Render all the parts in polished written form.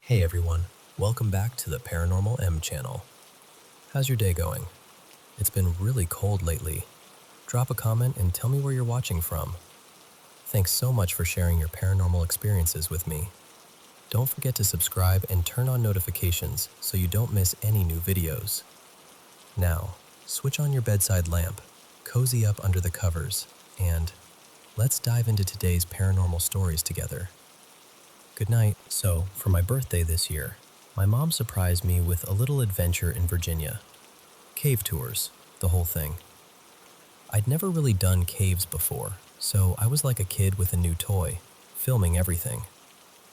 Hey everyone, welcome back to the Paranormal M channel. How's your day going? It's been really cold lately. Drop a comment and tell me where you're watching from. Thanks so much for sharing your paranormal experiences with me. Don't forget to subscribe and turn on notifications so you don't miss any new videos. Now, switch on your bedside lamp, cozy up under the covers, and let's dive into today's paranormal stories together. Good night. So, for my birthday this year, my mom surprised me with a little adventure in Virginia. Cave tours, the whole thing. I'd never really done caves before, so I was like a kid with a new toy, filming everything.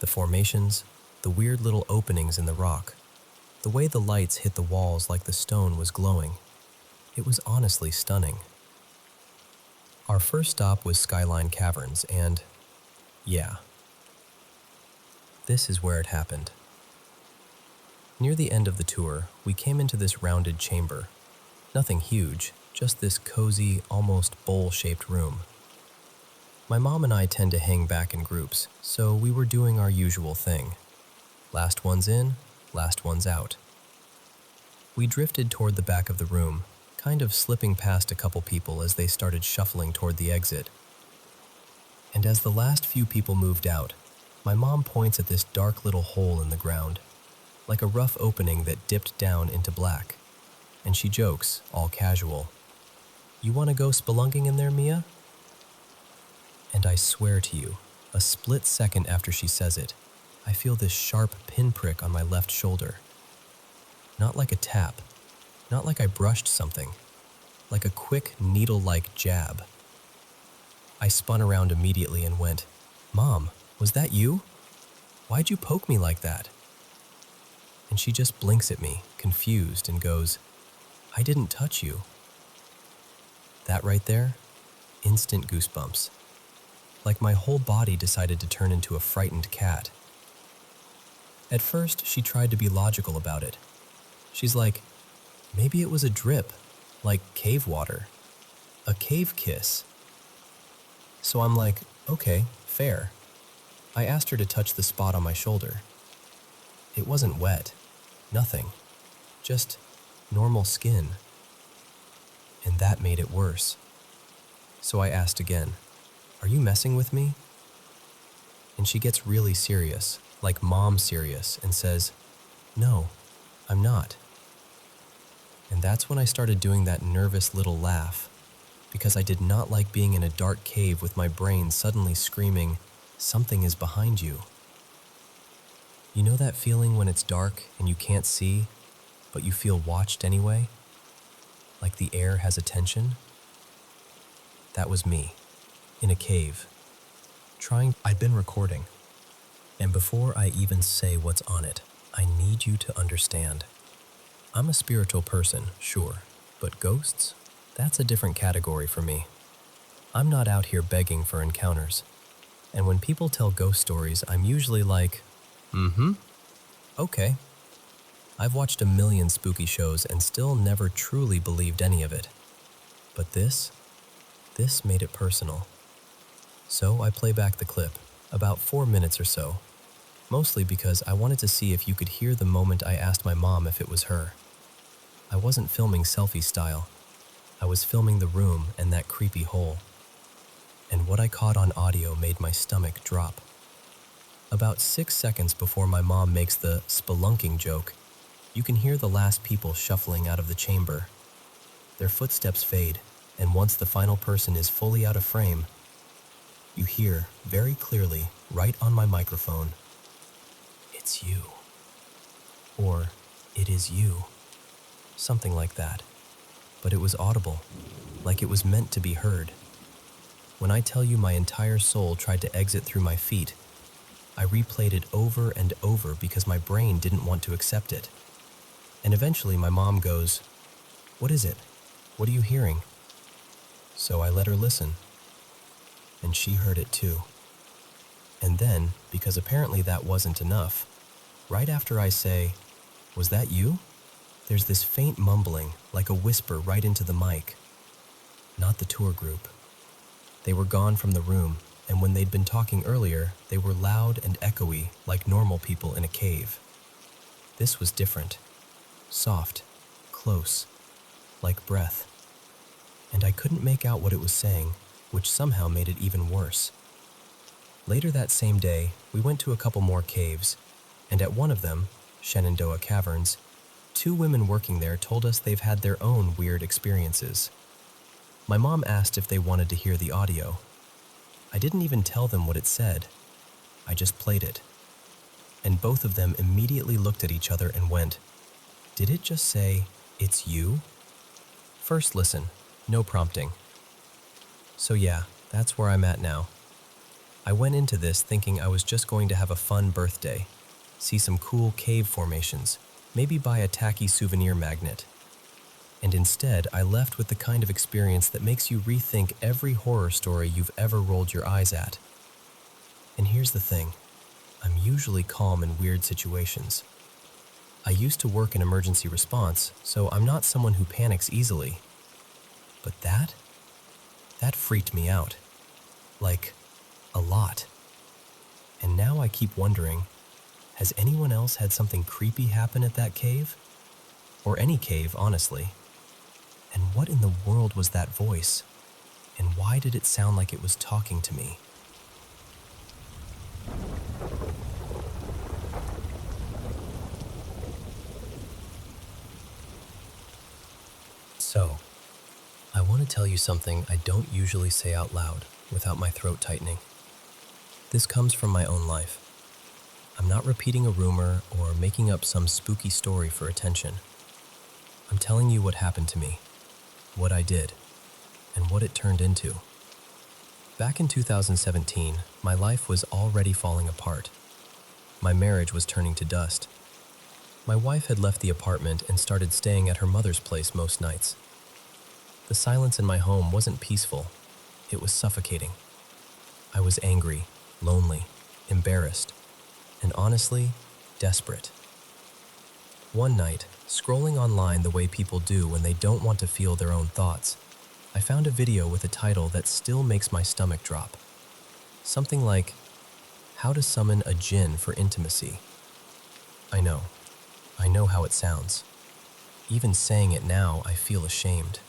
The formations, the weird little openings in the rock, the way the lights hit the walls like the stone was glowing. It was honestly stunning. Our first stop was Skyline Caverns and, yeah, this is where it happened. Near the end of the tour, we came into this rounded chamber. Nothing huge, just this cozy, almost bowl-shaped room. My mom and I tend to hang back in groups, so we were doing our usual thing. Last one's in, last one's out. We drifted toward the back of the room, kind of slipping past a couple people as they started shuffling toward the exit. And as the last few people moved out, my mom points at this dark little hole in the ground, like a rough opening that dipped down into black, and she jokes, all casual, "You want to go spelunking in there, Mia?" And I swear to you, a split second after she says it, I feel this sharp pinprick on my left shoulder. Not like a tap, not like I brushed something, like a quick needle-like jab. I spun around immediately and went, "Mom, was that you? Why'd you poke me like that?" And she just blinks at me, confused, and goes, "I didn't touch you." That right there, instant goosebumps. Like my whole body decided to turn into a frightened cat. At first, she tried to be logical about it. She's like, maybe it was a drip, like cave water, a cave kiss. So I'm like, okay, fair. I asked her to touch the spot on my shoulder. It wasn't wet, nothing, just normal skin. And that made it worse. So I asked again, "Are you messing with me?" And she gets really serious, like mom serious, and says, "No, I'm not." And that's when I started doing that nervous little laugh, because I did not like being in a dark cave with my brain suddenly screaming, "Something is behind you." You know that feeling when it's dark and you can't see, but you feel watched anyway? Like the air has attention? That was me, in a cave, I'd been recording. And before I even say what's on it, I need you to understand. I'm a spiritual person, sure, but ghosts? That's a different category for me. I'm not out here begging for encounters. And when people tell ghost stories, I'm usually like, okay. I've watched a million spooky shows and still never truly believed any of it. But this made it personal. So I play back the clip, about 4 minutes or so, mostly because I wanted to see if you could hear the moment I asked my mom if it was her. I wasn't filming selfie style. I was filming the room and that creepy hole. And what I caught on audio made my stomach drop. About 6 seconds before my mom makes the spelunking joke, you can hear the last people shuffling out of the chamber. Their footsteps fade, and once the final person is fully out of frame, you hear, very clearly, right on my microphone, "It's you." Or, "It is you." Something like that. But it was audible, like it was meant to be heard. When I tell you my entire soul tried to exit through my feet, I replayed it over and over because my brain didn't want to accept it. And eventually my mom goes, "What is it? What are you hearing?" So I let her listen. And she heard it too. And then, because apparently that wasn't enough, right after I say, "Was that you?" there's this faint mumbling, like a whisper right into the mic. Not the tour group. They were gone from the room, and when they'd been talking earlier, they were loud and echoey like normal people in a cave. This was different. Soft, close, like breath. And I couldn't make out what it was saying, which somehow made it even worse. Later that same day, we went to a couple more caves, and at one of them, Shenandoah Caverns, 2 women working there told us they've had their own weird experiences. My mom asked if they wanted to hear the audio. I didn't even tell them what it said. I just played it. And both of them immediately looked at each other and went, "Did it just say, 'It's you?'" First listen, no prompting. So yeah, that's where I'm at now. I went into this thinking I was just going to have a fun birthday, see some cool cave formations, maybe buy a tacky souvenir magnet. And instead, I left with the kind of experience that makes you rethink every horror story you've ever rolled your eyes at. And here's the thing, I'm usually calm in weird situations. I used to work in emergency response, so I'm not someone who panics easily. But that freaked me out. Like, a lot. And now I keep wondering, has anyone else had something creepy happen at that cave? Or any cave, honestly. And what in the world was that voice? And why did it sound like it was talking to me? So, I want to tell you something I don't usually say out loud without my throat tightening. This comes from my own life. I'm not repeating a rumor or making up some spooky story for attention. I'm telling you what happened to me, what I did, and what it turned into. Back in 2017, my life was already falling apart. My marriage was turning to dust. My wife had left the apartment and started staying at her mother's place most nights. The silence in my home wasn't peaceful. It was suffocating. I was angry, lonely, embarrassed, and honestly, desperate. One night, scrolling online the way people do when they don't want to feel their own thoughts, I found a video with a title that still makes my stomach drop. Something like, "How to Summon a Djinn for Intimacy." I know how it sounds. Even saying it now, I feel ashamed.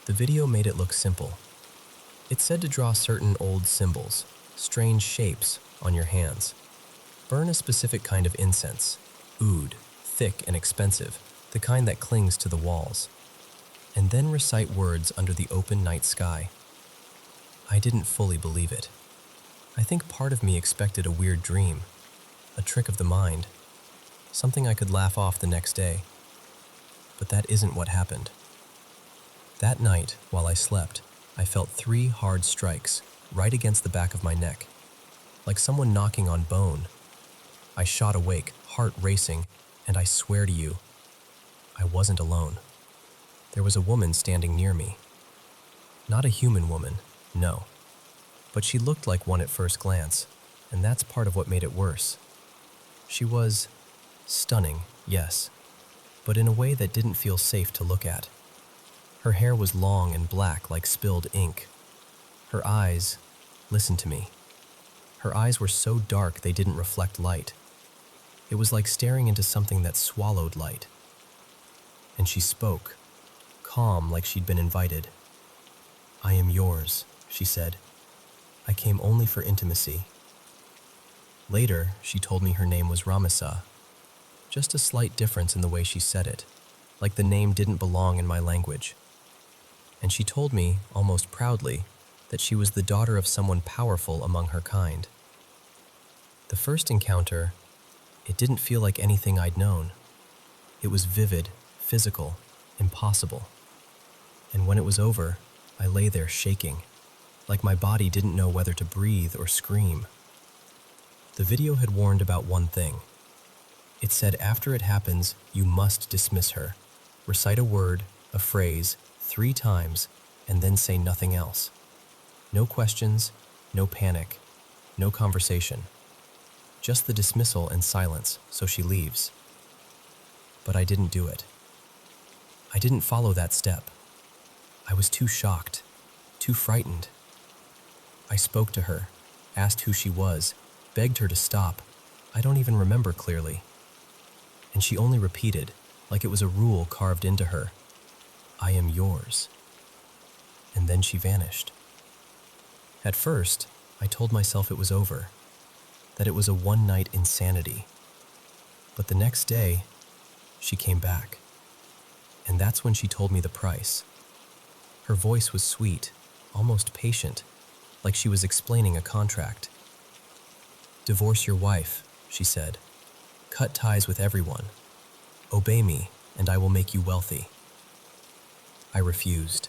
The video made it look simple. It said to draw certain old symbols, strange shapes, on your hands. Burn a specific kind of incense, oud, thick and expensive, the kind that clings to the walls. And then recite words under the open night sky. I didn't fully believe it. I think part of me expected a weird dream, a trick of the mind, something I could laugh off the next day. But that isn't what happened. That night, while I slept, I felt 3 hard strikes right against the back of my neck, like someone knocking on bone. I shot awake, heart racing, and I swear to you, I wasn't alone. There was a woman standing near me. Not a human woman, no. But she looked like one at first glance, and that's part of what made it worse. She was stunning, yes, but in a way that didn't feel safe to look at. Her hair was long and black like spilled ink. Her eyes, listen to me. Her eyes were so dark they didn't reflect light. It was like staring into something that swallowed light. And she spoke, calm like she'd been invited. "I am yours," she said. "I came only for intimacy." Later, she told me her name was Ramisa. Just a slight difference in the way she said it, like the name didn't belong in my language. And she told me, almost proudly, that she was the daughter of someone powerful among her kind. The first encounter, it didn't feel like anything I'd known. It was vivid, physical, impossible. And when it was over, I lay there shaking, like my body didn't know whether to breathe or scream. The video had warned about one thing. It said after it happens, you must dismiss her. Recite a word, a phrase, 3 times, and then say nothing else. No questions, no panic, no conversation. Just the dismissal and silence, so she leaves. But I didn't do it. I didn't follow that step. I was too shocked, too frightened. I spoke to her, asked who she was, begged her to stop. I don't even remember clearly. And she only repeated, like it was a rule carved into her, "I am yours." And then she vanished. At first, I told myself it was over, that it was a one-night insanity. But the next day, she came back. And that's when she told me the price. Her voice was sweet, almost patient, like she was explaining a contract. "Divorce your wife," she said. "Cut ties with everyone. Obey me, and I will make you wealthy." I refused.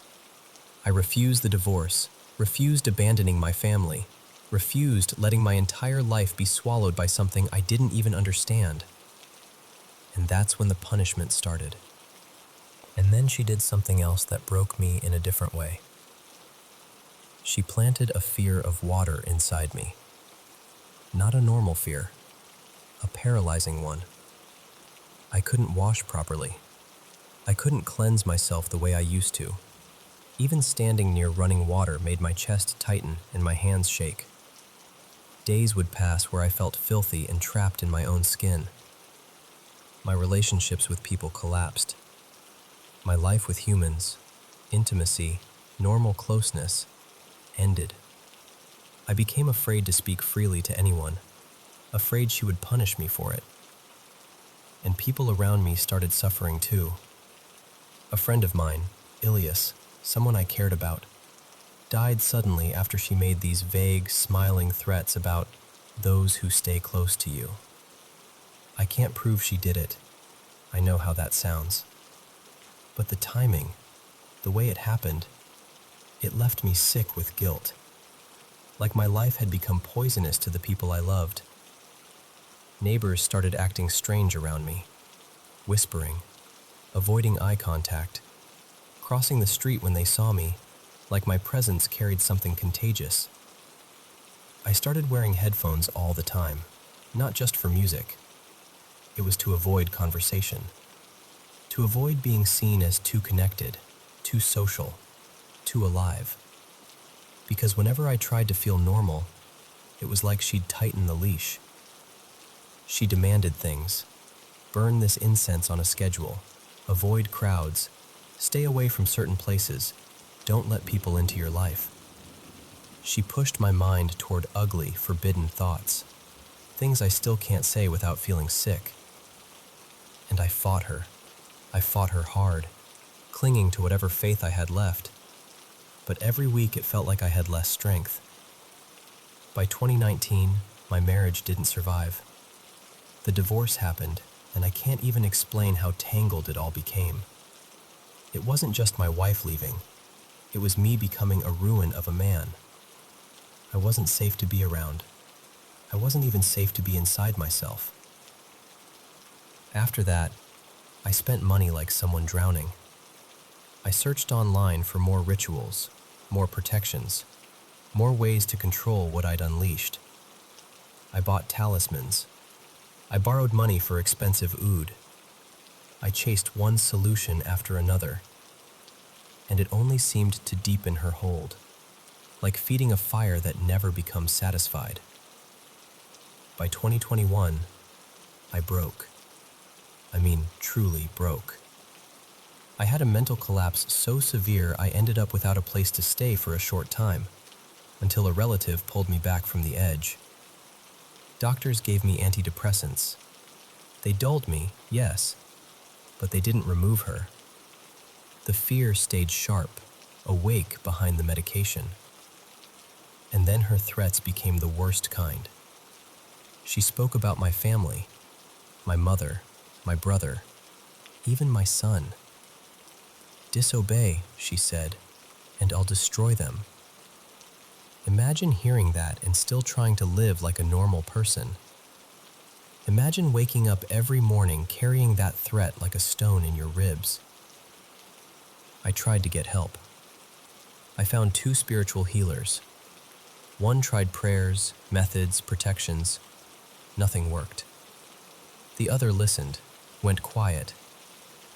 I refused the divorce, refused abandoning my family, refused letting my entire life be swallowed by something I didn't even understand. And that's when the punishment started. And then she did something else that broke me in a different way. She planted a fear of water inside me. Not a normal fear, a paralyzing one. I couldn't wash properly. I couldn't cleanse myself the way I used to. Even standing near running water made my chest tighten and my hands shake. Days would pass where I felt filthy and trapped in my own skin. My relationships with people collapsed. My life with humans, intimacy, normal closeness, ended. I became afraid to speak freely to anyone, afraid she would punish me for it. And people around me started suffering too. A friend of mine, Ilias, someone I cared about, died suddenly after she made these vague, smiling threats about those who stay close to you. I can't prove she did it. I know how that sounds. But the timing, the way it happened, it left me sick with guilt. Like my life had become poisonous to the people I loved. Neighbors started acting strange around me, whispering, avoiding eye contact, crossing the street when they saw me, like my presence carried something contagious. I started wearing headphones all the time, not just for music. It was to avoid conversation, to avoid being seen as too connected, too social, too alive. Because whenever I tried to feel normal, it was like she'd tighten the leash. She demanded things. Burn this incense on a schedule. Avoid crowds. Stay away from certain places. Don't let people into your life. She pushed my mind toward ugly, forbidden thoughts. Things I still can't say without feeling sick. And I fought her. I fought her hard, clinging to whatever faith I had left. But every week it felt like I had less strength. By 2019, my marriage didn't survive. The divorce happened, and I can't even explain how tangled it all became. It wasn't just my wife leaving. It was me becoming a ruin of a man. I wasn't safe to be around. I wasn't even safe to be inside myself. After that, I spent money like someone drowning. I searched online for more rituals, more protections, more ways to control what I'd unleashed. I bought talismans. I borrowed money for expensive oud. I chased one solution after another, and it only seemed to deepen her hold, like feeding a fire that never becomes satisfied. By 2021, I broke. I mean, truly broke. I had a mental collapse so severe I ended up without a place to stay for a short time, until a relative pulled me back from the edge. Doctors gave me antidepressants. They dulled me, yes, but they didn't remove her. The fear stayed sharp, awake behind the medication. And then her threats became the worst kind. She spoke about my family, my mother, my brother, even my son. "Disobey," she said, "and I'll destroy them." Imagine hearing that and still trying to live like a normal person. Imagine waking up every morning carrying that threat like a stone in your ribs. I tried to get help. I found 2 spiritual healers. One tried prayers, methods, protections. Nothing worked. The other listened, went quiet,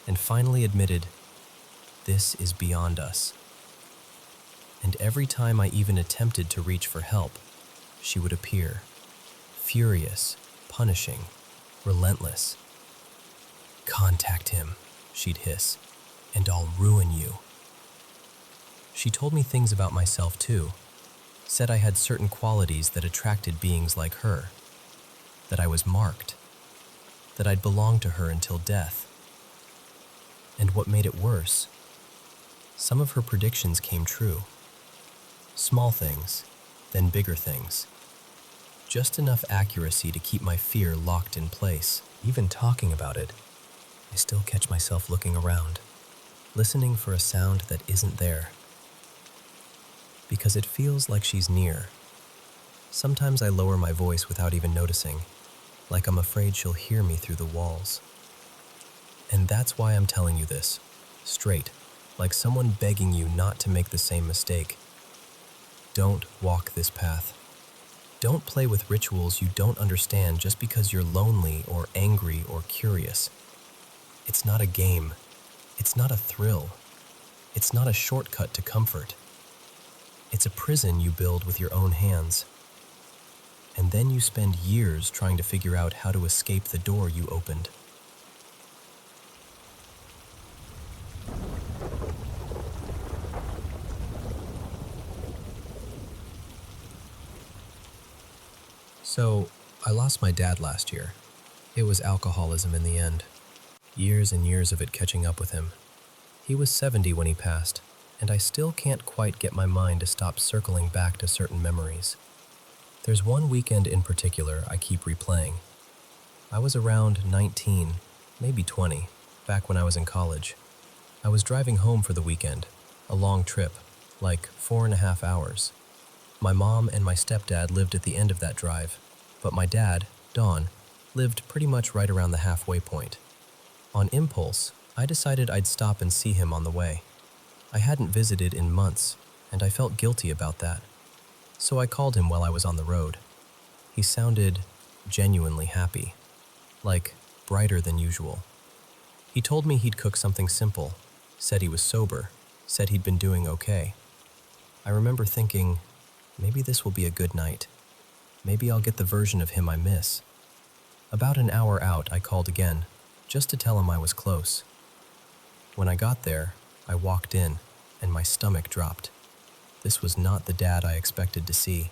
and finally admitted, "This is beyond us." And every time I even attempted to reach for help, she would appear, furious, punishing, relentless. "Contact him," she'd hiss, "and I'll ruin you." She told me things about myself too, said I had certain qualities that attracted beings like her, that I was marked, that I'd belong to her until death. And what made it worse, some of her predictions came true. Small things, then bigger things. Just enough accuracy to keep my fear locked in place. Even talking about it, I still catch myself looking around, listening for a sound that isn't there. Because it feels like she's near. Sometimes I lower my voice without even noticing, like I'm afraid she'll hear me through the walls. And that's why I'm telling you this, straight, like someone begging you not to make the same mistake. Don't walk this path. Don't play with rituals you don't understand just because you're lonely or angry or curious. It's not a game. It's not a thrill. It's not a shortcut to comfort. It's a prison you build with your own hands. And then you spend years trying to figure out how to escape the door you opened. So, I lost my dad last year. It was alcoholism in the end. Years and years of it catching up with him. He was 70 when he passed, and I still can't quite get my mind to stop circling back to certain memories. There's one weekend in particular I keep replaying. I was around 19, maybe 20, back when I was in college. I was driving home for the weekend, a long trip, like 4.5 hours. My mom and my stepdad lived at the end of that drive, but my dad, Don, lived pretty much right around the halfway point. On impulse, I decided I'd stop and see him on the way. I hadn't visited in months, and I felt guilty about that. So I called him while I was on the road. He sounded genuinely happy, like brighter than usual. He told me he'd cook something simple, said he was sober, said he'd been doing okay. I remember thinking, maybe this will be a good night. Maybe I'll get the version of him I miss. About an hour out, I called again, just to tell him I was close. When I got there, I walked in, and my stomach dropped. This was not the dad I expected to see.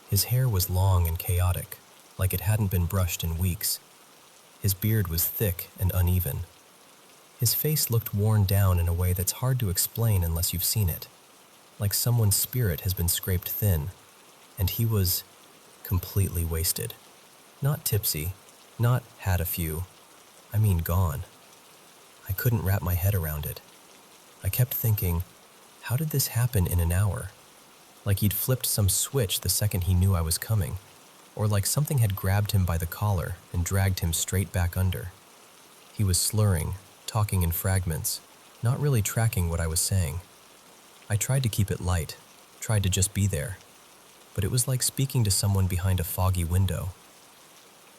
His hair was long and chaotic, like it hadn't been brushed in weeks. His beard was thick and uneven. His face looked worn down in a way that's hard to explain unless you've seen it, like someone's spirit has been scraped thin, and he was completely wasted. Not tipsy, not had a few, I mean gone. I couldn't wrap my head around it. I kept thinking, how did this happen in an hour? Like he'd flipped some switch the second he knew I was coming, or like something had grabbed him by the collar and dragged him straight back under. He was slurring, talking in fragments, not really tracking what I was saying. I tried to keep it light, tried to just be there, but it was like speaking to someone behind a foggy window.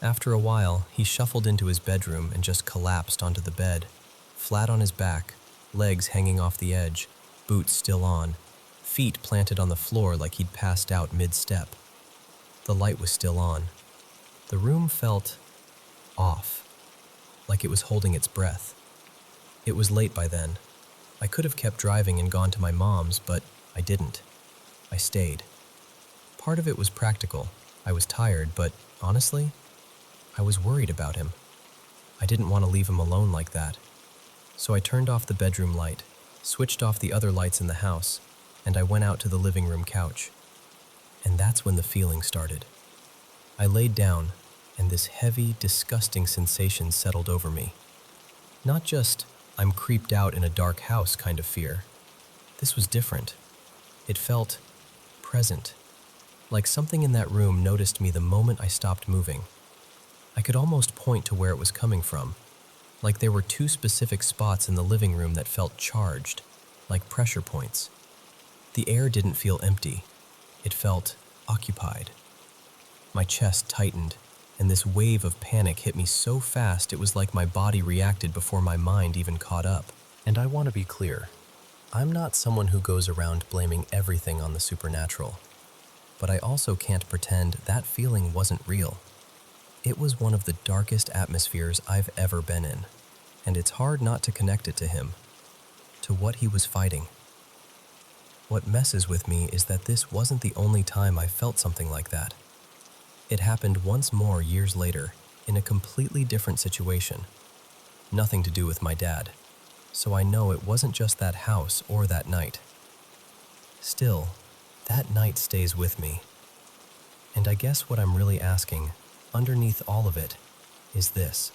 After a while, he shuffled into his bedroom and just collapsed onto the bed, flat on his back, legs hanging off the edge, boots still on, feet planted on the floor like he'd passed out mid-step. The light was still on. The room felt off, like it was holding its breath. It was late by then. I could have kept driving and gone to my mom's, but I didn't. I stayed. Part of it was practical. I was tired, but honestly, I was worried about him. I didn't want to leave him alone like that. So I turned off the bedroom light, switched off the other lights in the house, and I went out to the living room couch. And that's when the feeling started. I laid down, and this heavy, disgusting sensation settled over me. Not just, I'm creeped out in a dark house kind of fear. This was different. It felt present, like something in that room noticed me the moment I stopped moving. I could almost point to where it was coming from, like there were two specific spots in the living room that felt charged, like pressure points. The air didn't feel empty. It felt occupied. My chest tightened, and this wave of panic hit me so fast it was like my body reacted before my mind even caught up. And I want to be clear. I'm not someone who goes around blaming everything on the supernatural, but I also can't pretend that feeling wasn't real. It was one of the darkest atmospheres I've ever been in, and it's hard not to connect it to him, to what he was fighting. What messes with me is that this wasn't the only time I felt something like that. It happened once more years later, in a completely different situation. Nothing to do with my dad, so I know it wasn't just that house or that night. Still, that night stays with me. And I guess what I'm really asking, underneath all of it, is this.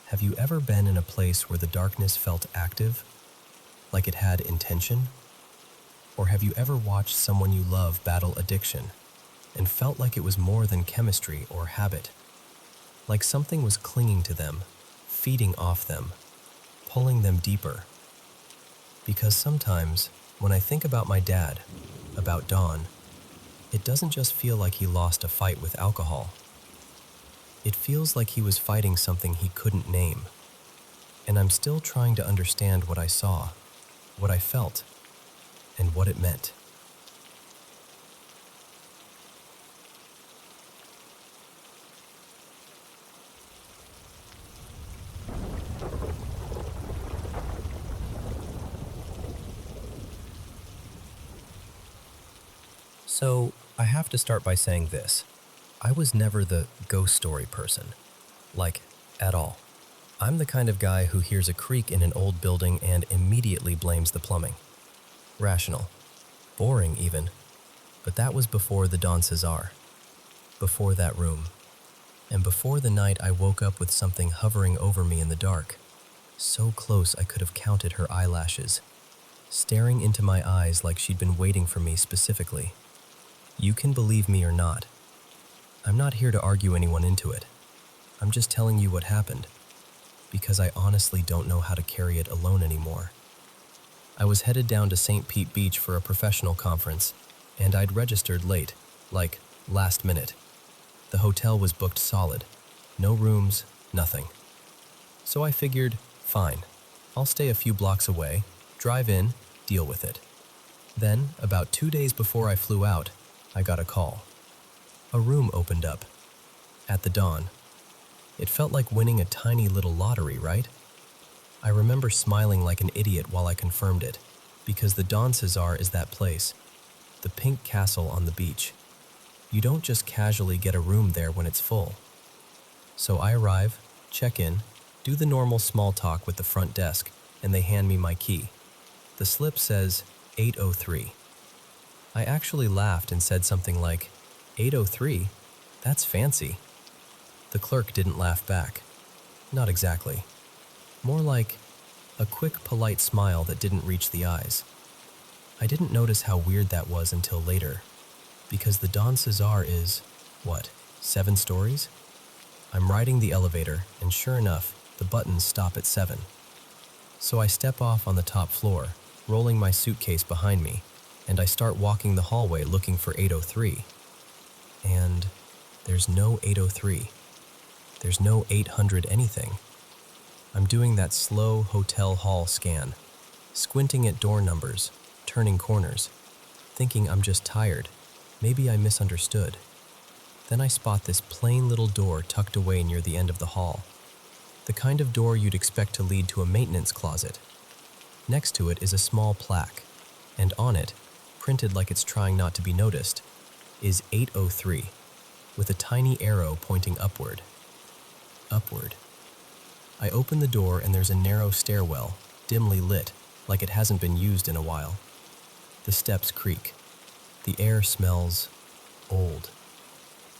Have you ever been in a place where the darkness felt active, like it had intention? Or have you ever watched someone you love battle addiction and felt like it was more than chemistry or habit? Like something was clinging to them, feeding off them, pulling them deeper. Because sometimes, when I think about my dad, about Don, it doesn't just feel like he lost a fight with alcohol. It feels like he was fighting something he couldn't name. And I'm still trying to understand what I saw, what I felt, and what it meant. So, I have to start by saying this. I was never the ghost story person. Like, at all. I'm the kind of guy who hears a creak in an old building and immediately blames the plumbing. Rational. Boring, even. But that was before the Don Cesar. Before that room. And before the night I woke up with something hovering over me in the dark. So close I could have counted her eyelashes. Staring into my eyes like she'd been waiting for me specifically. You can believe me or not. I'm not here to argue anyone into it. I'm just telling you what happened. Because I honestly don't know how to carry it alone anymore. I was headed down to St. Pete Beach for a professional conference, and I'd registered late, like last minute. The hotel was booked solid. No rooms, nothing. So I figured, fine, I'll stay a few blocks away, drive in, deal with it. Then, about 2 days before I flew out, I got a call. A room opened up. At the Dawn. It felt like winning a tiny little lottery, right? I remember smiling like an idiot while I confirmed it, because the Don Cesar is that place, the pink castle on the beach. You don't just casually get a room there when it's full. So I arrive, check in, do the normal small talk with the front desk, and they hand me my key. The slip says 803. I actually laughed and said something like, 803? That's fancy. The clerk didn't laugh back. Not exactly. More like a quick, polite smile that didn't reach the eyes. I didn't notice how weird that was until later, because the Don Cesar is, 7 stories? I'm riding the elevator, and sure enough, the buttons stop at 7. So I step off on the top floor, rolling my suitcase behind me, and I start walking the hallway looking for 803. And there's no 803. There's no 800 anything. I'm doing that slow hotel hall scan, squinting at door numbers, turning corners, thinking I'm just tired. Maybe I misunderstood. Then I spot this plain little door tucked away near the end of the hall. The kind of door you'd expect to lead to a maintenance closet. Next to it is a small plaque, and on it, printed like it's trying not to be noticed, is 803, with a tiny arrow pointing upward. Upward. I open the door and there's a narrow stairwell, dimly lit, like it hasn't been used in a while. The steps creak. The air smells old.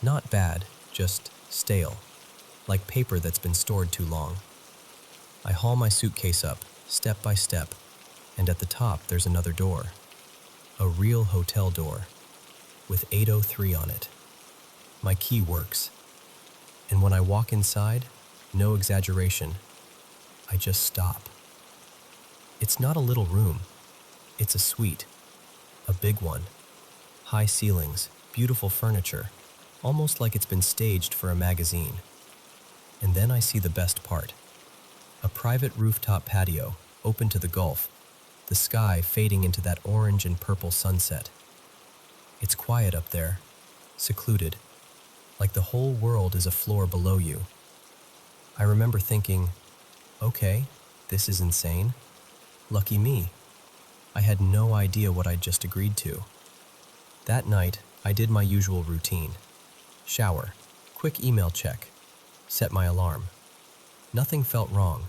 Not bad, just stale, like paper that's been stored too long. I haul my suitcase up, step by step, and at the top there's another door. A real hotel door, with 803 on it. My key works. And when I walk inside, no exaggeration, I just stop. It's not a little room. It's a suite. A big one. High ceilings, beautiful furniture, almost like it's been staged for a magazine. And then I see the best part. A private rooftop patio, open to the Gulf, the sky fading into that orange and purple sunset. It's quiet up there, secluded, like the whole world is a floor below you. I remember thinking, okay, this is insane. Lucky me. I had no idea what I'd just agreed to. That night, I did my usual routine. Shower, quick email check, set my alarm. Nothing felt wrong.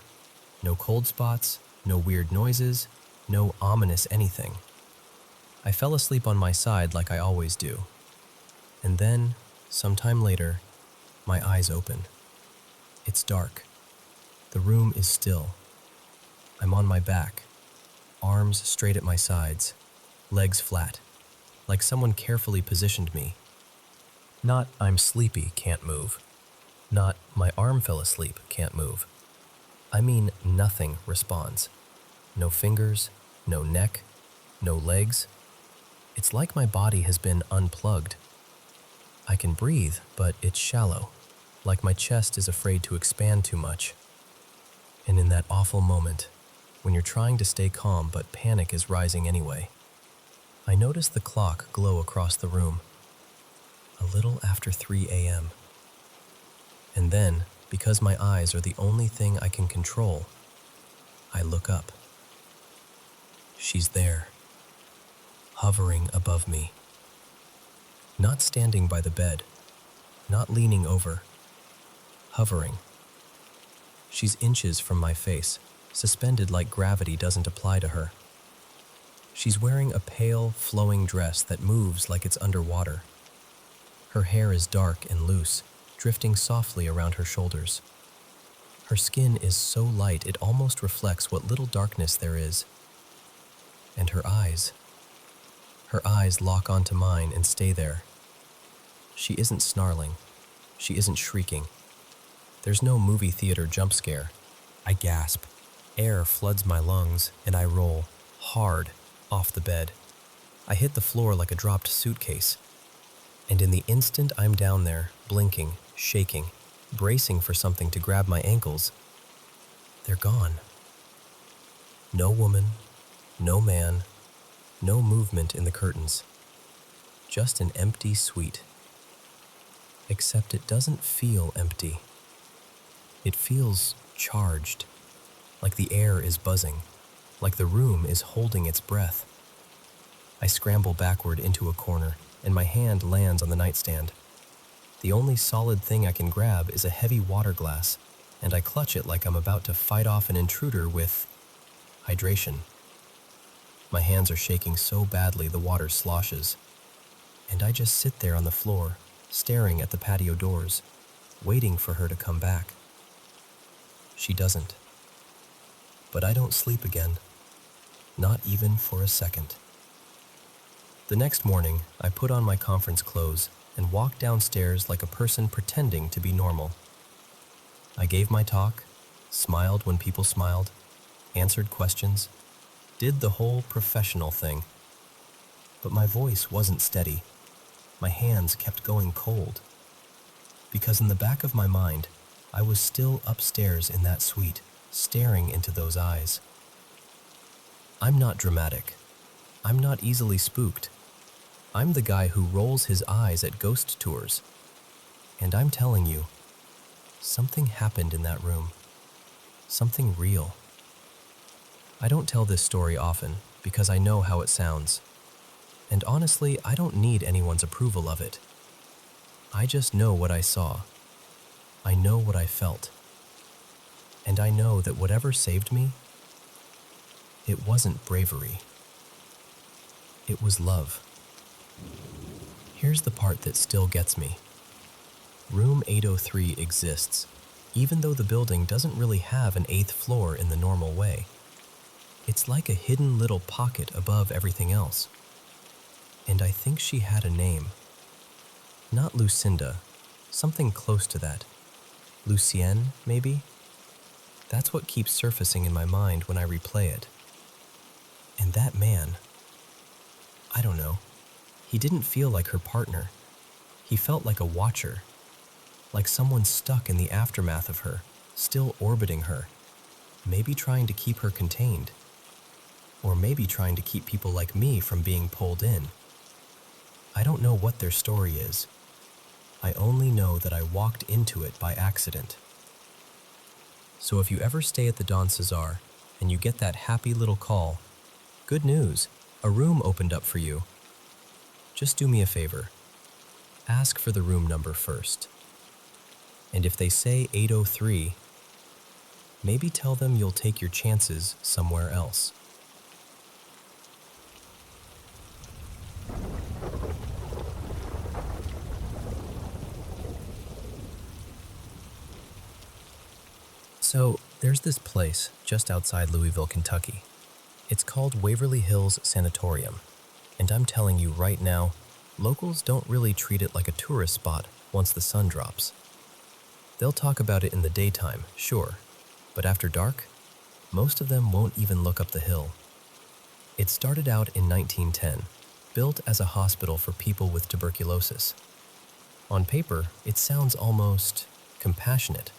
No cold spots, no weird noises, no ominous anything. I fell asleep on my side like I always do. And then, sometime later, my eyes open. It's dark. The room is still. I'm on my back, arms straight at my sides, legs flat, like someone carefully positioned me. Not I'm sleepy, can't move. Not my arm fell asleep, can't move. I mean nothing responds. No fingers, no neck, no legs. It's like my body has been unplugged. I can breathe, but it's shallow, like my chest is afraid to expand too much. And in that awful moment, when you're trying to stay calm but panic is rising anyway, I notice the clock glow across the room. A little after 3 a.m. And then, because my eyes are the only thing I can control, I look up. She's there, hovering above me. Not standing by the bed, not leaning over, hovering. She's inches from my face, suspended like gravity doesn't apply to her. She's wearing a pale, flowing dress that moves like it's underwater. Her hair is dark and loose, drifting softly around her shoulders. Her skin is so light it almost reflects what little darkness there is. And her eyes lock onto mine and stay there. She isn't snarling. She isn't shrieking. There's no movie theater jump scare. I gasp. Air floods my lungs, and I roll, hard, off the bed. I hit the floor like a dropped suitcase. And in the instant I'm down there, blinking, shaking, bracing for something to grab my ankles, they're gone. No woman, no man, no movement in the curtains. Just an empty suite. Except it doesn't feel empty. It feels charged, like the air is buzzing, like the room is holding its breath. I scramble backward into a corner, and my hand lands on the nightstand. The only solid thing I can grab is a heavy water glass, and I clutch it like I'm about to fight off an intruder with hydration. My hands are shaking so badly the water sloshes, and I just sit there on the floor, staring at the patio doors, waiting for her to come back. She doesn't. But I don't sleep again, not even for a second. The next morning, I put on my conference clothes and walked downstairs like a person pretending to be normal. I gave my talk, smiled when people smiled, answered questions, did the whole professional thing. But my voice wasn't steady. My hands kept going cold. Because in the back of my mind, I was still upstairs in that suite, staring into those eyes. I'm not dramatic. I'm not easily spooked. I'm the guy who rolls his eyes at ghost tours. And I'm telling you, something happened in that room. Something real. I don't tell this story often because I know how it sounds. And honestly, I don't need anyone's approval of it. I just know what I saw. I know what I felt. And I know that whatever saved me, it wasn't bravery. It was love. Here's the part that still gets me. Room 803 exists, even though the building doesn't really have an 8th floor in the normal way. It's like a hidden little pocket above everything else. And I think she had a name. Not Lucinda, something close to that. Lucienne, maybe? That's what keeps surfacing in my mind when I replay it. And that man, I don't know, he didn't feel like her partner. He felt like a watcher, like someone stuck in the aftermath of her, still orbiting her, maybe trying to keep her contained. or maybe trying to keep people like me from being pulled in. I don't know what their story is. I only know that I walked into it by accident. So if you ever stay at the Don Cesar and you get that happy little call, good news, a room opened up for you. Just do me a favor. Ask for the room number first. And if they say 803, maybe tell them you'll take your chances somewhere else. So, there's this place just outside Louisville, Kentucky. It's called Waverly Hills Sanatorium, and I'm telling you right now, locals don't really treat it like a tourist spot once the sun drops. They'll talk about it in the daytime, sure, but after dark, most of them won't even look up the hill. It started out in 1910, built as a hospital for people with tuberculosis. On paper, it sounds almost compassionate,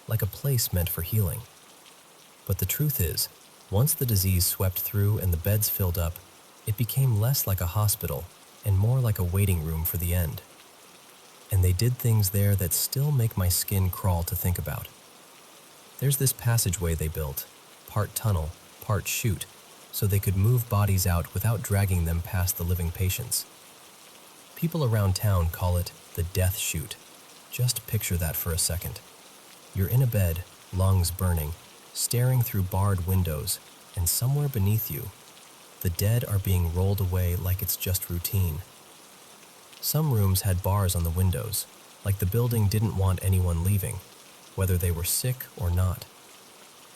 like a place meant for healing. But the truth is, once the disease swept through and the beds filled up, it became less like a hospital and more like a waiting room for the end. And they did things there that still make my skin crawl to think about. There's this passageway they built, part tunnel, part chute, so they could move bodies out without dragging them past the living patients. People around town call it the death chute. Just picture that for a second. You're in a bed, lungs burning, staring through barred windows, and somewhere beneath you, the dead are being rolled away like it's just routine. Some rooms had bars on the windows, like the building didn't want anyone leaving, whether they were sick or not.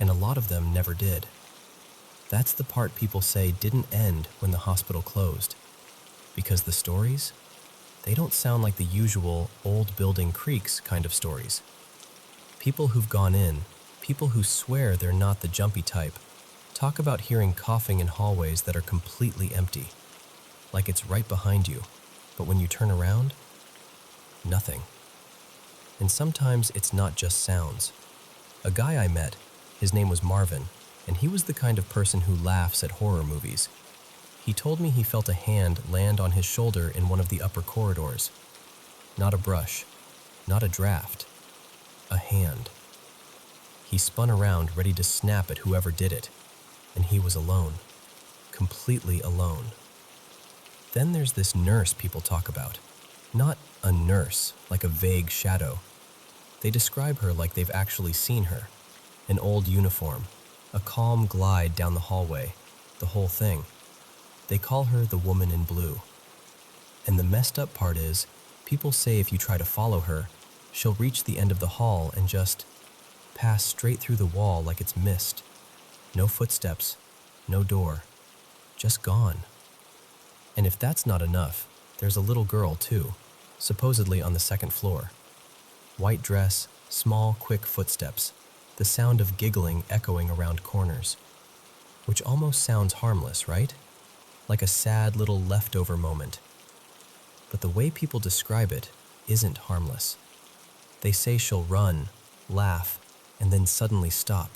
And a lot of them never did. That's the part people say didn't end when the hospital closed. Because the stories, they don't sound like the usual old building creaks kind of stories. People who've gone in, people who swear they're not the jumpy type, talk about hearing coughing in hallways that are completely empty, like it's right behind you, but when you turn around, nothing. And sometimes it's not just sounds. A guy I met, his name was Marvin, and he was the kind of person who laughs at horror movies. He told me he felt a hand land on his shoulder in one of the upper corridors. Not a brush, not a draft, a hand. He spun around ready to snap at whoever did it, and he was alone, completely alone. Then there's this nurse people talk about. Not a nurse, like a vague shadow. They describe her like they've actually seen her. An old uniform, a calm glide down the hallway, the whole thing. They call her the woman in blue. And the messed up part is, people say if you try to follow her, she'll reach the end of the hall and just pass straight through the wall like it's mist. No footsteps, no door, just gone. And if that's not enough, there's a little girl too, supposedly on the second floor. White dress, small, quick footsteps, the sound of giggling echoing around corners. Which almost sounds harmless, right? Like a sad little leftover moment. But the way people describe it isn't harmless. They say she'll run, laugh, and then suddenly stop,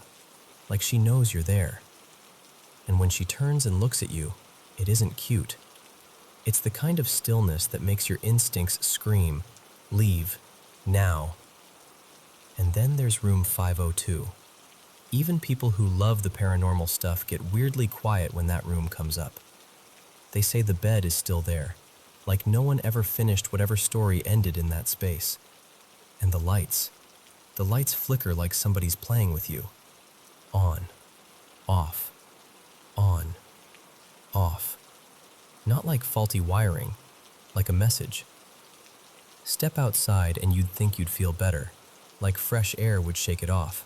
like she knows you're there. And when she turns and looks at you, it isn't cute. It's the kind of stillness that makes your instincts scream, leave, now. And then there's room 502. Even people who love the paranormal stuff get weirdly quiet when that room comes up. They say the bed is still there, like no one ever finished whatever story ended in that space. And the lights flicker like somebody's playing with you. On, off, on, off. Not like faulty wiring, like a message. Step outside and you'd think you'd feel better, like fresh air would shake it off.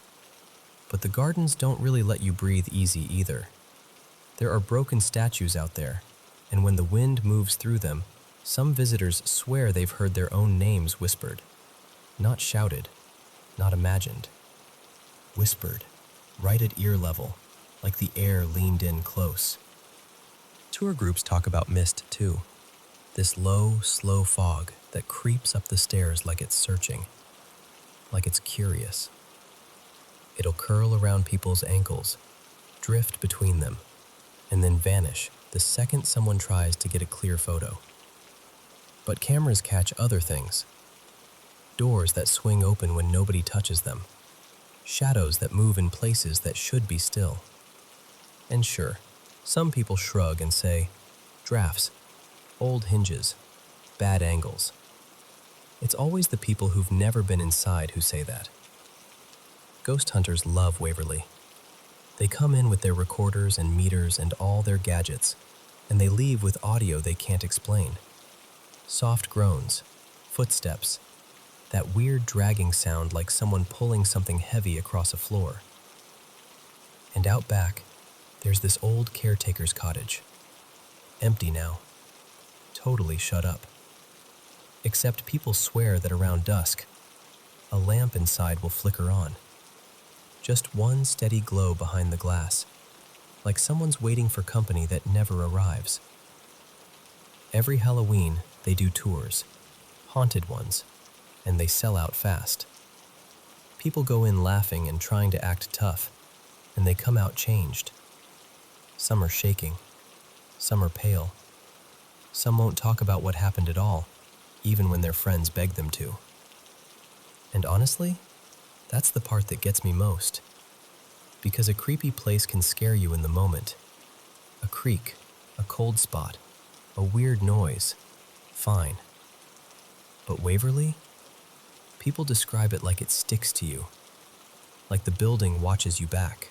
But the gardens don't really let you breathe easy either. There are broken statues out there, and when the wind moves through them, some visitors swear they've heard their own names whispered. Not shouted, not imagined. Whispered, right at ear level, like the air leaned in close. Tour groups talk about mist too. This low, slow fog that creeps up the stairs like it's searching, like it's curious. It'll curl around people's ankles, drift between them, and then vanish the second someone tries to get a clear photo. But cameras catch other things. Doors that swing open when nobody touches them. Shadows that move in places that should be still. And sure, some people shrug and say, drafts, old hinges, bad angles. It's always the people who've never been inside who say that. Ghost hunters love Waverly. They come in with their recorders and meters and all their gadgets, and they leave with audio they can't explain. Soft groans, footsteps, that weird dragging sound like someone pulling something heavy across a floor. And out back, there's this old caretaker's cottage. Empty now. Totally shut up. Except people swear that around dusk, a lamp inside will flicker on. Just one steady glow behind the glass, like someone's waiting for company that never arrives. Every Halloween, they do tours, haunted ones, and they sell out fast. People go in laughing and trying to act tough, and they come out changed. Some are shaking, some are pale. Some won't talk about what happened at all, even when their friends beg them to. And honestly, that's the part that gets me most. Because a creepy place can scare you in the moment. A creak, a cold spot, a weird noise, fine. But Waverly? People describe it like it sticks to you. Like the building watches you back.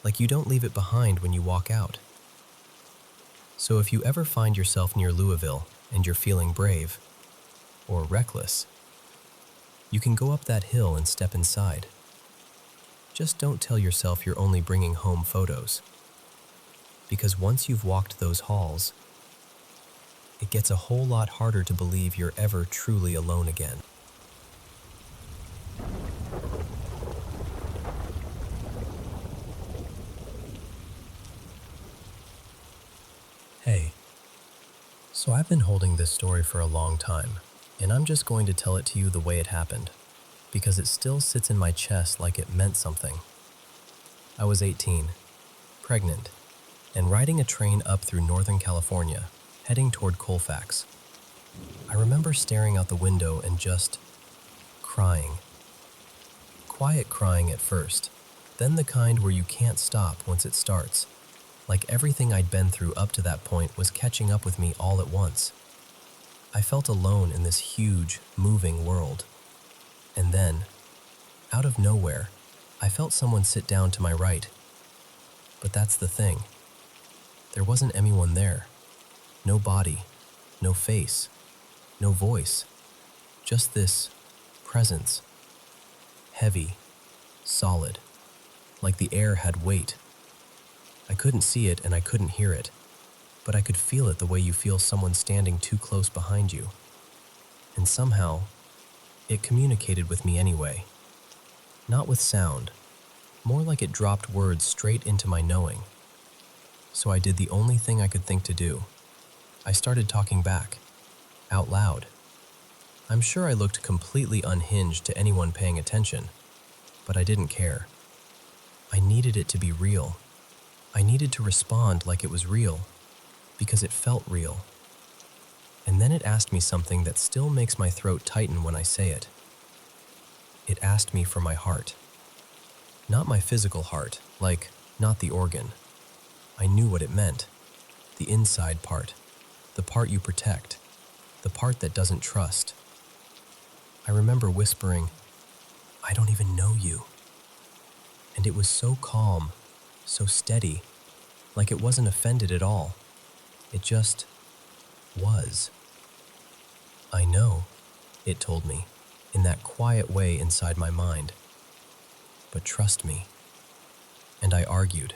Like you don't leave it behind when you walk out. So if you ever find yourself near Louisville and you're feeling brave, or reckless, you can go up that hill and step inside. Just don't tell yourself you're only bringing home photos. Because once you've walked those halls, it gets a whole lot harder to believe you're ever truly alone again. Hey, so I've been holding this story for a long time, and I'm just going to tell it to you the way it happened, because it still sits in my chest like it meant something. I was 18, pregnant, and riding a train up through Northern California, heading toward Colfax. I remember staring out the window and just crying. Quiet crying at first, then the kind where you can't stop once it starts. Like everything I'd been through up to that point was catching up with me all at once. I felt alone in this huge, moving world. And then, out of nowhere, I felt someone sit down to my right. But that's the thing. There wasn't anyone there. No body, no face, no voice. Just this presence. Heavy, solid, like the air had weight. I couldn't see it and I couldn't hear it, but I could feel it the way you feel someone standing too close behind you. And somehow, it communicated with me anyway. Not with sound, more like it dropped words straight into my knowing. So I did the only thing I could think to do. I started talking back, out loud. I'm sure I looked completely unhinged to anyone paying attention, but I didn't care. I needed it to be real. I needed to respond like it was real, because it felt real. And then it asked me something that still makes my throat tighten when I say it. It asked me for my heart. Not my physical heart, not the organ. I knew what it meant. The inside part. The part you protect. The part that doesn't trust. I remember whispering, "I don't even know you." And it was so calm, so steady, like it wasn't offended at all. It just was. "I know," it told me, in that quiet way inside my mind. "But trust me." And I argued.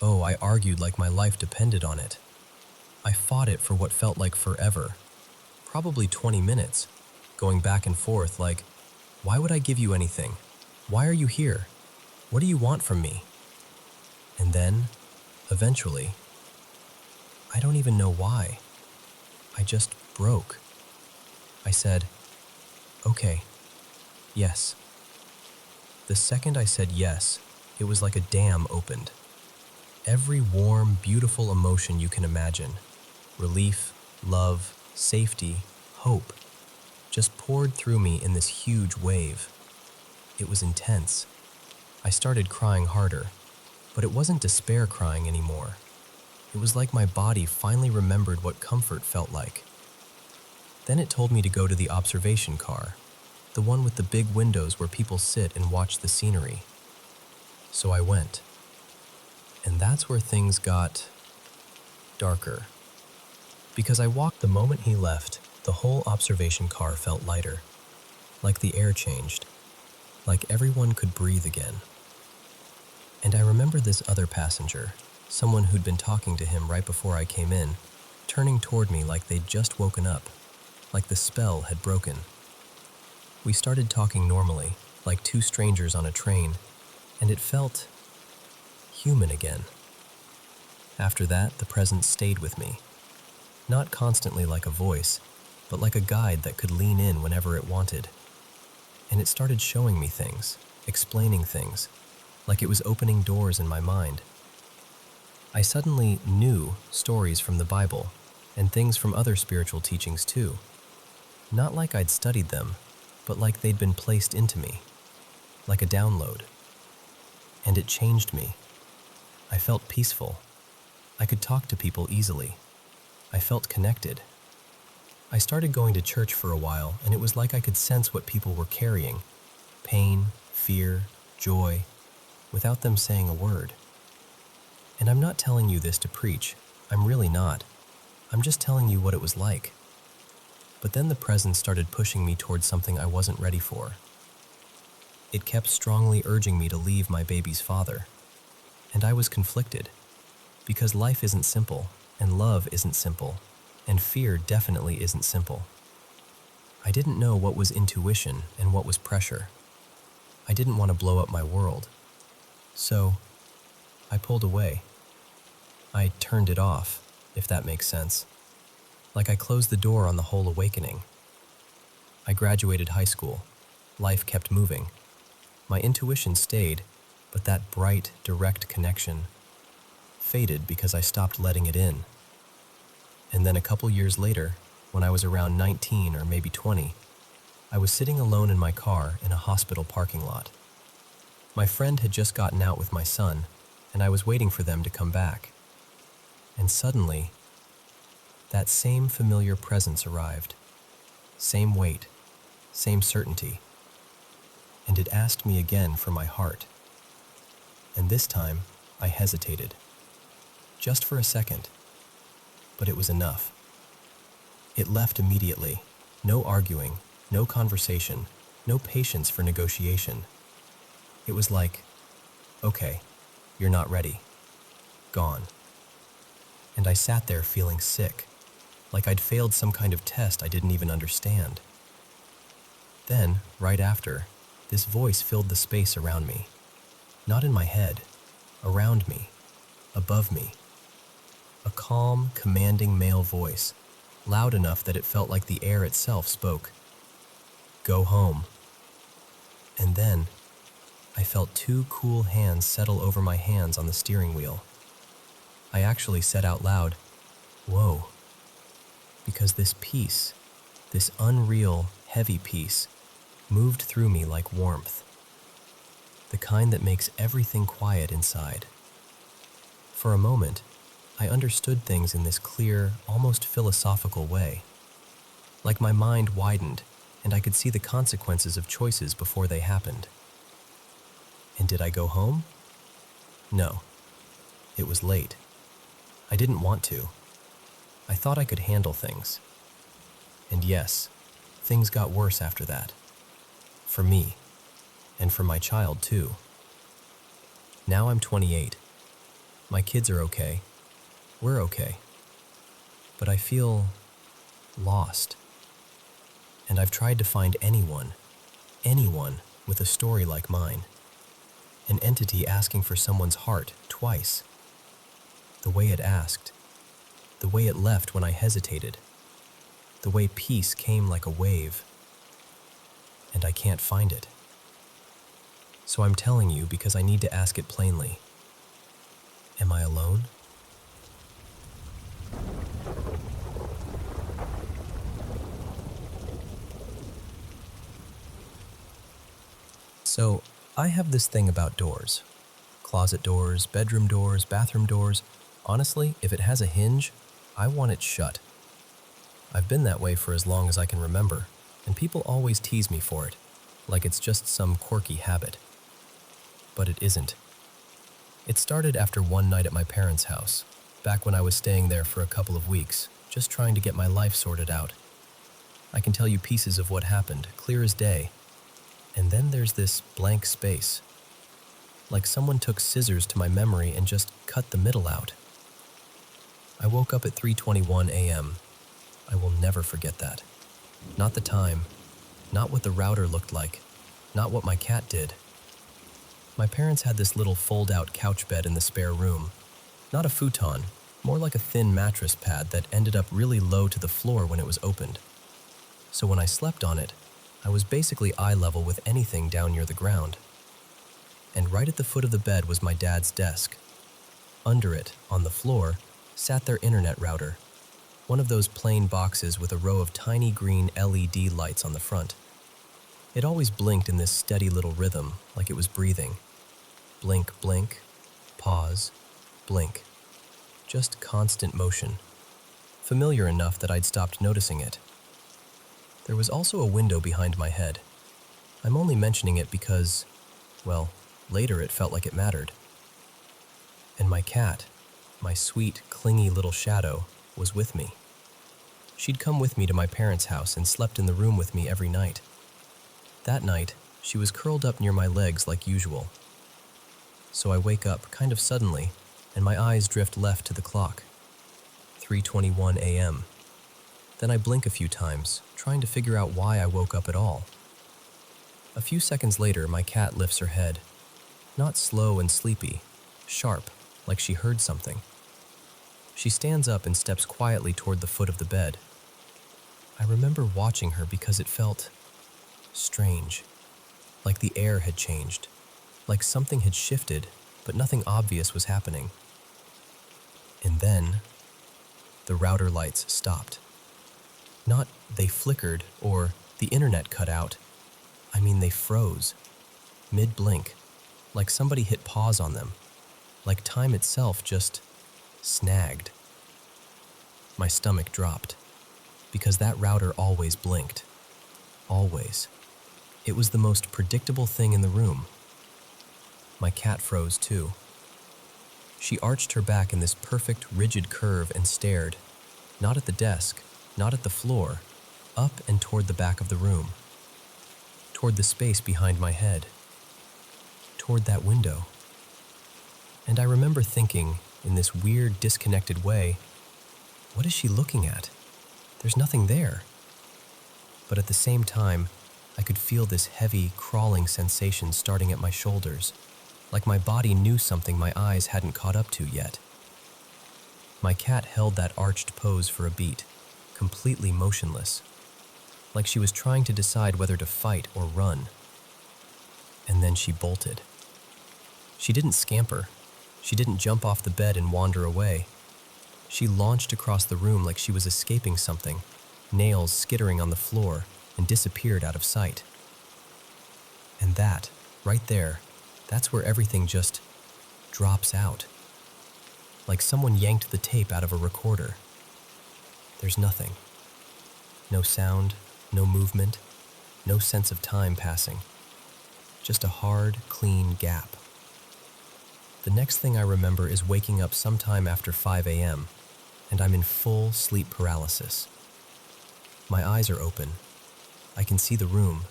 Oh, I argued like my life depended on it. I fought it for what felt like forever, probably 20 minutes, going back and forth like, why would I give you anything? Why are you here? What do you want from me? And then, eventually, I don't even know why. I just broke. I said, "Okay, yes." The second I said yes, it was like a dam opened. Every warm, beautiful emotion you can imagine, relief, love, safety, hope, just poured through me in this huge wave. It was intense. I started crying harder, but it wasn't despair crying anymore. It was like my body finally remembered what comfort felt like. Then it told me to go to the observation car, the one with the big windows where people sit and watch the scenery. So I went. And that's where things got darker. Because I walked the moment he left, the whole observation car felt lighter, like the air changed, like everyone could breathe again. And I remember this other passenger, someone who'd been talking to him right before I came in, turning toward me like they'd just woken up, like the spell had broken. We started talking normally, like two strangers on a train, and it felt human again. After that, the presence stayed with me. Not constantly like a voice, but like a guide that could lean in whenever it wanted. And it started showing me things, explaining things, like it was opening doors in my mind. I suddenly knew stories from the Bible and things from other spiritual teachings too. Not like I'd studied them, but like they'd been placed into me, like a download. And it changed me. I felt peaceful. I could talk to people easily. I felt connected. I started going to church for a while, and it was like I could sense what people were carrying: pain, fear, joy, without them saying a word. And I'm not telling you this to preach. I'm really not. I'm just telling you what it was like. But then the presence started pushing me towards something I wasn't ready for. It kept strongly urging me to leave my baby's father. And I was conflicted, because life isn't simple, and love isn't simple, and fear definitely isn't simple. I didn't know what was intuition and what was pressure. I didn't want to blow up my world. So, I pulled away. I turned it off, if that makes sense. Like I closed the door on the whole awakening. I graduated high school. Life kept moving. My intuition stayed, but that bright, direct connection faded because I stopped letting it in. And then a couple years later, when I was around 19 or maybe 20, I was sitting alone in my car in a hospital parking lot. My friend had just gotten out with my son, and I was waiting for them to come back. And suddenly, that same familiar presence arrived. Same weight, same certainty. And it asked me again for my heart. And this time, I hesitated. Just for a second. But it was enough. It left immediately. No arguing, no conversation, no patience for negotiation. It was like, okay, you're not ready. Gone. And I sat there feeling sick, like I'd failed some kind of test I didn't even understand. Then, right after, this voice filled the space around me. Not in my head, around me, above me. A calm, commanding male voice, loud enough that it felt like the air itself spoke. Go home. And then, I felt two cool hands settle over my hands on the steering wheel. I actually said out loud, whoa. Because this peace, this unreal, heavy peace, moved through me like warmth. The kind that makes everything quiet inside. For a moment, I understood things in this clear, almost philosophical way. Like my mind widened, and I could see the consequences of choices before they happened. And did I go home? No. It was late. I didn't want to. I thought I could handle things. And yes, things got worse after that. For me, and for my child too. Now I'm 28. My kids are okay. We're okay. But I feel lost. And I've tried to find anyone with a story like mine. An entity asking for someone's heart twice. The way it asked. The way it left when I hesitated. The way peace came like a wave. And I can't find it. So I'm telling you because I need to ask it plainly. Am I alone? So, I have this thing about doors. Closet doors, bedroom doors, bathroom doors. Honestly, if it has a hinge, I want it shut. I've been that way for as long as I can remember, and people always tease me for it, like it's just some quirky habit. But it isn't. It started after one night at my parents' house, back when I was staying there for a couple of weeks, just trying to get my life sorted out. I can tell you pieces of what happened, clear as day. And then there's this blank space. Like someone took scissors to my memory and just cut the middle out. I woke up at 3:21 a.m. I will never forget that. Not the time, not what the router looked like, not what my cat did. My parents had this little fold-out couch bed in the spare room. Not a futon, more like a thin mattress pad that ended up really low to the floor when it was opened. So when I slept on it, I was basically eye level with anything down near the ground. And right at the foot of the bed was my dad's desk. Under it, on the floor, sat their internet router, one of those plain boxes with a row of tiny green LED lights on the front. It always blinked in this steady little rhythm, like it was breathing. Blink, blink, pause, blink. Just constant motion. Familiar enough that I'd stopped noticing it. There was also a window behind my head. I'm only mentioning it because, well, later it felt like it mattered. And my cat, my sweet, clingy little shadow, was with me. She'd come with me to my parents' house and slept in the room with me every night. That night, she was curled up near my legs like usual. So I wake up kind of suddenly, and my eyes drift left to the clock. 3:21 a.m. Then I blink a few times, trying to figure out why I woke up at all. A few seconds later, my cat lifts her head. Not slow and sleepy, sharp, like she heard something. She stands up and steps quietly toward the foot of the bed. I remember watching her because it felt strange, like the air had changed, like something had shifted, but nothing obvious was happening. And then, the router lights stopped. Not they flickered or the internet cut out. I mean they froze, mid-blink, like somebody hit pause on them, like time itself just snagged. My stomach dropped, because that router always blinked. Always. It was the most predictable thing in the room. My cat froze too. She arched her back in this perfect, rigid curve and stared, not at the desk, not at the floor, up and toward the back of the room, toward the space behind my head, toward that window. And I remember thinking, in this weird, disconnected way, what is she looking at? There's nothing there. But at the same time, I could feel this heavy, crawling sensation starting at my shoulders, like my body knew something my eyes hadn't caught up to yet. My cat held that arched pose for a beat, completely motionless, like she was trying to decide whether to fight or run. And then she bolted. She didn't scamper. She didn't jump off the bed and wander away. She launched across the room like she was escaping something, nails skittering on the floor, and disappeared out of sight. And that, right there, that's where everything just drops out. Like someone yanked the tape out of a recorder. There's nothing. No sound, no movement, no sense of time passing. Just a hard, clean gap. The next thing I remember is waking up sometime after 5 a.m., and I'm in full sleep paralysis. My eyes are open. I can see the room.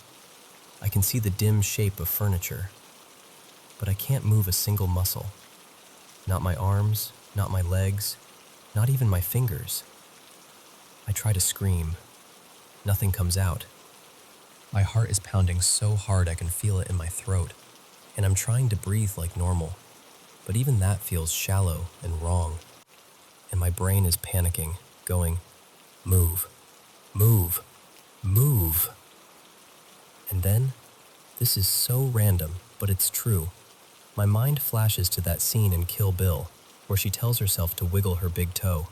I can see the dim shape of furniture. But I can't move a single muscle. Not my arms, not my legs, not even my fingers. I try to scream. Nothing comes out. My heart is pounding so hard I can feel it in my throat, and I'm trying to breathe like normal. But even that feels shallow and wrong. And my brain is panicking, going, move, move, move. And then, this is so random, but it's true. My mind flashes to that scene in Kill Bill, where she tells herself to wiggle her big toe.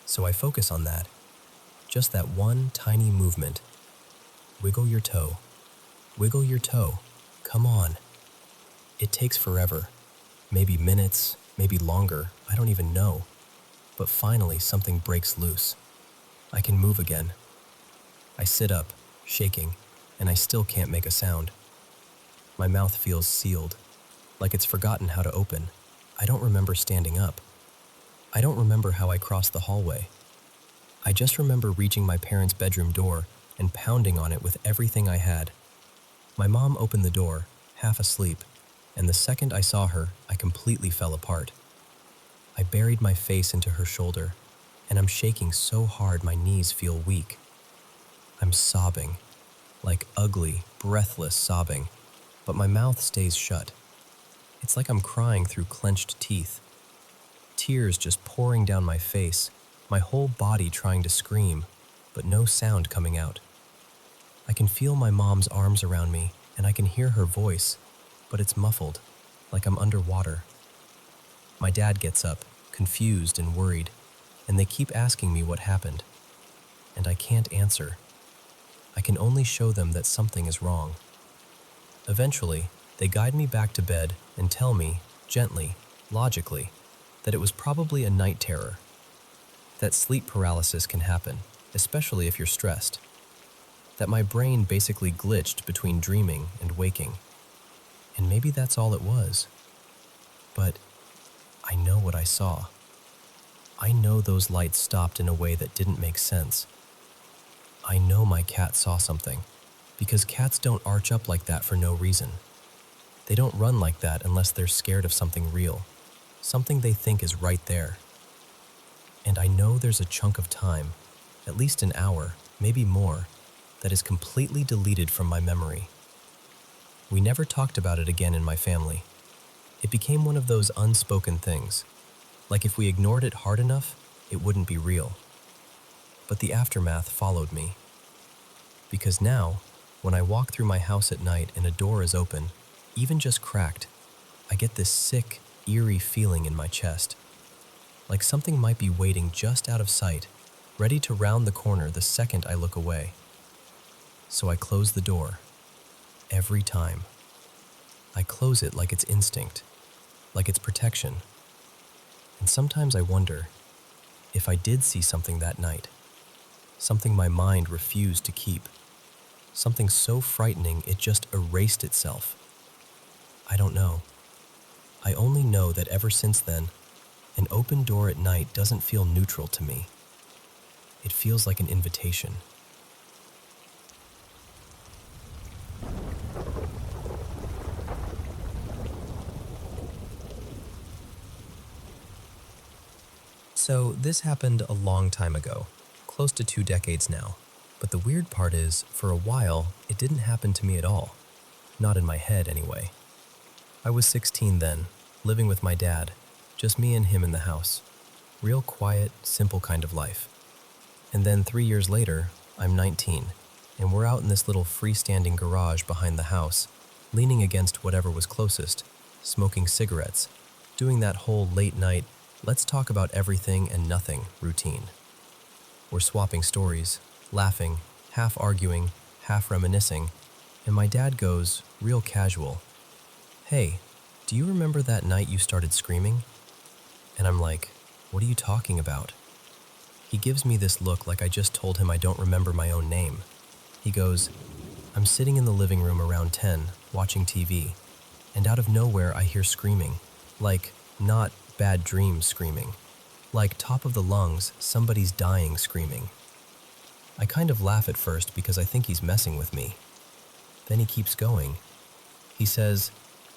So I focus on that. Just that one tiny movement. Wiggle your toe. Wiggle your toe. Come on. It takes forever. Maybe minutes, maybe longer, I don't even know. But finally something breaks loose. I can move again. I sit up, shaking, and I still can't make a sound. My mouth feels sealed, like it's forgotten how to open. I don't remember standing up. I don't remember how I crossed the hallway. I just remember reaching my parents' bedroom door and pounding on it with everything I had. My mom opened the door, half asleep, and the second I saw her, I completely fell apart. I buried my face into her shoulder, and I'm shaking so hard my knees feel weak. I'm sobbing, like ugly, breathless sobbing, but my mouth stays shut. It's like I'm crying through clenched teeth. Tears just pouring down my face, my whole body trying to scream, but no sound coming out. I can feel my mom's arms around me, and I can hear her voice, but it's muffled, like I'm underwater. My dad gets up, confused and worried, and they keep asking me what happened. And I can't answer. I can only show them that something is wrong. Eventually, they guide me back to bed and tell me, gently, logically, that it was probably a night terror. That sleep paralysis can happen, especially if you're stressed. That my brain basically glitched between dreaming and waking. And maybe that's all it was. But I know what I saw. I know those lights stopped in a way that didn't make sense. I know my cat saw something, because cats don't arch up like that for no reason. They don't run like that unless they're scared of something real, something they think is right there. And I know there's a chunk of time, at least an hour, maybe more, that is completely deleted from my memory. We never talked about it again in my family. It became one of those unspoken things, like if we ignored it hard enough, it wouldn't be real. But the aftermath followed me. Because now, when I walk through my house at night and a door is open, even just cracked, I get this sick, eerie feeling in my chest. Like something might be waiting just out of sight, ready to round the corner the second I look away. So I close the door. Every time. I close it like it's instinct, like it's protection. And sometimes I wonder if I did see something that night, something my mind refused to keep, something so frightening it just erased itself. I don't know. I only know that ever since then, an open door at night doesn't feel neutral to me. It feels like an invitation. So this happened a long time ago, close to 2 decades now. But the weird part is, for a while, it didn't happen to me at all. Not in my head, anyway. I was 16 then, living with my dad, just me and him in the house. Real quiet, simple kind of life. And then 3 years later, I'm 19, and we're out in this little freestanding garage behind the house, leaning against whatever was closest, smoking cigarettes, doing that whole late night, let's talk about everything and nothing routine. We're swapping stories, laughing, half arguing, half reminiscing, and my dad goes, real casual, "Hey, do you remember that night you started screaming?" And I'm like, "What are you talking about?" He gives me this look like I just told him I don't remember my own name. He goes, "I'm sitting in the living room around 10, watching TV, and out of nowhere I hear screaming, like not bad dreams screaming, like top of the lungs, somebody's dying screaming." I kind of laugh at first because I think he's messing with me. Then he keeps going. He says,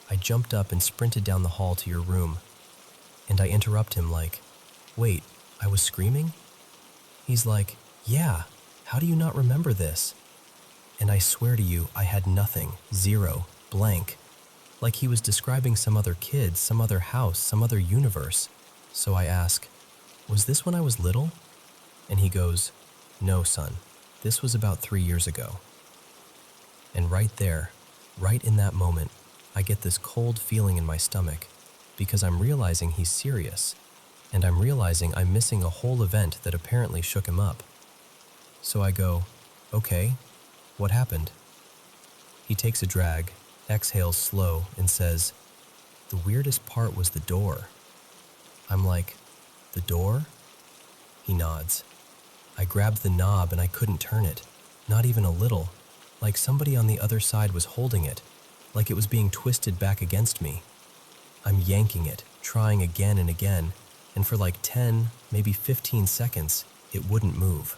"I jumped up and sprinted down the hall to your room." And I interrupt him like, "Wait, I was screaming?" He's like, "Yeah, how do you not remember this?" And I swear to you, I had nothing, zero, blank. Like he was describing some other kid, some other house, some other universe. So I ask, "Was this when I was little?" And he goes, "No, son, this was about 3 years ago." And right there, right in that moment, I get this cold feeling in my stomach. because I'm realizing he's serious, and I'm realizing I'm missing a whole event that apparently shook him up. So I go, "Okay, what happened?" He takes a drag, exhales slow, and says, "The weirdest part was the door." I'm like, "The door?" He nods. I grabbed the knob and I couldn't turn it, not even a little, like somebody on the other side was holding it, like it was being twisted back against me. I'm yanking it, trying again and again, and for like 10, maybe 15 seconds, it wouldn't move.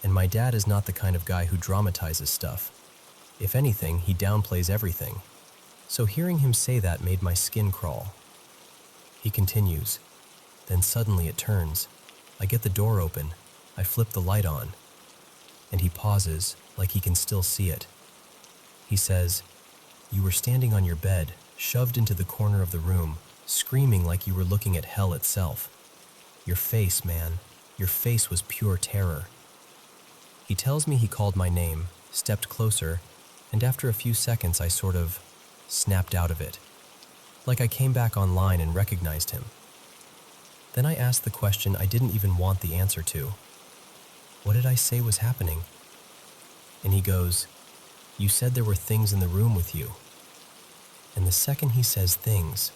And my dad is not the kind of guy who dramatizes stuff. If anything, he downplays everything. So hearing him say that made my skin crawl. He continues. Then suddenly it turns. I get the door open. I flip the light on. And he pauses, like he can still see it. He says, "You were standing on your bed, shoved into the corner of the room, screaming like you were looking at hell itself. Your face, man, your face was pure terror." He tells me he called my name, stepped closer, and after a few seconds I sort of snapped out of it. Like I came back online and recognized him. Then I asked the question I didn't even want the answer to. What did I say was happening? And he goes, "You said there were things in the room with you." And the second he says things,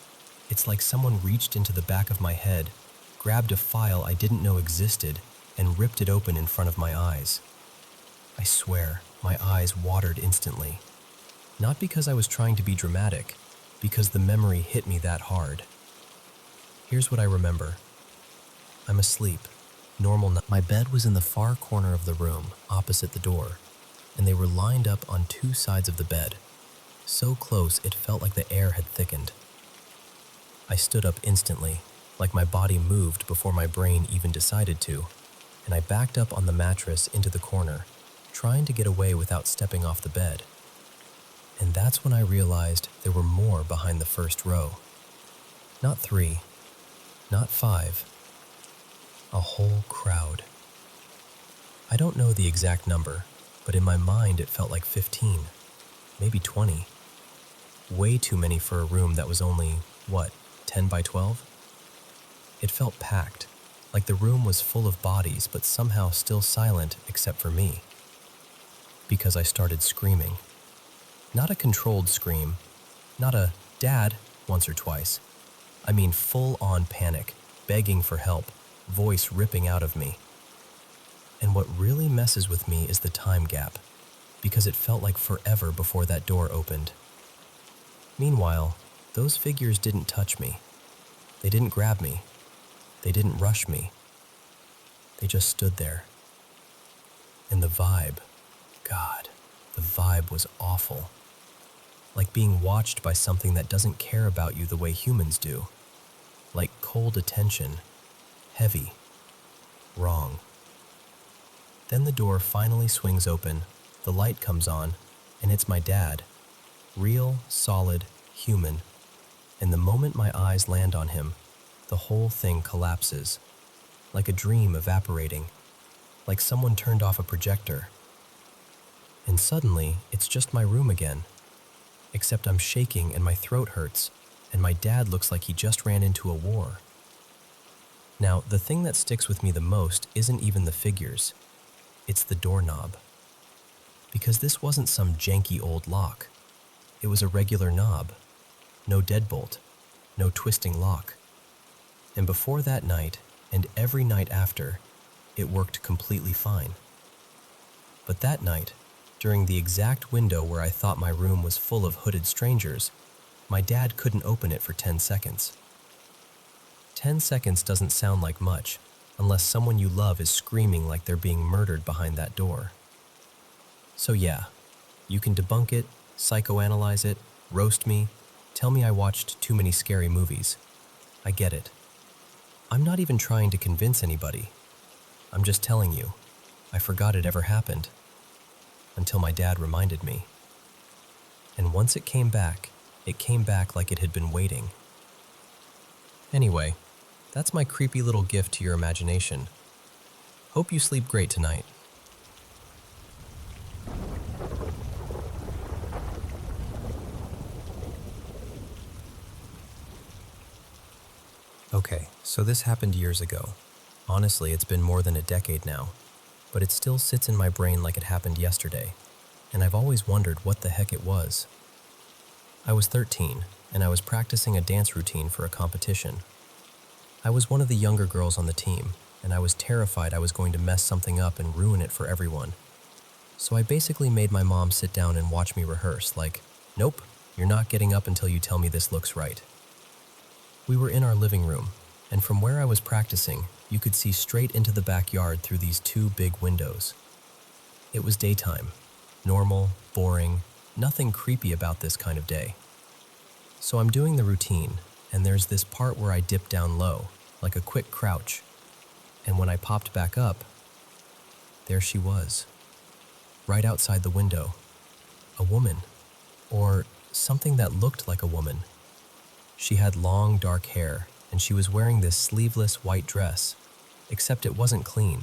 it's like someone reached into the back of my head, grabbed a file I didn't know existed, and ripped it open in front of my eyes. I swear, my eyes watered instantly. Not because I was trying to be dramatic, because the memory hit me that hard. Here's what I remember. I'm asleep. Normal night. My bed was in the far corner of the room, opposite the door, and they were lined up on two sides of the bed, so close it felt like the air had thickened. I stood up instantly, like my body moved before my brain even decided to, and I backed up on the mattress into the corner, trying to get away without stepping off the bed. And that's when I realized there were more behind the first row. Not 3, not 5, a whole crowd. I don't know the exact number, but in my mind it felt like 15, maybe 20. Way too many for a room that was only, 10 by 12? It felt packed, like the room was full of bodies but somehow still silent except for me. Because I started screaming. Not a controlled scream, not a "Dad" once or twice. I mean full-on panic, begging for help, voice ripping out of me. And what really messes with me is the time gap, because it felt like forever before that door opened. Meanwhile, those figures didn't touch me. They didn't grab me. They didn't rush me. They just stood there. And the vibe, God, the vibe was awful. Like being watched by something that doesn't care about you the way humans do. Like cold attention, heavy, wrong. Then the door finally swings open, the light comes on, and it's my dad. Real, solid, human. And the moment my eyes land on him, the whole thing collapses. Like a dream evaporating. Like someone turned off a projector. And suddenly, it's just my room again. Except I'm shaking and my throat hurts, and my dad looks like he just ran into a war. Now, the thing that sticks with me the most isn't even the figures. It's the doorknob. Because this wasn't some janky old lock. It was a regular knob. No deadbolt. No twisting lock. And before that night, and every night after, it worked completely fine. But that night, during the exact window where I thought my room was full of hooded strangers, my dad couldn't open it for 10 seconds. 10 seconds doesn't sound like much, unless someone you love is screaming like they're being murdered behind that door. So yeah, you can debunk it, psychoanalyze it, roast me, tell me I watched too many scary movies. I get it. I'm not even trying to convince anybody. I'm just telling you, I forgot it ever happened. Until my dad reminded me. And once it came back like it had been waiting. Anyway, that's my creepy little gift to your imagination. Hope you sleep great tonight. Okay, so this happened years ago. Honestly, it's been more than a decade now, but it still sits in my brain like it happened yesterday, and I've always wondered what the heck it was. I was 13, and I was practicing a dance routine for a competition. I was one of the younger girls on the team, and I was terrified I was going to mess something up and ruin it for everyone. So I basically made my mom sit down and watch me rehearse, like, nope, you're not getting up until you tell me this looks right. We were in our living room, and from where I was practicing, you could see straight into the backyard through these two big windows. It was daytime, normal, boring, nothing creepy about this kind of day. So I'm doing the routine, and there's this part where I dip down low, like a quick crouch, and when I popped back up, there she was, right outside the window, a woman, or something that looked like a woman. She had long, dark hair, and she was wearing this sleeveless white dress, except it wasn't clean.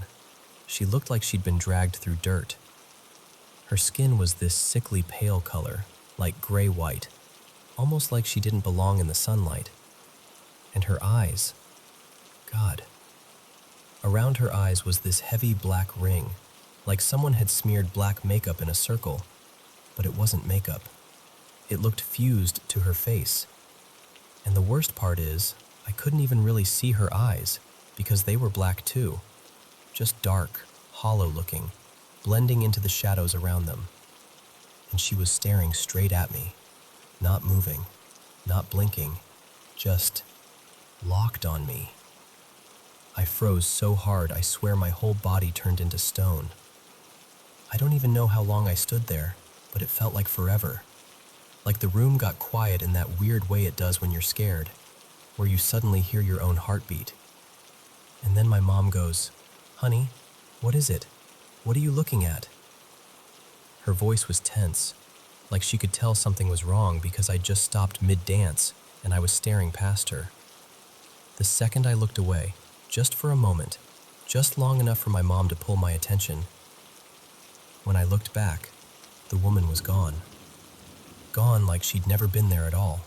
She looked like she'd been dragged through dirt. Her skin was this sickly pale color, like gray-white, almost like she didn't belong in the sunlight. And her eyes, God. Around her eyes was this heavy black ring, like someone had smeared black makeup in a circle, but it wasn't makeup. It looked fused to her face. And the worst part is, I couldn't even really see her eyes, because they were black too. Just dark, hollow looking, blending into the shadows around them. And she was staring straight at me, not moving, not blinking, just locked on me. I froze so hard I swear my whole body turned into stone. I don't even know how long I stood there, but it felt like forever. Like the room got quiet in that weird way it does when you're scared, where you suddenly hear your own heartbeat. And then my mom goes, "Honey, what is it? What are you looking at?" Her voice was tense, like she could tell something was wrong because I just stopped mid-dance and I was staring past her. The second I looked away, just for a moment, just long enough for my mom to pull my attention, when I looked back, the woman was gone. Gone like she'd never been there at all.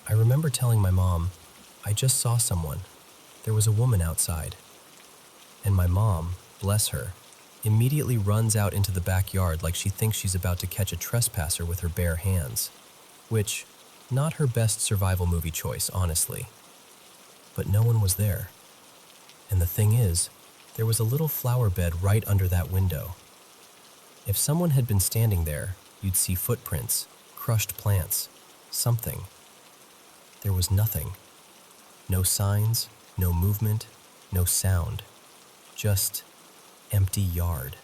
I remember telling my mom, I just saw someone. There was a woman outside. And my mom, bless her, immediately runs out into the backyard like she thinks she's about to catch a trespasser with her bare hands. Which, not her best survival movie choice, honestly. But no one was there. And the thing is, there was a little flower bed right under that window. If someone had been standing there, you'd see footprints, crushed plants, something. There was nothing. No signs, no movement, no sound. Just empty yard.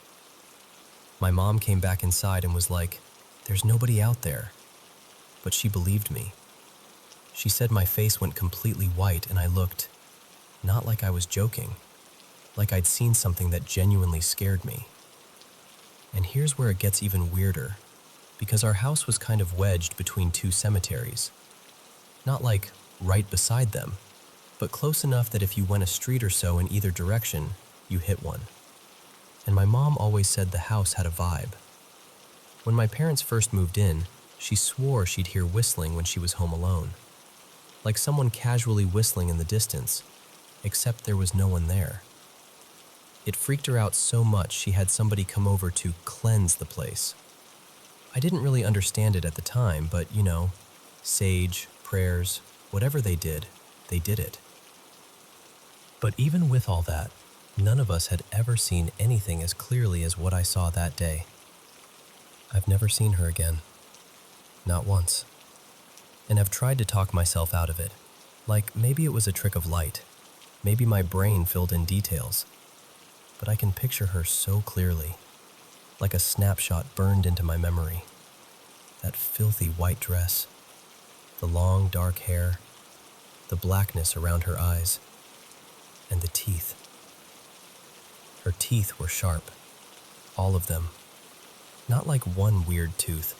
My mom came back inside and was like, "There's nobody out there." But she believed me. She said my face went completely white and I looked, not like I was joking, like I'd seen something that genuinely scared me. And here's where it gets even weirder, because our house was kind of wedged between two cemeteries. Not like right beside them, but close enough that if you went a street or so in either direction, you hit one. And my mom always said the house had a vibe. When my parents first moved in, she swore she'd hear whistling when she was home alone. Like someone casually whistling in the distance, except there was no one there. It freaked her out so much she had somebody come over to cleanse the place. I didn't really understand it at the time, but sage, prayers, whatever they did it. But even with all that, none of us had ever seen anything as clearly as what I saw that day. I've never seen her again. Not once. And I've tried to talk myself out of it. Like maybe it was a trick of light. Maybe my brain filled in details. But I can picture her so clearly. Like a snapshot burned into my memory. That filthy white dress. The long dark hair. The blackness around her eyes. And the teeth. Her teeth were sharp. All of them. Not like one weird tooth.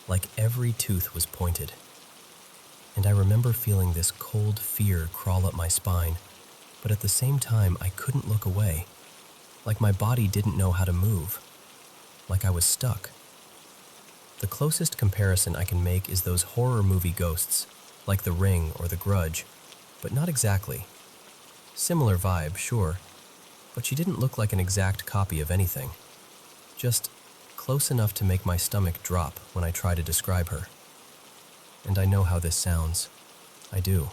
Like every tooth was pointed. And I remember feeling this cold fear crawl up my spine, but at the same time I couldn't look away. Like my body didn't know how to move. Like I was stuck. The closest comparison I can make is those horror movie ghosts, like The Ring or The Grudge, but not exactly. Similar vibe, sure, but she didn't look like an exact copy of anything. Just close enough to make my stomach drop when I try to describe her. And I know how this sounds. I do.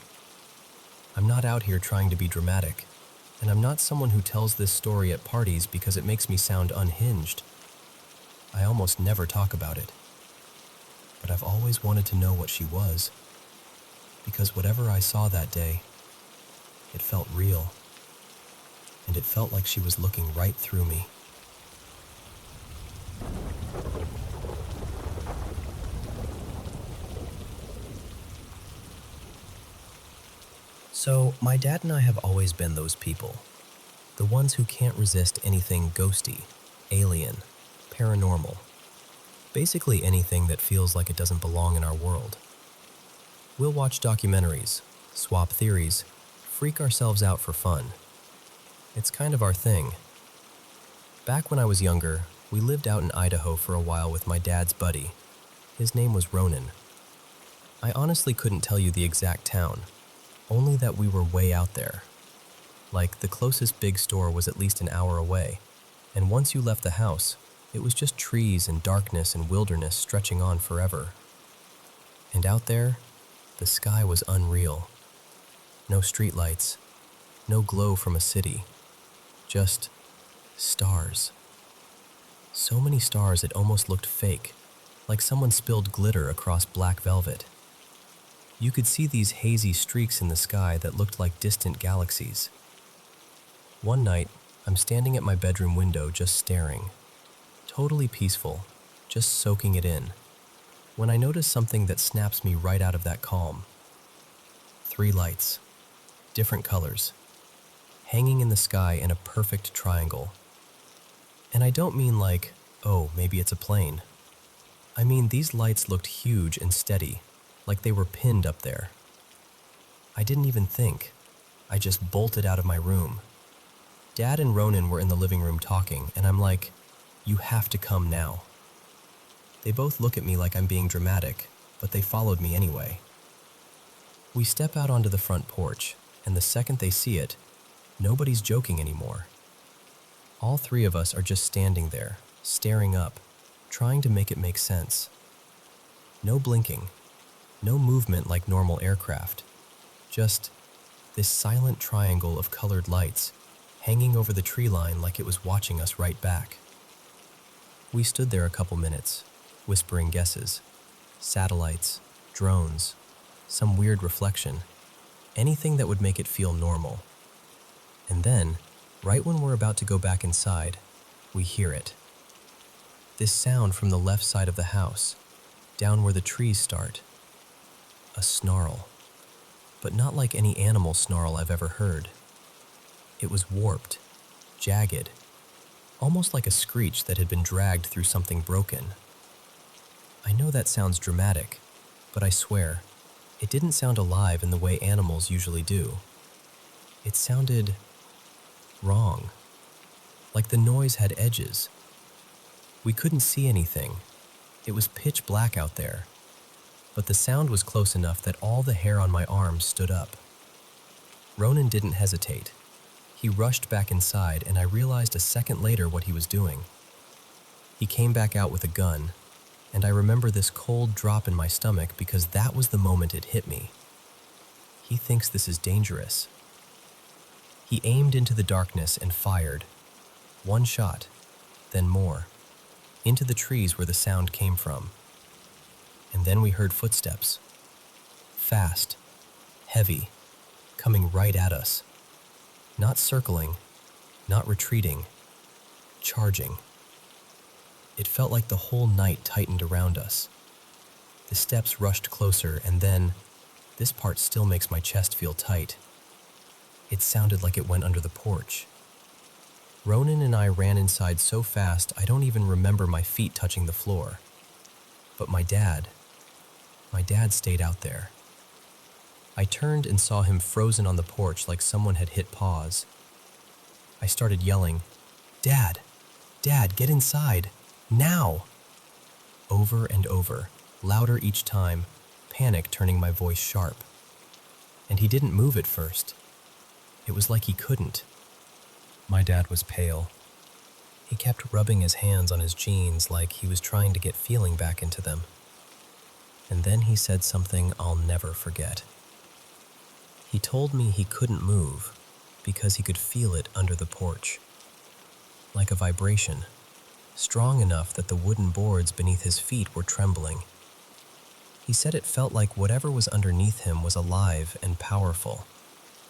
I'm not out here trying to be dramatic, and I'm not someone who tells this story at parties because it makes me sound unhinged. I almost never talk about it. But I've always wanted to know what she was, because whatever I saw that day, it felt real, and it felt like she was looking right through me. So, my dad and I have always been those people. The ones who can't resist anything ghosty, alien, paranormal. Basically anything that feels like it doesn't belong in our world. We'll watch documentaries, swap theories, freak ourselves out for fun. It's kind of our thing. Back when I was younger, we lived out in Idaho for a while with my dad's buddy. His name was Ronan. I honestly couldn't tell you the exact town, only that we were way out there. Like, the closest big store was at least an hour away, and once you left the house, it was just trees and darkness and wilderness stretching on forever. And out there, the sky was unreal. No streetlights, no glow from a city, just stars. So many stars it almost looked fake, like someone spilled glitter across black velvet. You could see these hazy streaks in the sky that looked like distant galaxies. One night, I'm standing at my bedroom window just staring. Totally peaceful, just soaking it in, when I notice something that snaps me right out of that calm. 3 lights, different colors, hanging in the sky in a perfect triangle. And I don't mean like, oh, maybe it's a plane. I mean, these lights looked huge and steady, like they were pinned up there. I didn't even think. I just bolted out of my room. Dad and Ronan were in the living room talking, and I'm like, you have to come now. They both look at me like I'm being dramatic, but they followed me anyway. We step out onto the front porch, and the second they see it, nobody's joking anymore. All 3 of us are just standing there, staring up, trying to make it make sense. No blinking, no movement like normal aircraft, just this silent triangle of colored lights hanging over the tree line like it was watching us right back. We stood there a couple minutes, whispering guesses, satellites, drones, some weird reflection, anything that would make it feel normal. And then, right when we're about to go back inside, we hear it. This sound from the left side of the house, down where the trees start. A snarl, but not like any animal snarl I've ever heard. It was warped, jagged, almost like a screech that had been dragged through something broken. I know that sounds dramatic, but I swear, it didn't sound alive in the way animals usually do. It sounded wrong, like the noise had edges. We couldn't see anything. It was pitch black out there, but the sound was close enough that all the hair on my arms stood up. Ronan didn't hesitate. He rushed back inside, and I realized a second later what he was doing. He came back out with a gun, and I remember this cold drop in my stomach because that was the moment it hit me. He thinks this is dangerous. He aimed into the darkness and fired. 1 shot, then more, into the trees where the sound came from. And then we heard footsteps. Fast, heavy, coming right at us. Not circling, not retreating, charging. It felt like the whole night tightened around us. The steps rushed closer, and then, this part still makes my chest feel tight. It sounded like it went under the porch. Ronan and I ran inside so fast I don't even remember my feet touching the floor. But my dad stayed out there. I turned and saw him frozen on the porch like someone had hit pause. I started yelling, "Dad! Dad, get inside! Now!" Over and over, louder each time, panic turning my voice sharp. and he didn't move at first. It was like he couldn't. My dad was pale. He kept rubbing his hands on his jeans like he was trying to get feeling back into them. And then he said something I'll never forget. He told me he couldn't move because he could feel it under the porch. Like a vibration, strong enough that the wooden boards beneath his feet were trembling. He said it felt like whatever was underneath him was alive and powerful,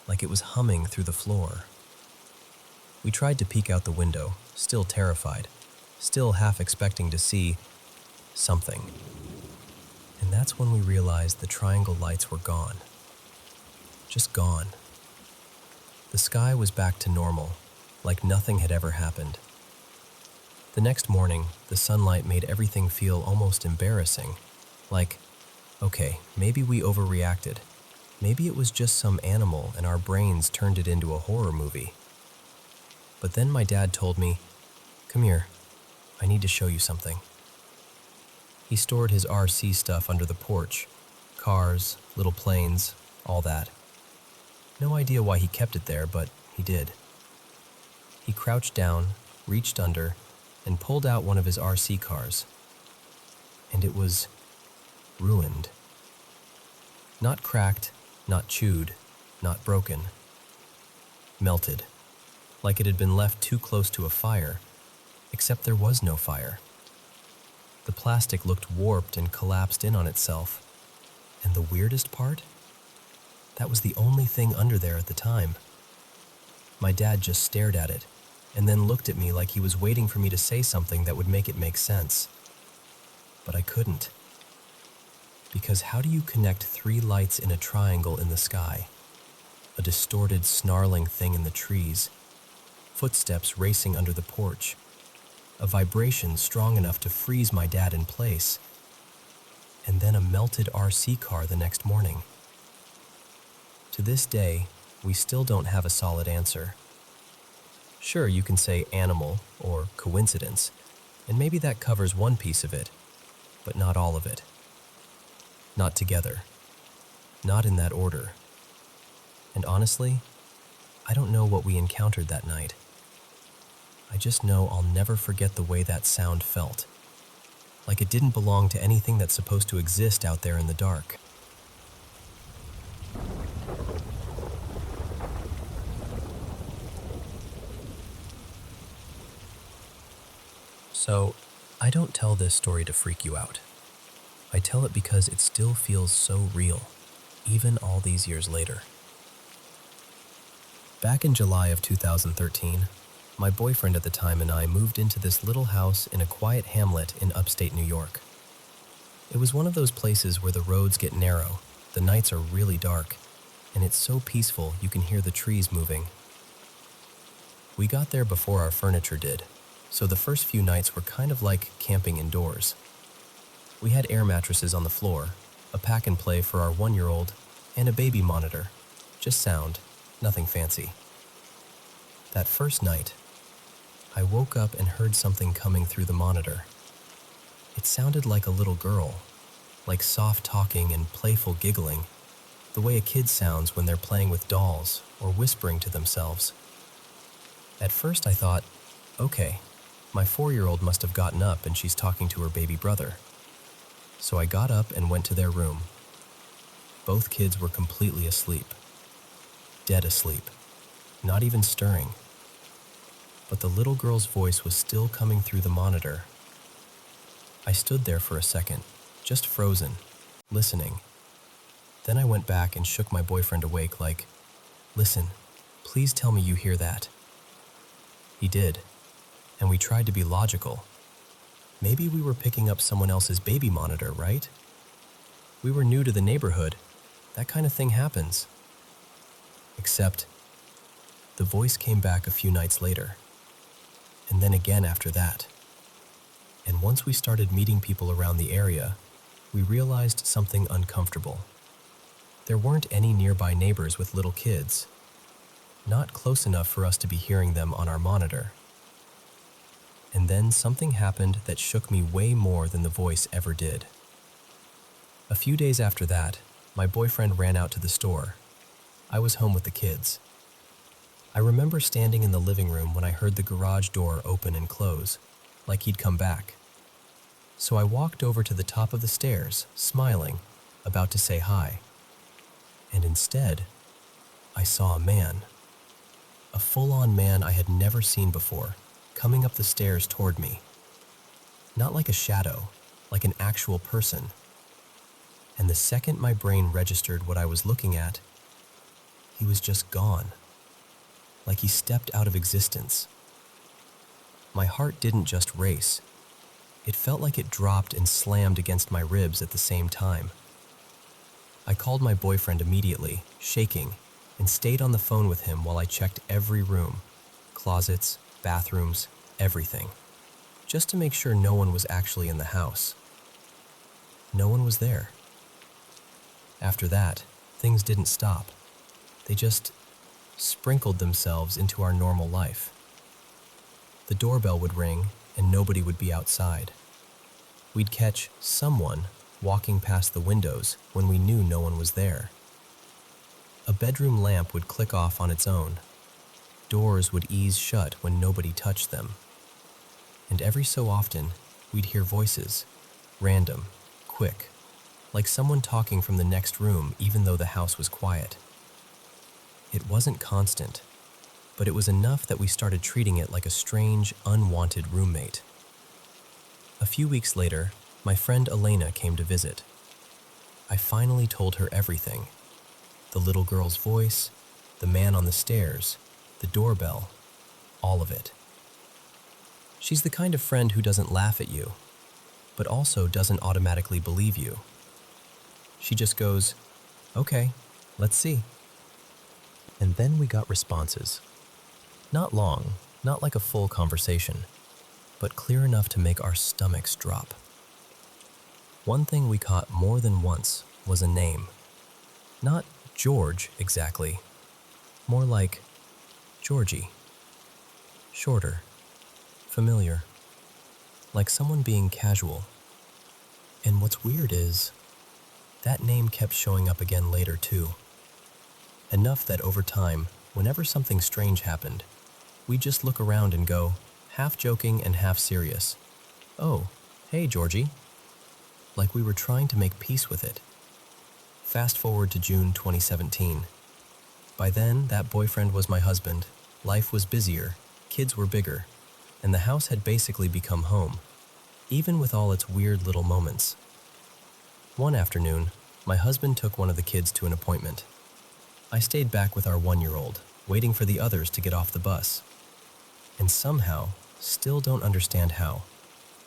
like it was humming through the floor. We tried to peek out the window, still terrified, still half expecting to see something. And that's when we realized the triangle lights were gone. Just gone. The sky was back to normal, like nothing had ever happened. The next morning, the sunlight made everything feel almost embarrassing, like, okay, maybe we overreacted. Maybe it was just some animal and our brains turned it into a horror movie. But then my dad told me, "Come here, I need to show you something." He stored his RC stuff under the porch, cars, little planes, all that. No idea why he kept it there, but he did. He crouched down, reached under, and pulled out one of his RC cars. And it was ruined. Not cracked, not chewed, not broken. Melted. Like it had been left too close to a fire, except there was no fire. The plastic looked warped and collapsed in on itself. And the weirdest part? That was the only thing under there at the time. My dad just stared at it, and then looked at me like he was waiting for me to say something that would make it make sense. But I couldn't. Because how do you connect 3 lights in a triangle in the sky? A distorted, snarling thing in the trees, footsteps racing under the porch, a vibration strong enough to freeze my dad in place, and then a melted RC car the next morning. To this day, we still don't have a solid answer. Sure, you can say animal or coincidence, and maybe that covers one piece of it, but not all of it. Not together. Not in that order. And honestly, I don't know what we encountered that night. I just know I'll never forget the way that sound felt. Like it didn't belong to anything that's supposed to exist out there in the dark. So, I don't tell this story to freak you out. I tell it because it still feels so real, even all these years later. Back in July of 2013, my boyfriend at the time and I moved into this little house in a quiet hamlet in upstate New York. It was one of those places where the roads get narrow, the nights are really dark, and it's so peaceful you can hear the trees moving. We got there before our furniture did, so the first few nights were kind of like camping indoors. We had air mattresses on the floor, a pack-and-play for our 1-year-old, and a baby monitor. Just sound, nothing fancy. That first night, I woke up and heard something coming through the monitor. It sounded like a little girl, like soft talking and playful giggling, the way a kid sounds when they're playing with dolls or whispering to themselves. At first I thought, okay, my 4-year-old must have gotten up and she's talking to her baby brother. So I got up and went to their room. Both kids were completely asleep. Dead asleep. Not even stirring. But the little girl's voice was still coming through the monitor. I stood there for a second, just frozen, listening. Then I went back and shook my boyfriend awake like, "Listen, please tell me you hear that." He did, and we tried to be logical. Maybe we were picking up someone else's baby monitor, right? We were new to the neighborhood. That kind of thing happens. Except, the voice came back a few nights later, and then again after that. And once we started meeting people around the area, we realized something uncomfortable. There weren't any nearby neighbors with little kids, not close enough for us to be hearing them on our monitor. And then something happened that shook me way more than the voice ever did. A few days after that, my boyfriend ran out to the store. I was home with the kids. I remember standing in the living room when I heard the garage door open and close, like he'd come back. So I walked over to the top of the stairs, smiling, about to say hi. And instead, I saw a man. A full-on man I had never seen before, coming up the stairs toward me. Not like a shadow, like an actual person. And the second my brain registered what I was looking at, he was just gone. Like he stepped out of existence. My heart didn't just race. It felt like it dropped and slammed against my ribs at the same time. I called my boyfriend immediately, shaking, and stayed on the phone with him while I checked every room, closets, bathrooms, everything, just to make sure no one was actually in the house. No one was there. After that, things didn't stop. They just sprinkled themselves into our normal life. The doorbell would ring and nobody would be outside. We'd catch someone walking past the windows when we knew no one was there. A bedroom lamp would click off on its own. Doors would ease shut when nobody touched them. And every so often, we'd hear voices, random, quick, like someone talking from the next room even though the house was quiet. It wasn't constant, but it was enough that we started treating it like a strange, unwanted roommate. A few weeks later, my friend Elena came to visit. I finally told her everything. The little girl's voice, the man on the stairs, the doorbell, all of it. She's the kind of friend who doesn't laugh at you, but also doesn't automatically believe you. She just goes, "Okay, let's see." And then we got responses. Not long, not like a full conversation, but clear enough to make our stomachs drop. One thing we caught more than once was a name. Not George exactly, more like Georgie. Shorter, familiar, like someone being casual. And what's weird is, that name kept showing up again later too. Enough that over time, whenever something strange happened, we'd just look around and go, half joking and half serious, "Oh, hey Georgie," like we were trying to make peace with it. Fast forward to June 2017. By then, that boyfriend was my husband, life was busier, kids were bigger, and the house had basically become home, even with all its weird little moments. One afternoon, my husband took one of the kids to an appointment. I stayed back with our 1-year-old, waiting for the others to get off the bus. And somehow, still don't understand how,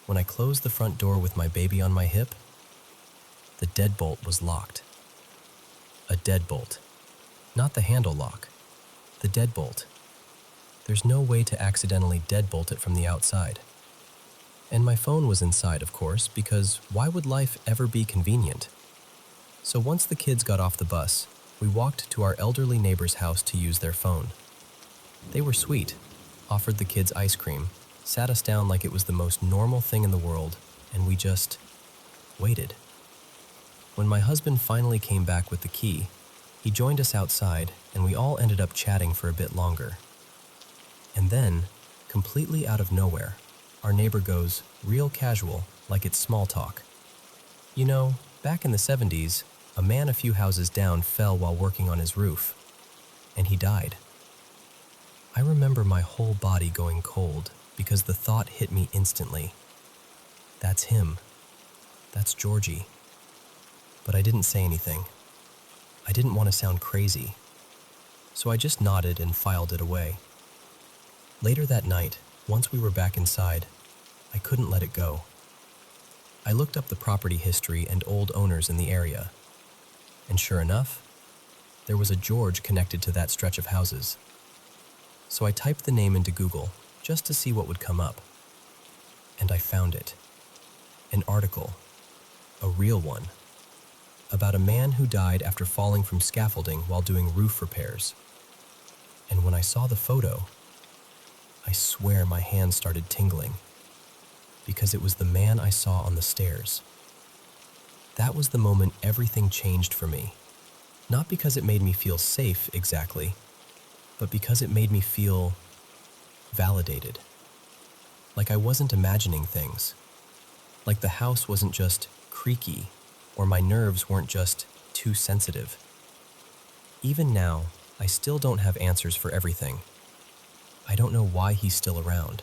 when I closed the front door with my baby on my hip, the deadbolt was locked. A deadbolt. Not the handle lock. The deadbolt. There's no way to accidentally deadbolt it from the outside. And my phone was inside, of course, because why would life ever be convenient? So once the kids got off the bus, we walked to our elderly neighbor's house to use their phone. They were sweet, offered the kids ice cream, sat us down like it was the most normal thing in the world, and we just waited. When my husband finally came back with the key, he joined us outside, and we all ended up chatting for a bit longer. And then, completely out of nowhere, our neighbor goes, real casual, like it's small talk. "You know, back in the 70s, a man a few houses down fell while working on his roof, and he died." I remember my whole body going cold because the thought hit me instantly. That's him. That's Georgie. But I didn't say anything. I didn't want to sound crazy, so I just nodded and filed it away. Later that night, once we were back inside, I couldn't let it go. I looked up the property history and old owners in the area, and sure enough, there was a George connected to that stretch of houses. So I typed the name into Google just to see what would come up. And I found it. An article, a real one, about a man who died after falling from scaffolding while doing roof repairs. And when I saw the photo, I swear my hands started tingling, because it was the man I saw on the stairs. That was the moment everything changed for me. Not because it made me feel safe exactly, but because it made me feel validated. Like I wasn't imagining things. Like the house wasn't just creaky, or my nerves weren't just too sensitive. Even now, I still don't have answers for everything. I don't know why he's still around.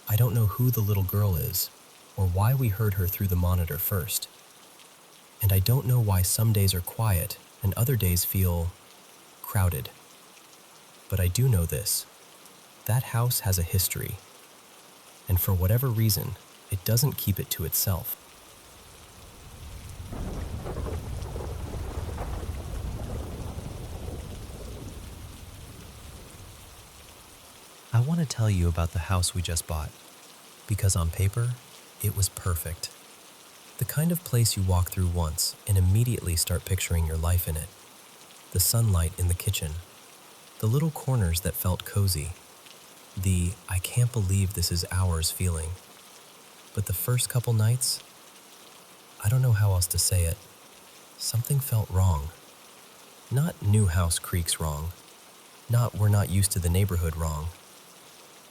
I don't know who the little girl is, or why we heard her through the monitor first. And I don't know why some days are quiet and other days feel crowded. But I do know this: that house has a history, and for whatever reason, it doesn't keep it to itself. I want to tell you about the house we just bought, because on paper, it was perfect. The kind of place you walk through once and immediately start picturing your life in it. The sunlight in the kitchen, the little corners that felt cozy, the "I can't believe this is ours" feeling. But the first couple nights, I don't know how else to say it, something felt wrong. Not new house creaks wrong, not we're not used to the neighborhood wrong.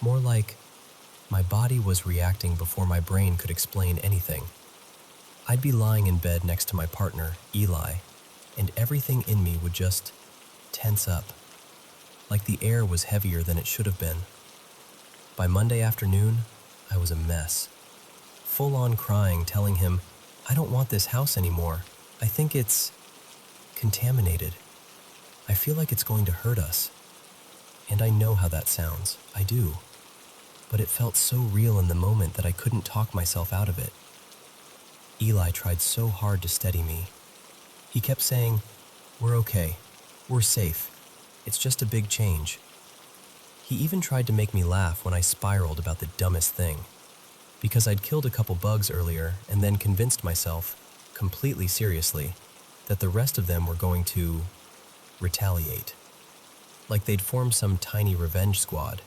More like my body was reacting before my brain could explain anything. I'd be lying in bed next to my partner, Eli, and everything in me would just tense up, like the air was heavier than it should have been. By Monday afternoon, I was a mess. Full on crying, telling him, "I don't want this house anymore. I think it's contaminated. I feel like it's going to hurt us." And I know how that sounds. I do. But it felt so real in the moment that I couldn't talk myself out of it. Eli tried so hard to steady me. He kept saying, "We're okay. We're safe. It's just a big change." He even tried to make me laugh when I spiraled about the dumbest thing, because I'd killed a couple bugs earlier and then convinced myself, completely seriously, that the rest of them were going to retaliate. Like they'd formed some tiny revenge squad.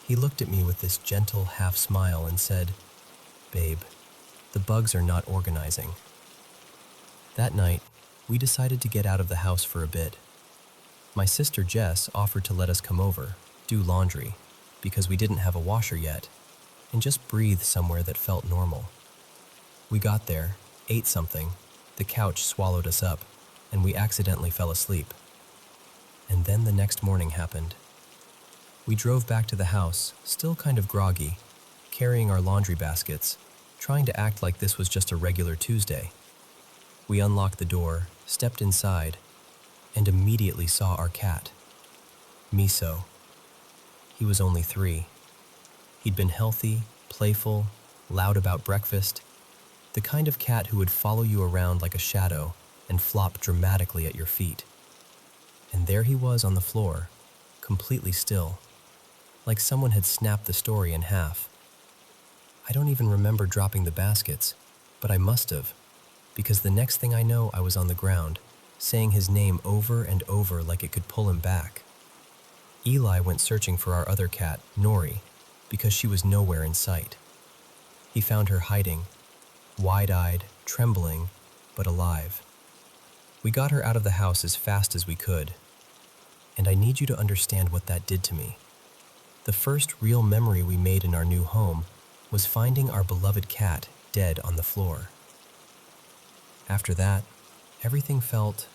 He looked at me with this gentle half smile and said, "Babe, the bugs are not organizing." That night, we decided to get out of the house for a bit. My sister Jess offered to let us come over, do laundry, because we didn't have a washer yet, and just breathe somewhere that felt normal. We got there, ate something, the couch swallowed us up, and we accidentally fell asleep. And then the next morning happened. We drove back to the house, still kind of groggy, carrying our laundry baskets, trying to act like this was just a regular Tuesday. We unlocked the door, stepped inside, and immediately saw our cat, Miso. He was only 3. He'd been healthy, playful, loud about breakfast, the kind of cat who would follow you around like a shadow and flop dramatically at your feet. And there he was on the floor, completely still, like someone had snapped the story in half. I don't even remember dropping the baskets, but I must have, because the next thing I know, I was on the ground, saying his name over and over like it could pull him back. Eli went searching for our other cat, Nori, because she was nowhere in sight. He found her hiding, wide-eyed, trembling, but alive. We got her out of the house as fast as we could, and I need you to understand what that did to me. The first real memory we made in our new home was finding our beloved cat dead on the floor. After that, everything felt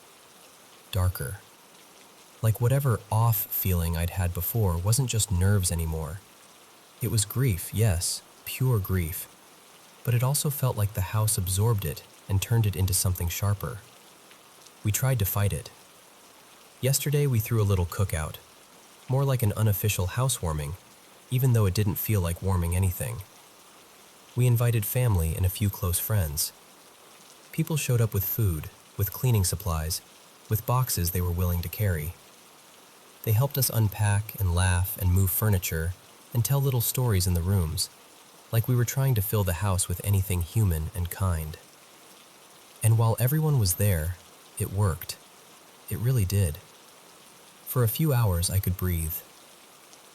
darker. Like whatever off feeling I'd had before wasn't just nerves anymore. It was grief, yes, pure grief. But it also felt like the house absorbed it and turned it into something sharper. We tried to fight it. Yesterday we threw a little cookout, more like an unofficial housewarming, even though it didn't feel like warming anything. We invited family and a few close friends. People showed up with food, with cleaning supplies, with boxes they were willing to carry. They helped us unpack and laugh and move furniture and tell little stories in the rooms, like we were trying to fill the house with anything human and kind. And while everyone was there, it worked. It really did. For a few hours, I could breathe.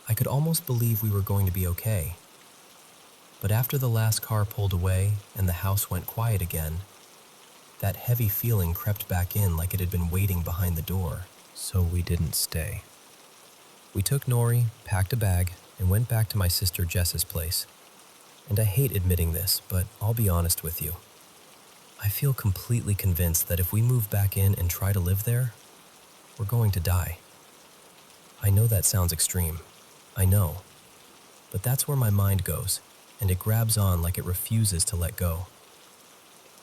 I could almost believe we were going to be okay. But after the last car pulled away and the house went quiet again, That heavy feeling crept back in like it had been waiting behind the door, so we didn't stay. We took Nori, packed a bag, and went back to my sister Jess's place. And I hate admitting this, but I'll be honest with you. I feel completely convinced that if we move back in and try to live there, we're going to die. I know that sounds extreme. I know. But that's where my mind goes, and it grabs on like it refuses to let go.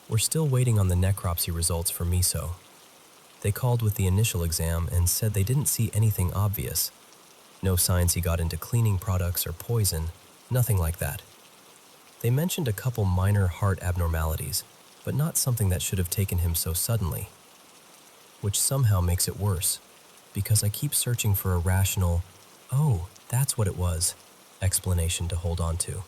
We're still waiting on the necropsy results for Miso. They called with the initial exam and said they didn't see anything obvious. No signs he got into cleaning products or poison, nothing like that. They mentioned a couple minor heart abnormalities, but not something that should have taken him so suddenly. Which somehow makes it worse, because I keep searching for a rational, "Oh, that's what it was," explanation to hold on to.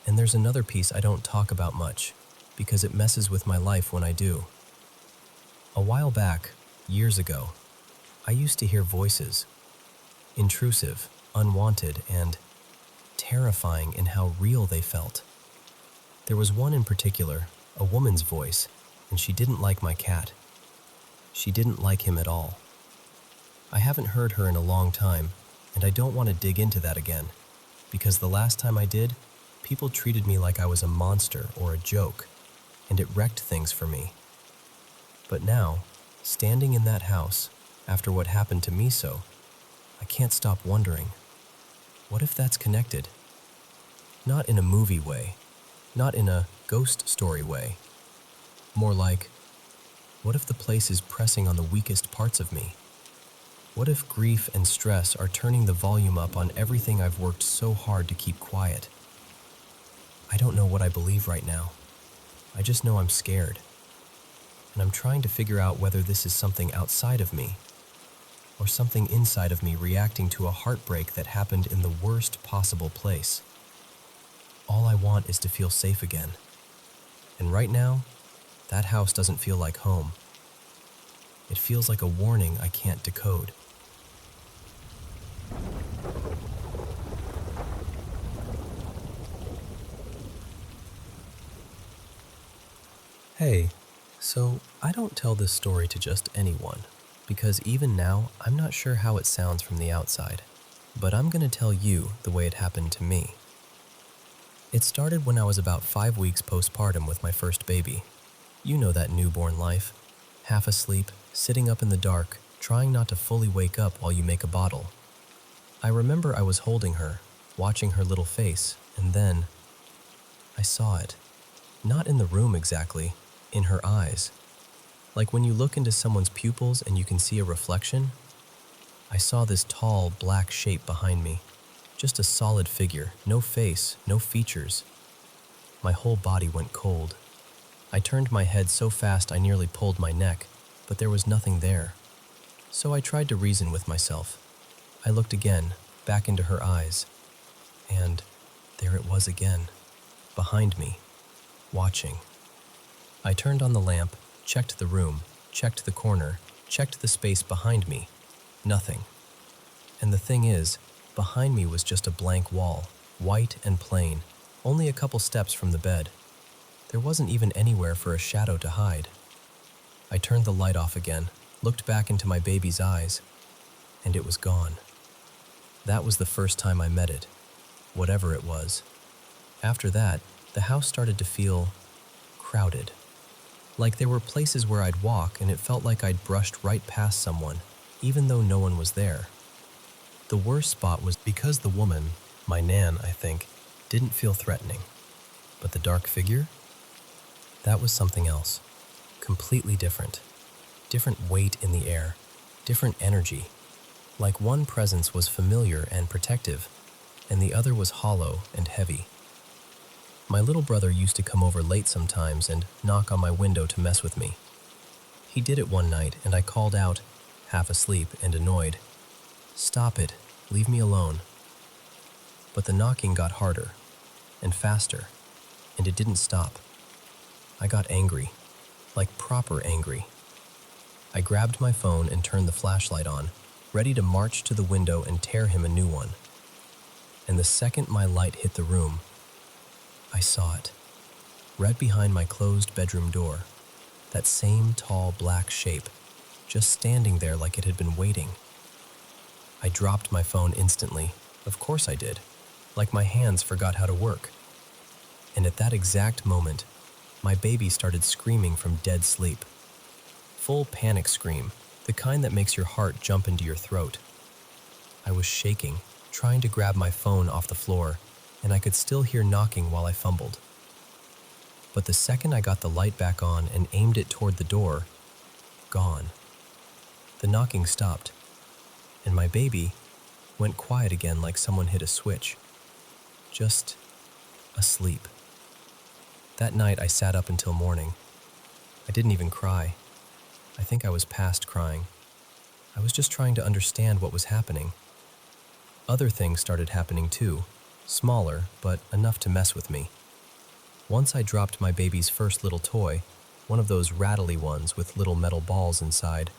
And there's another piece I don't talk about much, because it messes with my life when I do. A while back, years ago, I used to hear voices. Intrusive, unwanted, and terrifying in how real they felt. There was one in particular, a woman's voice, and she didn't like my cat. She didn't like him at all. I haven't heard her in a long time, and I don't want to dig into that again, because the last time I did, people treated me like I was a monster or a joke, and it wrecked things for me. But now, standing in that house, after what happened to Miso, I can't stop wondering, what if that's connected? Not in a movie way, not in a ghost story way. More like, what if the place is pressing on the weakest parts of me? What if grief and stress are turning the volume up on everything I've worked so hard to keep quiet? I don't know what I believe right now. I just know I'm scared. And I'm trying to figure out whether this is something outside of me or something inside of me reacting to a heartbreak that happened in the worst possible place. All I want is to feel safe again. And right now, that house doesn't feel like home. It feels like a warning I can't decode. Hey, so I don't tell this story to just anyone, because even now, I'm not sure how it sounds from the outside. But I'm going to tell you the way it happened to me. It started when I was about 5 weeks postpartum with my first baby. You know that newborn life. Half asleep, sitting up in the dark, trying not to fully wake up while you make a bottle. I remember I was holding her, watching her little face, and then I saw it. Not in the room exactly, in her eyes. Like when you look into someone's pupils and you can see a reflection. I saw this tall, black shape behind me. Just a solid figure, no face, no features. My whole body went cold. I turned my head so fast I nearly pulled my neck, but there was nothing there. So I tried to reason with myself. I looked again, back into her eyes. And there it was again, behind me, watching. I turned on the lamp, checked the room, checked the corner, checked the space behind me. Nothing. And the thing is, behind me was just a blank wall, white and plain, only a couple steps from the bed. There wasn't even anywhere for a shadow to hide. I turned the light off again, looked back into my baby's eyes, and it was gone. That was the first time I met it, whatever it was. After that, the house started to feel crowded. Like there were places where I'd walk and it felt like I'd brushed right past someone, even though no one was there. The worst spot was because the woman, my Nan, I think, didn't feel threatening. But the dark figure? That was something else. Completely different. Different weight in the air. Different energy. Like one presence was familiar and protective, and the other was hollow and heavy. My little brother used to come over late sometimes and knock on my window to mess with me. He did it one night, and I called out, half asleep and annoyed, "Stop it, leave me alone." But the knocking got harder and faster, and it didn't stop. I got angry, like proper angry. I grabbed my phone and turned the flashlight on, ready to march to the window and tear him a new one. And the second my light hit the room, I saw it, right behind my closed bedroom door. That same tall black shape, just standing there like it had been waiting. I dropped my phone instantly. Of course I did. Like my hands forgot how to work. And at that exact moment, my baby started screaming from dead sleep. Full panic scream, the kind that makes your heart jump into your throat. I was shaking, trying to grab my phone off the floor, and I could still hear knocking while I fumbled. But the second I got the light back on and aimed it toward the door, gone. The knocking stopped, and my baby went quiet again like someone hit a switch. Just asleep. That night I sat up until morning. I didn't even cry. I think I was past crying. I was just trying to understand what was happening. Other things started happening too, smaller, but enough to mess with me. Once I dropped my baby's first little toy, one of those rattly ones with little metal balls inside,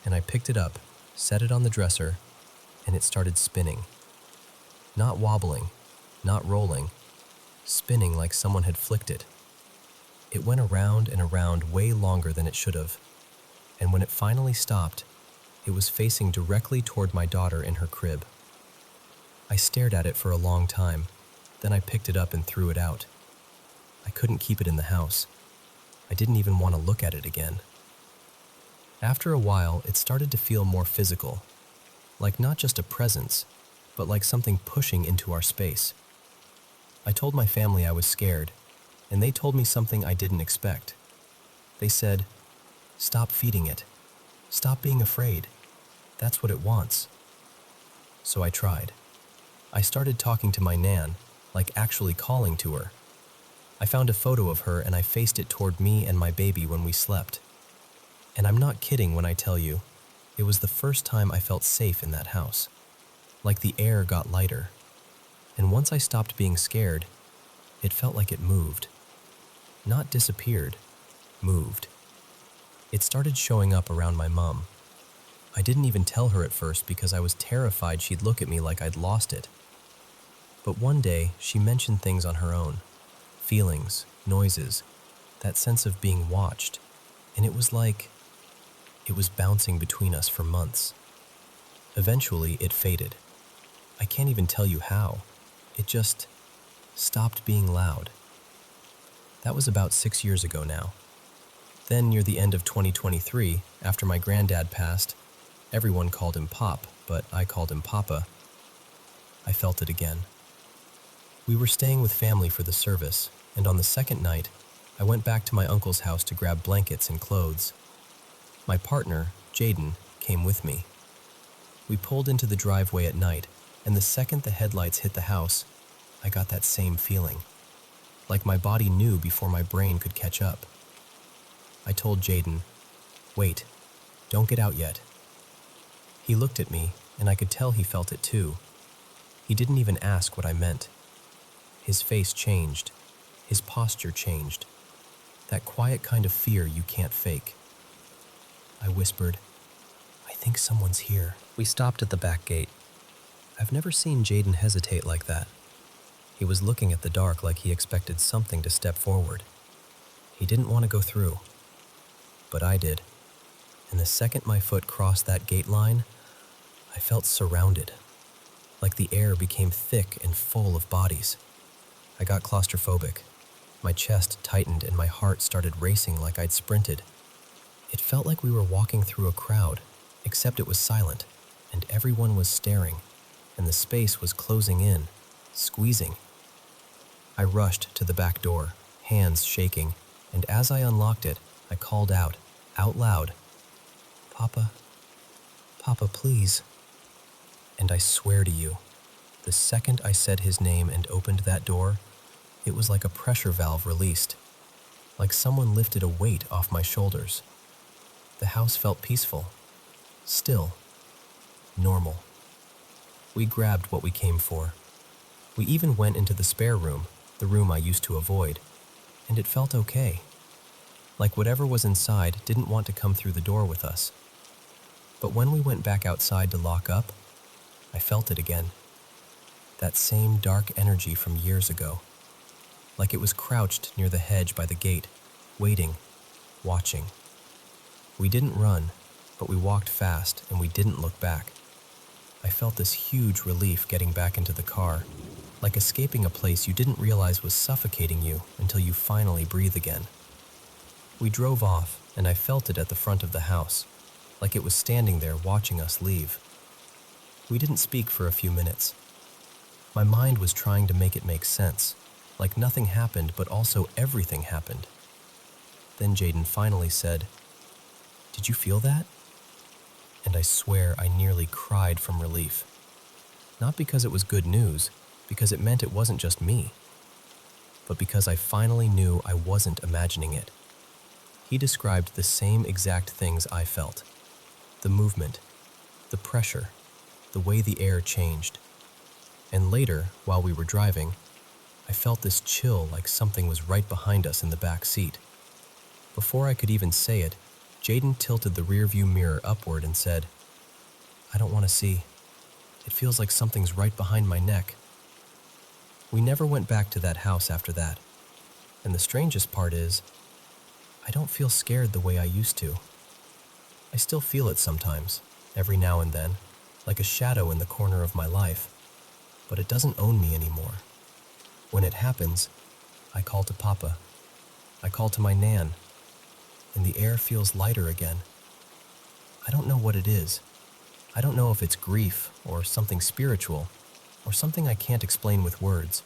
and I picked it up, set it on the dresser, and it started spinning. Not wobbling, not rolling, spinning like someone had flicked it. It went around and around way longer than it should have, and when it finally stopped, it was facing directly toward my daughter in her crib. I stared at it for a long time, then I picked it up and threw it out. I couldn't keep it in the house. I didn't even want to look at it again. After a while, it started to feel more physical, like not just a presence, but like something pushing into our space. I told my family I was scared, and they told me something I didn't expect. They said, "Stop feeding it. Stop being afraid. That's what it wants." So I tried. I started talking to my nan, like actually calling to her. I found a photo of her and I faced it toward me and my baby when we slept. And I'm not kidding when I tell you, it was the first time I felt safe in that house. Like the air got lighter. And once I stopped being scared, it felt like it moved. Not disappeared, moved. It started showing up around my mom. I didn't even tell her at first because I was terrified she'd look at me like I'd lost it. But one day, she mentioned things on her own. Feelings, noises, that sense of being watched. And it was like it was bouncing between us for months. Eventually, it faded. I can't even tell you how. It just stopped being loud. That was about 6 years ago now. Then, near the end of 2023, after my granddad passed, everyone called him Pop, but I called him Papa. I felt it again. We were staying with family for the service, and on the second night, I went back to my uncle's house to grab blankets and clothes. My partner, Jaden, came with me. We pulled into the driveway at night, and the second the headlights hit the house, I got that same feeling. Like my body knew before my brain could catch up. I told Jaden, "Wait, don't get out yet." He looked at me, and I could tell he felt it too. He didn't even ask what I meant. His face changed. His posture changed. That quiet kind of fear you can't fake. I whispered, "I think someone's here." We stopped at the back gate. I've never seen Jaden hesitate like that. He was looking at the dark like he expected something to step forward. He didn't want to go through. But I did. And the second my foot crossed that gate line, I felt surrounded. Like the air became thick and full of bodies. I got claustrophobic. My chest tightened and my heart started racing like I'd sprinted. It felt like we were walking through a crowd, except it was silent, and everyone was staring, and the space was closing in, squeezing. I rushed to the back door, hands shaking, and as I unlocked it, I called out loud, "Papa, Papa, please." And I swear to you, the second I said his name and opened that door, it was like a pressure valve released, like someone lifted a weight off my shoulders. The house felt peaceful, still, normal. We grabbed what we came for. We even went into the spare room, the room I used to avoid, and it felt okay. Like whatever was inside didn't want to come through the door with us. But when we went back outside to lock up, I felt it again. That same dark energy from years ago. Like it was crouched near the hedge by the gate, waiting. watching. We didn't run, but we walked fast and we didn't look back. I felt this huge relief getting back into the car, like escaping a place you didn't realize was suffocating you until you finally breathe again. We drove off, and I felt it at the front of the house, like it was standing there watching us leave. We didn't speak for a few minutes. My mind was trying to make it make sense, like nothing happened but also everything happened. Then Jaden finally said, "Did you feel that?" And I swear I nearly cried from relief. Not because it was good news, because it meant it wasn't just me, but because I finally knew I wasn't imagining it. He described the same exact things I felt. The movement, the pressure, the way the air changed. And later, while we were driving, I felt this chill like something was right behind us in the back seat. Before I could even say it, Jaden tilted the rearview mirror upward and said, "I don't want to see. It feels like something's right behind my neck." We never went back to that house after that. And the strangest part is, I don't feel scared the way I used to. I still feel it sometimes, every now and then, like a shadow in the corner of my life. But it doesn't own me anymore. When it happens, I call to Papa. I call to my Nan. And the air feels lighter again. I don't know what it is. I don't know if it's grief or something spiritual or something I can't explain with words.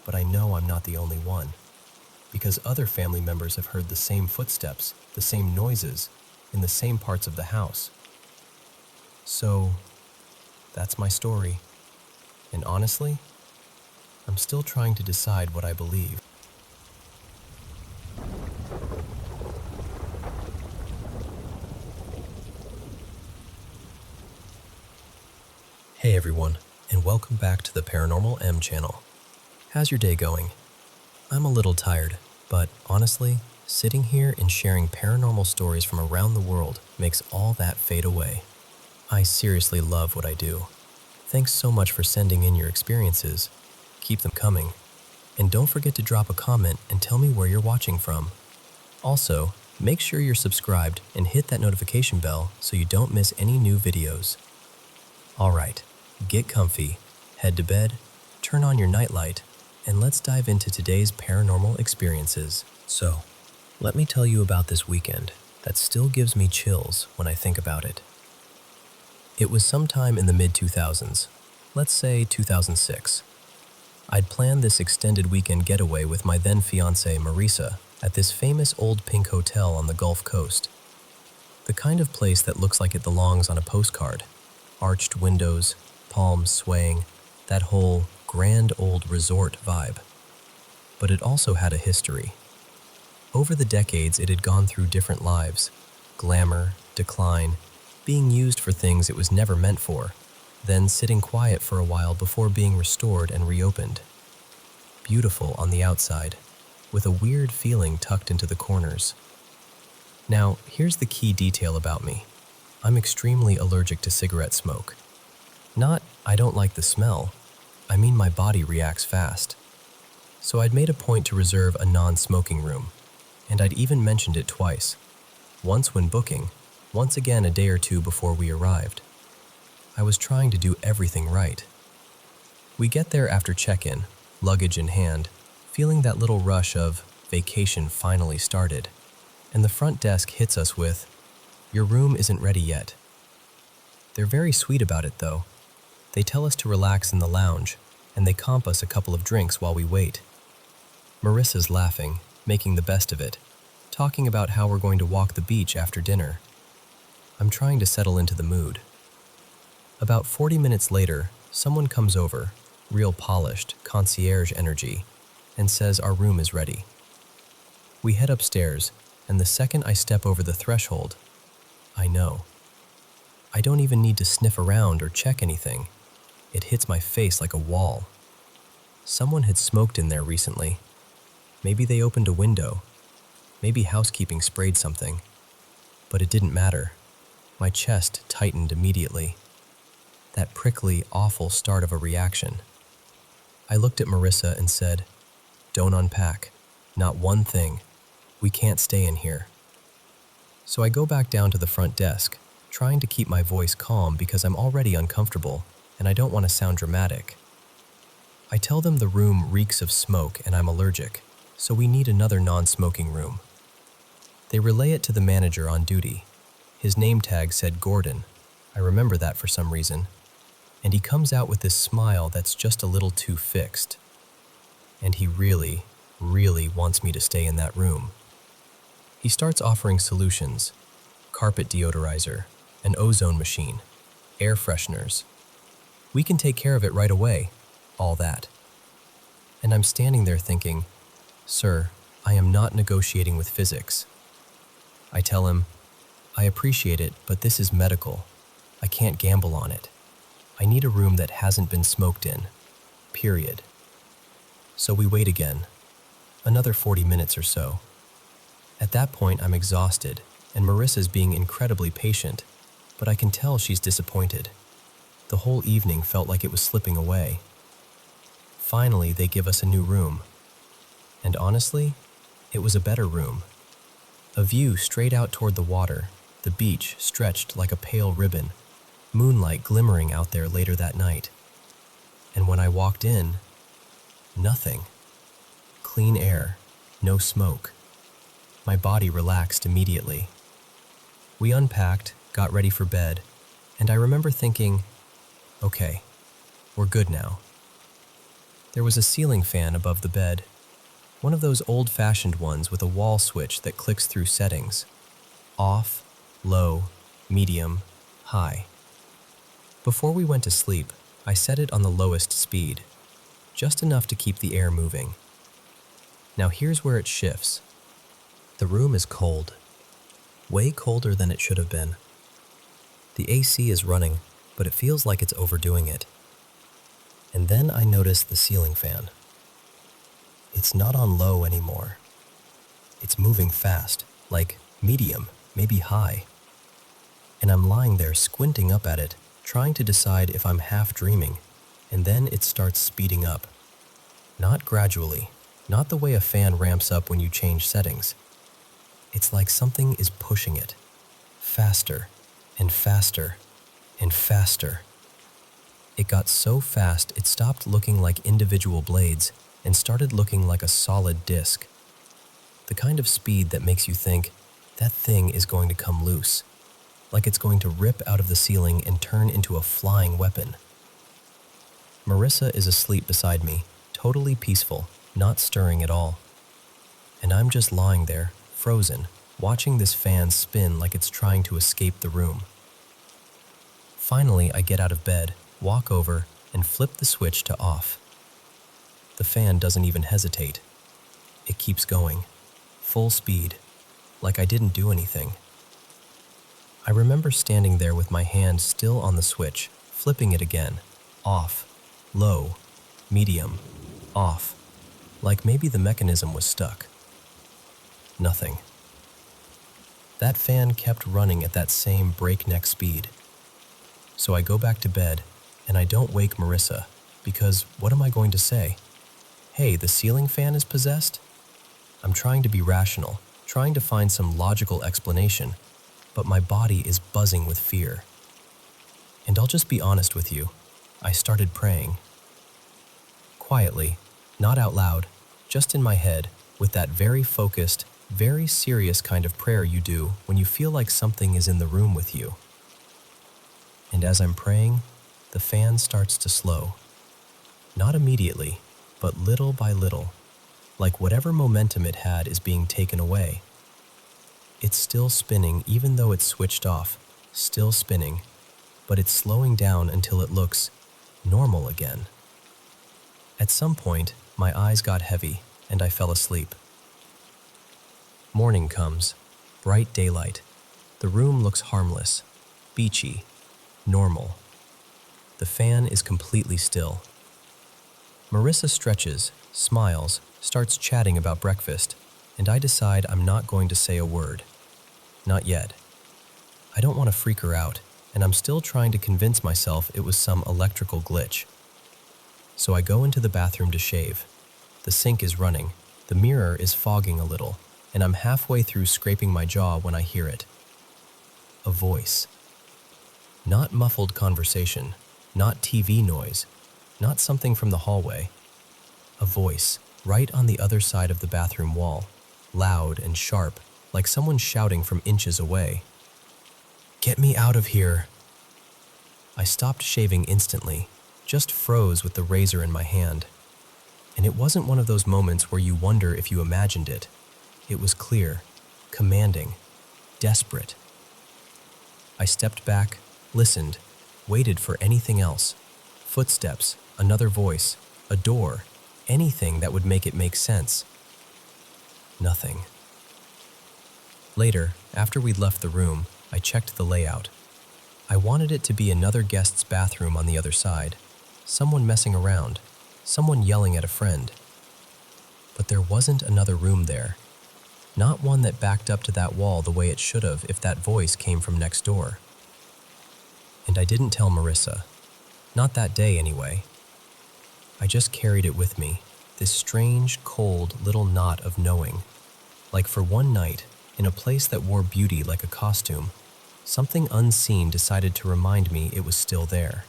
But I know I'm not the only one, because other family members have heard the same footsteps, the same noises, in the same parts of the house. So, that's my story. And honestly, I'm still trying to decide what I believe. Hey everyone, and welcome back to the Paranormal M channel. How's your day going? I'm a little tired, but honestly, sitting here and sharing paranormal stories from around the world makes all that fade away. I seriously love what I do. Thanks so much for sending in your experiences. Keep them coming. And don't forget to drop a comment and tell me where you're watching from. Also, make sure you're subscribed and hit that notification bell so you don't miss any new videos. Alright, get comfy, head to bed, turn on your nightlight, and let's dive into today's paranormal experiences. So, let me tell you about this weekend that still gives me chills when I think about it. It was sometime in the mid-2000s, let's say 2006. I'd planned this extended weekend getaway with my then-fiancée Marisa at this famous old pink hotel on the Gulf Coast. The kind of place that looks like it belongs on a postcard. Arched windows, palms swaying, that whole grand old resort vibe. But it also had a history. Over the decades, it had gone through different lives. Glamour, decline, being used for things it was never meant for, then sitting quiet for a while before being restored and reopened. Beautiful on the outside, with a weird feeling tucked into the corners. Now, here's the key detail about me. I'm extremely allergic to cigarette smoke. Not, I don't like the smell. I mean my body reacts fast. So I'd made a point to reserve a non-smoking room, and I'd even mentioned it twice. Once when booking, once again a day or two before we arrived. I was trying to do everything right. We get there after check-in, luggage in hand, feeling that little rush of vacation finally started, and the front desk hits us with, "Your room isn't ready yet." They're very sweet about it though. They tell us to relax in the lounge, and they comp us a couple of drinks while we wait. Marissa's laughing, making the best of it, talking about how we're going to walk the beach after dinner. I'm trying to settle into the mood. About 40 minutes later, someone comes over, real polished, concierge energy, and says our room is ready. We head upstairs, and the second I step over the threshold, I know. I don't even need to sniff around or check anything. It hits my face like a wall. Someone had smoked in there recently. Maybe they opened a window. Maybe housekeeping sprayed something. But it didn't matter. My chest tightened immediately. That prickly, awful start of a reaction. I looked at Marissa and said, "Don't unpack. Not one thing. We can't stay in here." So I go back down to the front desk, trying to keep my voice calm because I'm already uncomfortable and I don't want to sound dramatic. I tell them the room reeks of smoke and I'm allergic, so we need another non-smoking room. They relay it to the manager on duty. His name tag said Gordon. I remember that for some reason. And he comes out with this smile that's just a little too fixed. And he really, really wants me to stay in that room. He starts offering solutions: carpet deodorizer, an ozone machine, air fresheners. We can take care of it right away, all that. And I'm standing there thinking, "Sir, I am not negotiating with physics." I tell him, "I appreciate it, but this is medical. I can't gamble on it. I need a room that hasn't been smoked in, period." So we wait again, another 40 minutes or so. At that point, I'm exhausted, and Marissa's being incredibly patient, but I can tell she's disappointed. The whole evening felt like it was slipping away. Finally, they give us a new room. And honestly, it was a better room. A view straight out toward the water, the beach stretched like a pale ribbon, moonlight glimmering out there later that night. And when I walked in, nothing. Clean air, no smoke. My body relaxed immediately. We unpacked, got ready for bed, and I remember thinking, okay, we're good now. There was a ceiling fan above the bed, one of those old-fashioned ones with a wall switch that clicks through settings: off, low, medium, high. Before we went to sleep, I set it on the lowest speed, just enough to keep the air moving. Now here's where it shifts. The room is cold, way colder than it should have been. The AC is running, but it feels like it's overdoing it. And then I notice the ceiling fan. It's not on low anymore. It's moving fast, like medium, maybe high. And I'm lying there squinting up at it, trying to decide if I'm half dreaming, and then it starts speeding up. Not gradually, not the way a fan ramps up when you change settings. It's like something is pushing it, faster and faster and faster. It got so fast it stopped looking like individual blades and started looking like a solid disc. The kind of speed that makes you think, that thing is going to come loose, like it's going to rip out of the ceiling and turn into a flying weapon. Marissa is asleep beside me, totally peaceful, not stirring at all. And I'm just lying there, frozen, watching this fan spin like it's trying to escape the room. Finally, I get out of bed, walk over, and flip the switch to off. The fan doesn't even hesitate. It keeps going, full speed, like I didn't do anything. I remember standing there with my hand still on the switch, flipping it again, off, low, medium, off, like maybe the mechanism was stuck. Nothing. That fan kept running at that same breakneck speed. So I go back to bed, and I don't wake Marissa, because what am I going to say? Hey, the ceiling fan is possessed? I'm trying to be rational, trying to find some logical explanation, but my body is buzzing with fear. And I'll just be honest with you, I started praying. Quietly, not out loud, just in my head, with that very focused, very serious kind of prayer you do when you feel like something is in the room with you. And as I'm praying, the fan starts to slow. Not immediately, but little by little, like whatever momentum it had is being taken away. It's still spinning even though it's switched off, still spinning, but it's slowing down until it looks normal again. At some point, my eyes got heavy and I fell asleep. Morning comes, bright daylight. The room looks harmless, beachy, normal. The fan is completely still. Marissa stretches, smiles, starts chatting about breakfast, and I decide I'm not going to say a word. Not yet. I don't want to freak her out, and I'm still trying to convince myself it was some electrical glitch. So I go into the bathroom to shave. The sink is running, the mirror is fogging a little, and I'm halfway through scraping my jaw when I hear it. a voice. Not muffled conversation, not TV noise, not something from the hallway. A voice, right on the other side of the bathroom wall, loud and sharp, like someone shouting from inches away. "Get me out of here!" I stopped shaving instantly, just froze with the razor in my hand. And it wasn't one of those moments where you wonder if you imagined it. It was clear, commanding, desperate. I stepped back, listened, waited for anything else. Footsteps, another voice, a door, anything that would make it make sense. Nothing. Later, after we'd left the room, I checked the layout. I wanted it to be another guest's bathroom on the other side, someone messing around, someone yelling at a friend. But there wasn't another room there. Not one that backed up to that wall the way it should have if that voice came from next door. And I didn't tell Marissa. Not that day, anyway. I just carried it with me, this strange, cold little knot of knowing. Like for one night, in a place that wore beauty like a costume, something unseen decided to remind me it was still there.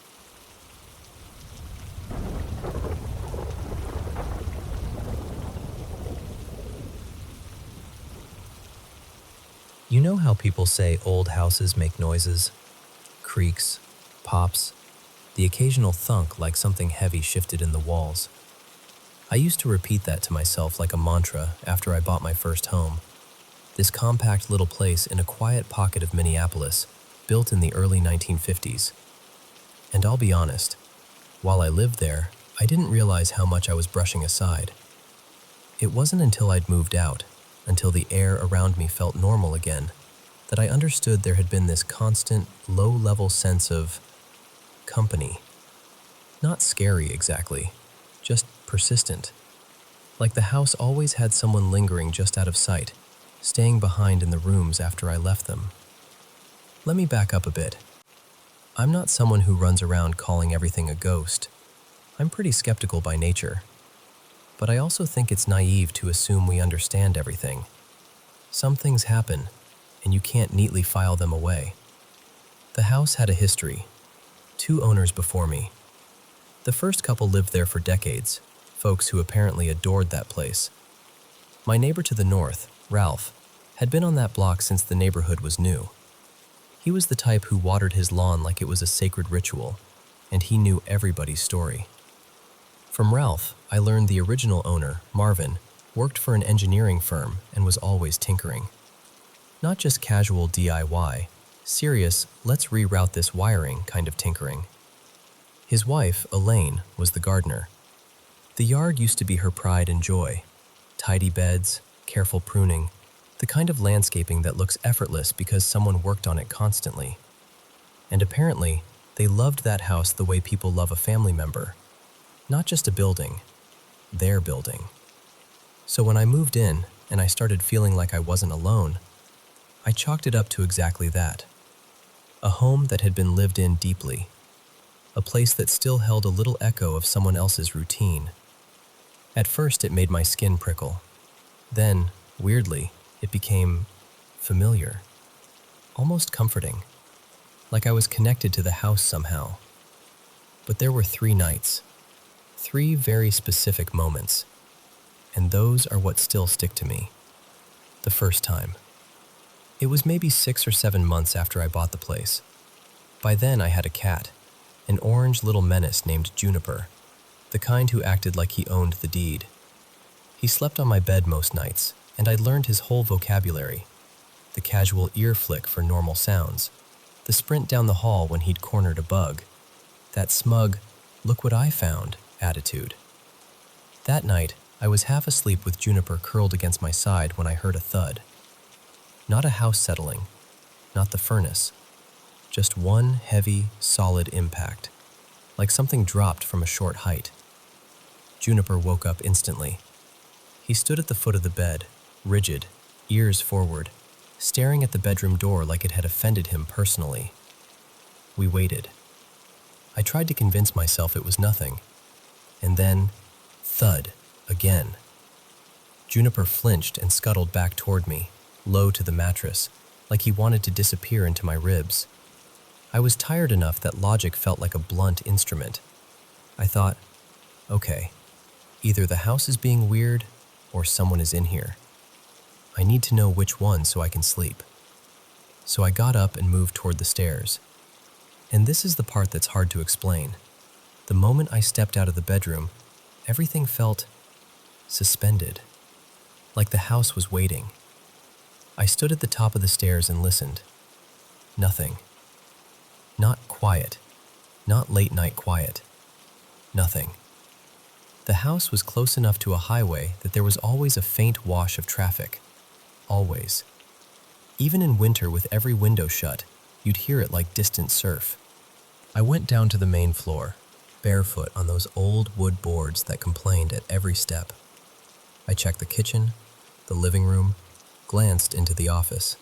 You know how people say old houses make noises? Creaks, pops, the occasional thunk like something heavy shifted in the walls. I used to repeat that to myself like a mantra after I bought my first home. This compact little place in a quiet pocket of Minneapolis, built in the early 1950s. And I'll be honest, while I lived there, I didn't realize how much I was brushing aside. It wasn't until I'd moved out, until the air around me felt normal again, that I understood there had been this constant, low-level sense of company. Not scary exactly, just persistent. Like the house always had someone lingering just out of sight, staying behind in the rooms after I left them. Let me back up a bit. I'm not someone who runs around calling everything a ghost. I'm pretty skeptical by nature. But I also think it's naive to assume we understand everything. Some things happen, and you can't neatly file them away. The house had a history. 2 owners before me. The first couple lived there for decades, folks who apparently adored that place. My neighbor to the north, Ralph, had been on that block since the neighborhood was new. He was the type who watered his lawn like it was a sacred ritual, and he knew everybody's story. From Ralph, I learned the original owner, Marvin, worked for an engineering firm and was always tinkering. Not just casual DIY, serious, let's reroute this wiring kind of tinkering. His wife, Elaine, was the gardener. The yard used to be her pride and joy. Tidy beds, careful pruning, the kind of landscaping that looks effortless because someone worked on it constantly. And apparently, they loved that house the way people love a family member. Not just a building, their building. So when I moved in and I started feeling like I wasn't alone, I chalked it up to exactly that. A home that had been lived in deeply. A place that still held a little echo of someone else's routine. At first it made my skin prickle. Then, weirdly, it became familiar. Almost comforting. Like I was connected to the house somehow. But there were 3 nights. 3 very specific moments. And those are what still stick to me. The first time. It was maybe 6 or 7 months after I bought the place. By then I had a cat, an orange little menace named Juniper, the kind who acted like he owned the deed. He slept on my bed most nights, and I'd learned his whole vocabulary. The casual ear flick for normal sounds, the sprint down the hall when he'd cornered a bug, that smug, look what I found attitude. That night, I was half asleep with Juniper curled against my side when I heard a thud. Not a house settling, not the furnace, just one heavy, solid impact, like something dropped from a short height. Juniper woke up instantly. He stood at the foot of the bed, rigid, ears forward, staring at the bedroom door like it had offended him personally. We waited. I tried to convince myself it was nothing. And then, thud, again. Juniper flinched and scuttled back toward me, low to the mattress, like he wanted to disappear into my ribs. I was tired enough that logic felt like a blunt instrument. I thought, okay, either the house is being weird or someone is in here. I need to know which one so I can sleep. So I got up and moved toward the stairs. And this is the part that's hard to explain. The moment I stepped out of the bedroom, everything felt suspended, like the house was waiting. I stood at the top of the stairs and listened. Nothing. Not quiet. Not late night quiet. Nothing. The house was close enough to a highway that there was always a faint wash of traffic. Always. Even in winter with every window shut, you'd hear it like distant surf. I went down to the main floor, barefoot on those old wood boards that complained at every step. I checked the kitchen, the living room, glanced into the office.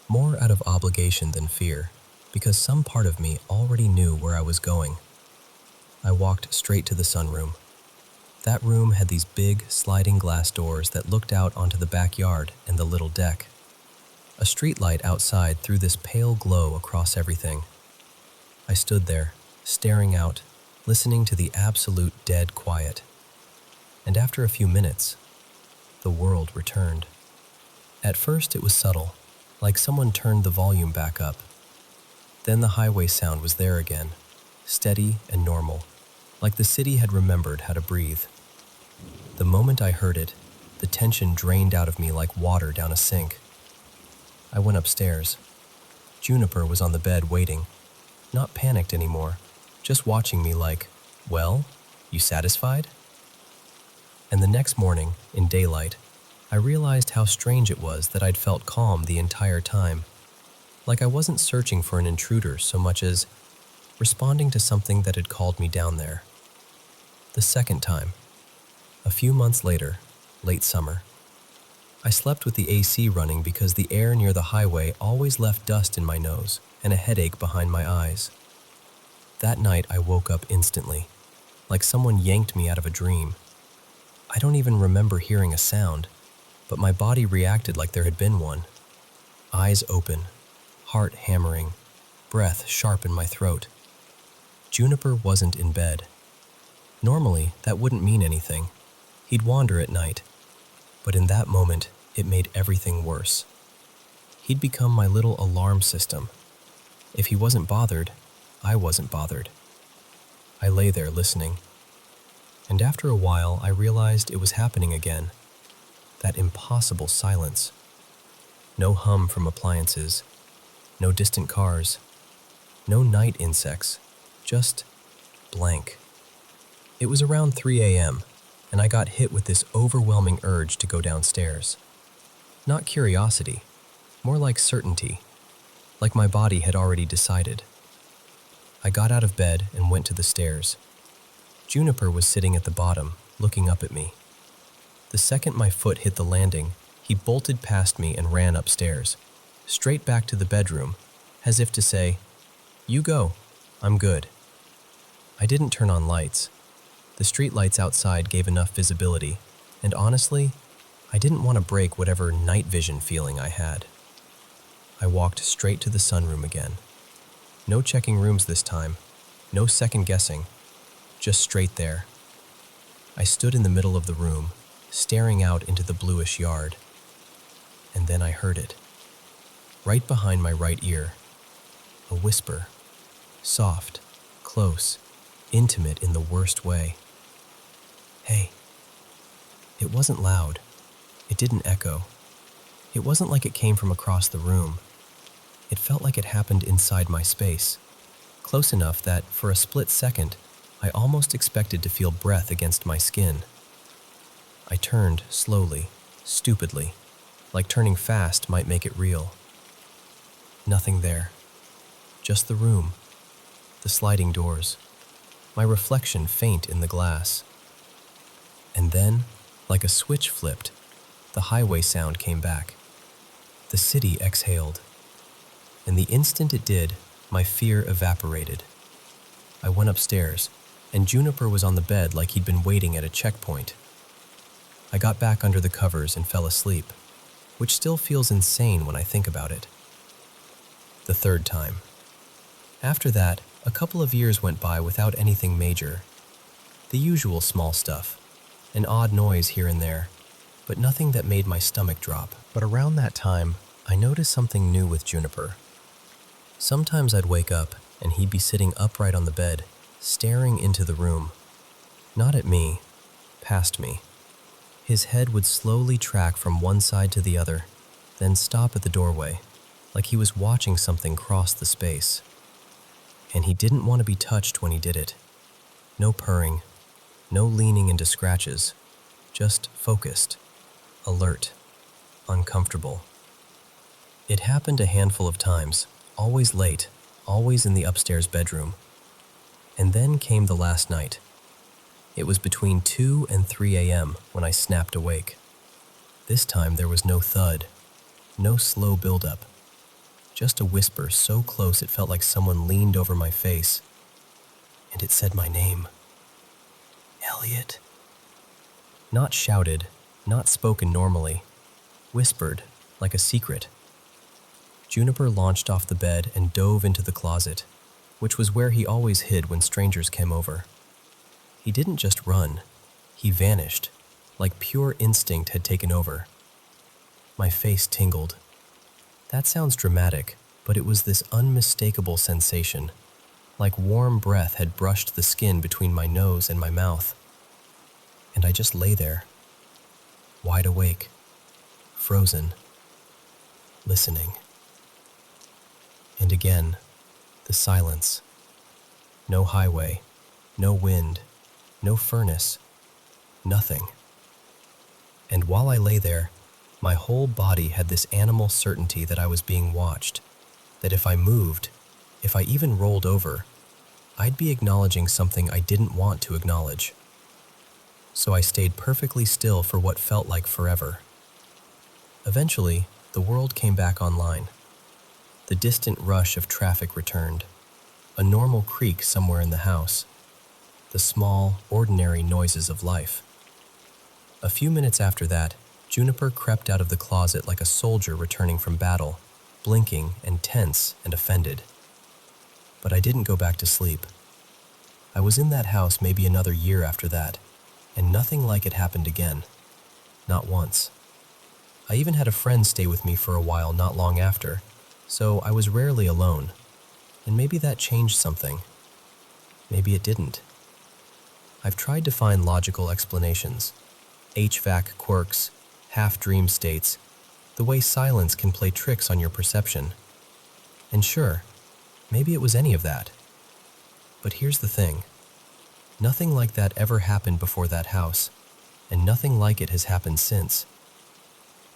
More out of obligation than fear, because some part of me already knew where I was going. I walked straight to the sunroom. That room had these big, sliding glass doors that looked out onto the backyard and the little deck. A streetlight outside threw this pale glow across everything. I stood there, staring out, listening to the absolute dead quiet. And after a few minutes, the world returned. At first it was subtle, like someone turned the volume back up. Then the highway sound was there again, steady and normal, like the city had remembered how to breathe. The moment I heard it, the tension drained out of me like water down a sink. I went upstairs. Juniper was on the bed waiting, not panicked anymore, just watching me like, well, you satisfied? And the next morning, in daylight, I realized how strange it was that I'd felt calm the entire time. Like I wasn't searching for an intruder so much as responding to something that had called me down there. The second time, a few months later, late summer, I slept with the AC running because the air near the highway always left dust in my nose and a headache behind my eyes. That night I woke up instantly, like someone yanked me out of a dream. I don't even remember hearing a sound, but my body reacted like there had been one. Eyes open, heart hammering, breath sharp in my throat. Juniper wasn't in bed. Normally, that wouldn't mean anything. He'd wander at night. But in that moment, it made everything worse. He'd become my little alarm system. If he wasn't bothered, I wasn't bothered. I lay there listening. And after a while, I realized it was happening again. That impossible silence. No hum from appliances. No distant cars. No night insects. Just blank. It was around 3 a.m., and I got hit with this overwhelming urge to go downstairs. Not curiosity, more like certainty, like my body had already decided. I got out of bed and went to the stairs. Juniper was sitting at the bottom, looking up at me. The second my foot hit the landing, he bolted past me and ran upstairs, straight back to the bedroom, as if to say, "You go, I'm good." I didn't turn on lights. The street lights outside gave enough visibility, and honestly, I didn't want to break whatever night vision feeling I had. I walked straight to the sunroom again. No checking rooms this time, no second guessing, just straight there. I stood in the middle of the room, staring out into the bluish yard. And then I heard it. Right behind my right ear, a whisper, soft, close, intimate in the worst way. Hey. It wasn't loud. It didn't echo. It wasn't like it came from across the room. It felt like it happened inside my space, close enough that, for a split second, I almost expected to feel breath against my skin. I turned slowly, stupidly, like turning fast might make it real. Nothing there. Just the room, the sliding doors, my reflection faint in the glass. And then, like a switch flipped, the highway sound came back. The city exhaled. And the instant it did, my fear evaporated. I went upstairs, and Juniper was on the bed like he'd been waiting at a checkpoint. I got back under the covers and fell asleep, which still feels insane when I think about it. the third time. After that, a couple of years went by without anything major. The usual small stuff, an odd noise here and there, but nothing that made my stomach drop. But around that time, I noticed something new with Juniper. Sometimes I'd wake up and he'd be sitting upright on the bed, staring into the room. Not at me, past me. His head would slowly track from one side to the other, then stop at the doorway, like he was watching something cross the space. And he didn't want to be touched when he did it. No purring, no leaning into scratches, just focused, alert, uncomfortable. It happened a handful of times, always late, always in the upstairs bedroom. And then came the last night. It was between 2 and 3 a.m. when I snapped awake. This time there was no thud, no slow buildup, just a whisper so close it felt like someone leaned over my face, and it said my name. Elliot. Not shouted, not spoken normally, whispered like a secret. Juniper launched off the bed and dove into the closet, which was where he always hid when strangers came over. He didn't just run, he vanished, like pure instinct had taken over. My face tingled. That sounds dramatic, but it was this unmistakable sensation, like warm breath had brushed the skin between my nose and my mouth. And I just lay there, wide awake, frozen, listening. And again, the silence. No highway, no wind, no furnace, nothing. And while I lay there, my whole body had this animal certainty that I was being watched, that if I moved, if I even rolled over, I'd be acknowledging something I didn't want to acknowledge. So I stayed perfectly still for what felt like forever. Eventually, the world came back online. The distant rush of traffic returned, a normal creak somewhere in the house, the small, ordinary noises of life. A few minutes after that, Juniper crept out of the closet like a soldier returning from battle, blinking and tense and offended. But I didn't go back to sleep. I was in that house maybe another year after that, and nothing like it happened again. Not once. I even had a friend stay with me for a while not long after, so I was rarely alone. And maybe that changed something. Maybe it didn't. I've tried to find logical explanations. HVAC quirks, half-dream states, the way silence can play tricks on your perception. And sure, maybe it was any of that. But here's the thing. Nothing like that ever happened before that house, and nothing like it has happened since.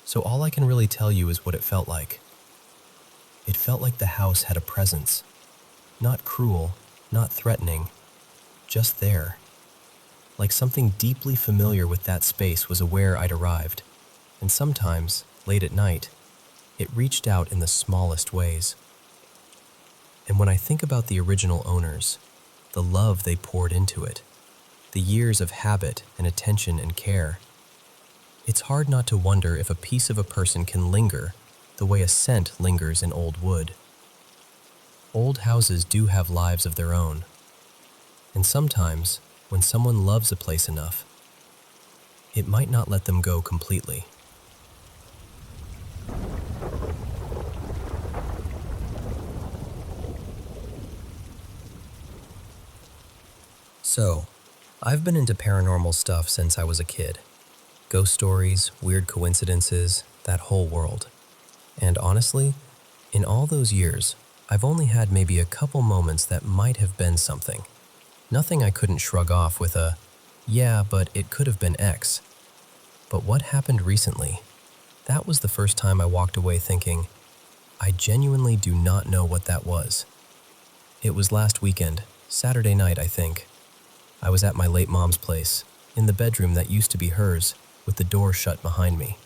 So all I can really tell you is what it felt like. It felt like the house had a presence. Not cruel, not threatening, just there. Like something deeply familiar with that space was aware I'd arrived. And sometimes, late at night, it reached out in the smallest ways. And when I think about the original owners, the love they poured into it, the years of habit and attention and care, it's hard not to wonder if a piece of a person can linger the way a scent lingers in old wood. Old houses do have lives of their own. And sometimes, when someone loves a place enough, it might not let them go completely. So, I've been into paranormal stuff since I was a kid. Ghost stories, weird coincidences, that whole world. And honestly, in all those years, I've only had maybe a couple moments that might have been something. Nothing I couldn't shrug off with a, yeah, but it could have been X. But what happened recently? That was the first time I walked away thinking, I genuinely do not know what that was. It was last weekend, Saturday night, I think. I was at my late mom's place, in the bedroom that used to be hers, with the door shut behind me.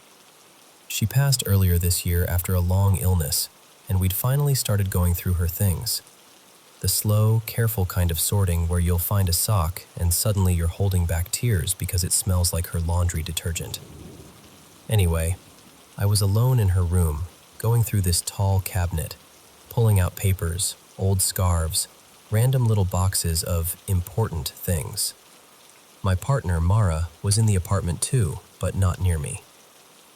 She passed earlier this year after a long illness, and we'd finally started going through her things. The slow, careful kind of sorting where you'll find a sock and suddenly you're holding back tears because it smells like her laundry detergent. Anyway, I was alone in her room, going through this tall cabinet, pulling out papers, old scarves, random little boxes of important things. My partner, Mara, was in the apartment too, but not near me.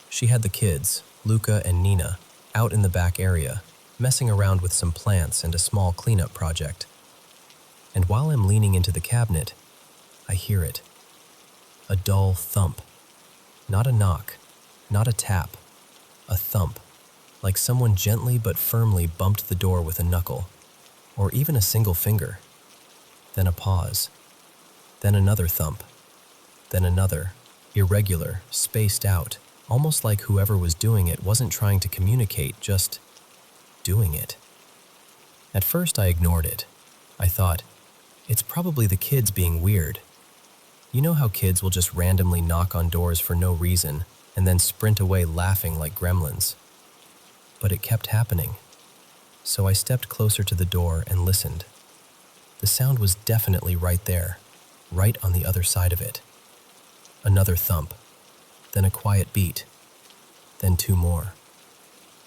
She had the kids, Luca and Nina, out in the back area, messing around with some plants and a small cleanup project. And while I'm leaning into the cabinet, I hear it. A dull thump. Not a knock, not a tap, a thump, like someone gently but firmly bumped the door with a knuckle, or even a single finger. Then a pause. Then another thump. Then another, irregular, spaced out, almost like whoever was doing it wasn't trying to communicate, just doing it. At first I ignored it. I thought, it's probably the kids being weird. You know how kids will just randomly knock on doors for no reason and then sprint away laughing like gremlins? But it kept happening. So I stepped closer to the door and listened. The sound was definitely right there, right on the other side of it. Another thump, then a quiet beat, then two more.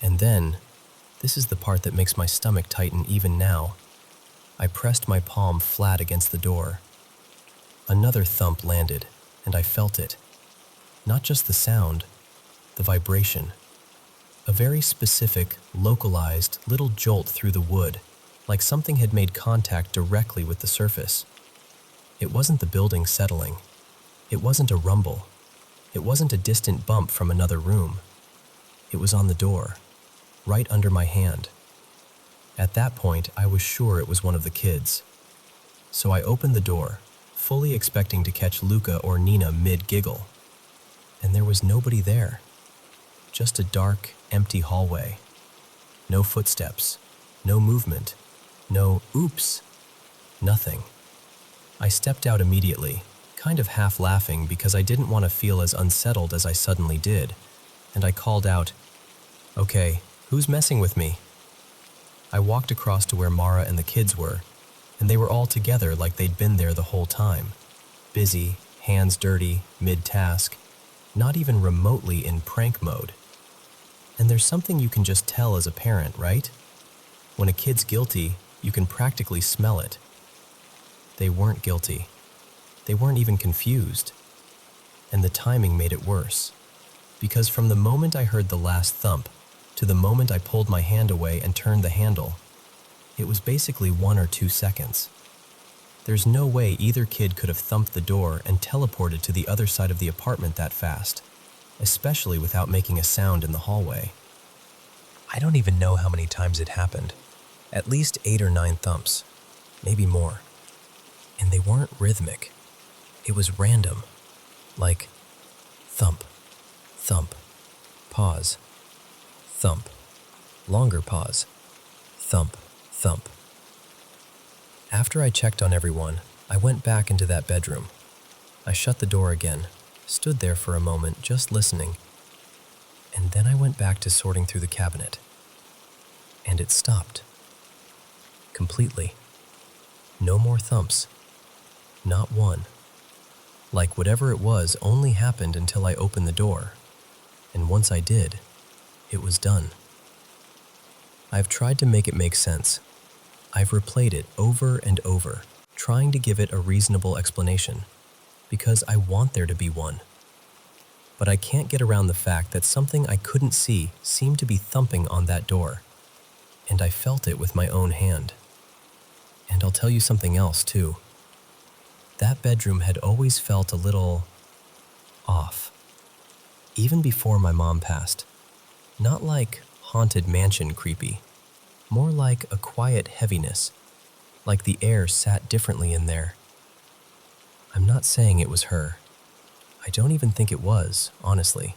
And then, this is the part that makes my stomach tighten even now, I pressed my palm flat against the door. Another thump landed, and I felt it. Not just the sound, the vibration. A very specific, localized little jolt through the wood, like something had made contact directly with the surface. It wasn't the building settling. It wasn't a rumble. It wasn't a distant bump from another room. It was on the door, right under my hand. At that point, I was sure it was one of the kids. So I opened the door, fully expecting to catch Luca or Nina mid-giggle. And there was nobody there. Just a dark, empty hallway. No footsteps, no movement, no oops, nothing. I stepped out immediately, kind of half laughing because I didn't want to feel as unsettled as I suddenly did, and I called out, "Okay, who's messing with me?" I walked across to where Mara and the kids were, and they were all together like they'd been there the whole time. Busy, hands dirty, mid-task, not even remotely in prank mode. And there's something you can just tell as a parent, right? When a kid's guilty, you can practically smell it. They weren't guilty. They weren't even confused. And the timing made it worse. Because from the moment I heard the last thump to the moment I pulled my hand away and turned the handle, it was basically 1 or 2 seconds. There's no way either kid could have thumped the door and teleported to the other side of the apartment that fast, especially without making a sound in the hallway. I don't even know how many times it happened. At least 8 or 9 thumps, maybe more. And they weren't rhythmic. It was random, like thump, thump, pause, thump, longer pause, thump, thump. After I checked on everyone, I went back into that bedroom. I shut the door again, stood there for a moment just listening, and then I went back to sorting through the cabinet. And it stopped. Completely. No more thumps. Not one. Like whatever it was only happened until I opened the door, and once I did, it was done. I've tried to make it make sense. I've replayed it over and over, trying to give it a reasonable explanation, because I want there to be one. But I can't get around the fact that something I couldn't see seemed to be thumping on that door, and I felt it with my own hand. And I'll tell you something else, too. That bedroom had always felt a little off, even before my mom passed. Not like haunted mansion creepy, more like a quiet heaviness, like the air sat differently in there. I'm not saying it was her. I don't even think it was, honestly.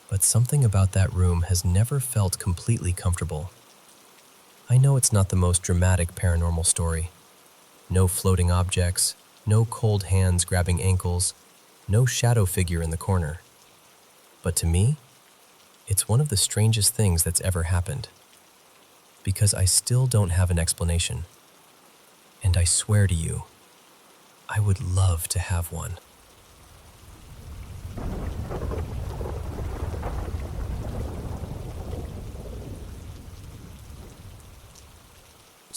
But something about that room has never felt completely comfortable. I know it's not the most dramatic paranormal story. No floating objects, no cold hands grabbing ankles, no shadow figure in the corner. But to me, it's one of the strangest things that's ever happened. Because I still don't have an explanation. And I swear to you, I would love to have one.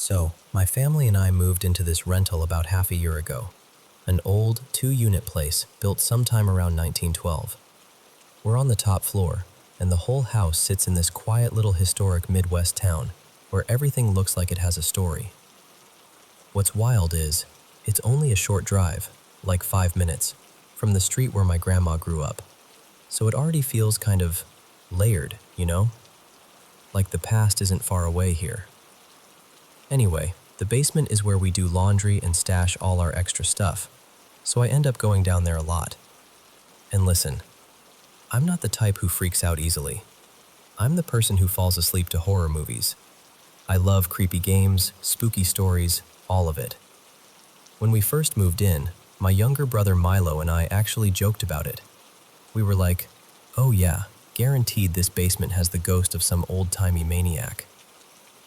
So, my family and I moved into this rental about half a year ago. An old 2-unit place built sometime around 1912. We're on the top floor, and the whole house sits in this quiet little historic Midwest town where everything looks like it has a story. What's wild is, it's only a short drive, like 5 minutes, from the street where my grandma grew up. So it already feels kind of layered, you know? Like the past isn't far away here. Anyway, the basement is where we do laundry and stash all our extra stuff, so I end up going down there a lot. And listen, I'm not the type who freaks out easily. I'm the person who falls asleep to horror movies. I love creepy games, spooky stories, all of it. When we first moved in, my younger brother Milo and I actually joked about it. We were like, oh yeah, guaranteed this basement has the ghost of some old-timey maniac.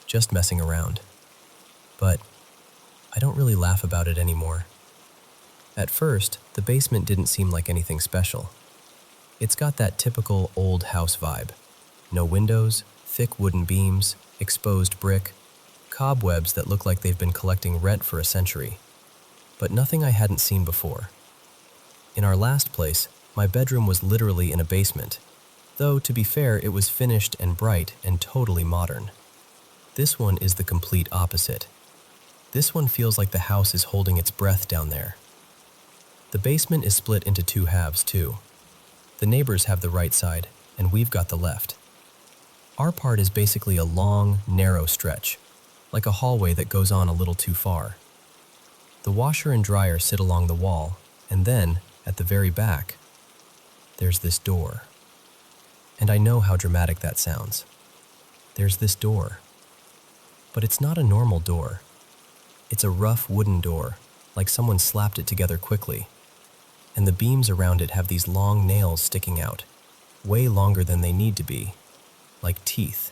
Just messing around. But I don't really laugh about it anymore. At first, the basement didn't seem like anything special. It's got that typical old house vibe. No windows, thick wooden beams, exposed brick, cobwebs that look like they've been collecting rent for a century. But nothing I hadn't seen before. In our last place, my bedroom was literally in a basement, though to be fair, it was finished and bright and totally modern. This one is the complete opposite. This one feels like the house is holding its breath down there. The basement is split into 2 halves too. The neighbors have the right side, and we've got the left. Our part is basically a long, narrow stretch, like a hallway that goes on a little too far. The washer and dryer sit along the wall, and then, at the very back, there's this door. And I know how dramatic that sounds. There's this door. But it's not a normal door. It's a rough wooden door, like someone slapped it together quickly. And the beams around it have these long nails sticking out, way longer than they need to be, like teeth.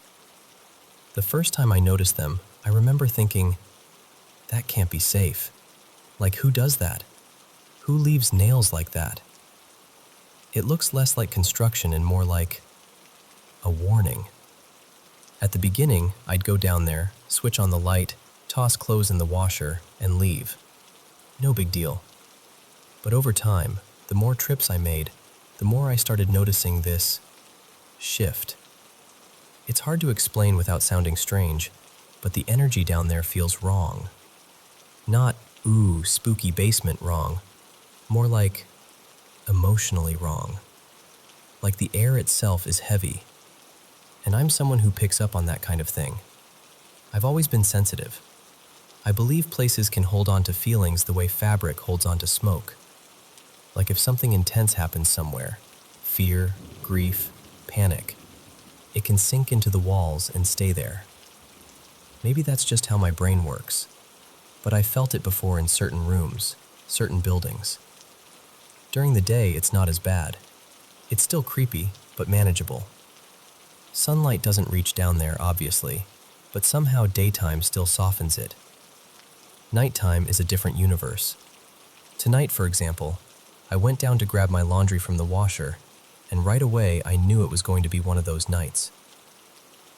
The first time I noticed them, I remember thinking, that can't be safe. Like, who does that? Who leaves nails like that? It looks less like construction and more like a warning. At the beginning, I'd go down there, switch on the light, toss clothes in the washer, and leave. No big deal. But over time, the more trips I made, the more I started noticing this shift. It's hard to explain without sounding strange, but the energy down there feels wrong. Not, ooh, spooky basement wrong. More like emotionally wrong. Like the air itself is heavy. And I'm someone who picks up on that kind of thing. I've always been sensitive. I believe places can hold on to feelings the way fabric holds on to smoke. Like if something intense happens somewhere, fear, grief, panic, it can sink into the walls and stay there. Maybe that's just how my brain works, but I felt it before in certain rooms, certain buildings. During the day, it's not as bad. It's still creepy, but manageable. Sunlight doesn't reach down there, obviously, but somehow daytime still softens it. Nighttime is a different universe. Tonight, for example, I went down to grab my laundry from the washer, and right away I knew it was going to be one of those nights.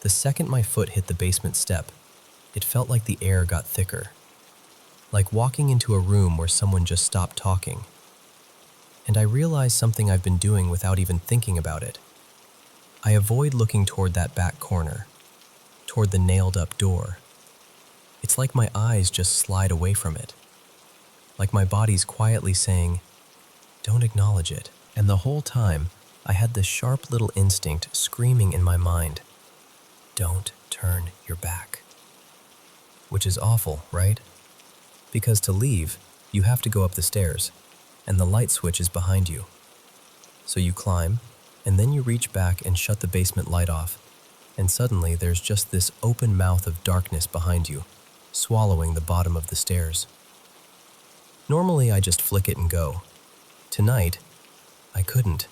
The second my foot hit the basement step, it felt like the air got thicker. Like walking into a room where someone just stopped talking. And I realized something I've been doing without even thinking about it. I avoid looking toward that back corner, toward the nailed-up door. It's like my eyes just slide away from it. Like my body's quietly saying, don't acknowledge it. And the whole time, I had this sharp little instinct screaming in my mind, don't turn your back. Which is awful, right? Because to leave, you have to go up the stairs, and the light switch is behind you. So you climb, and then you reach back and shut the basement light off, and suddenly there's just this open mouth of darkness behind you, swallowing the bottom of the stairs. Normally I just flick it and go. Tonight, I couldn't.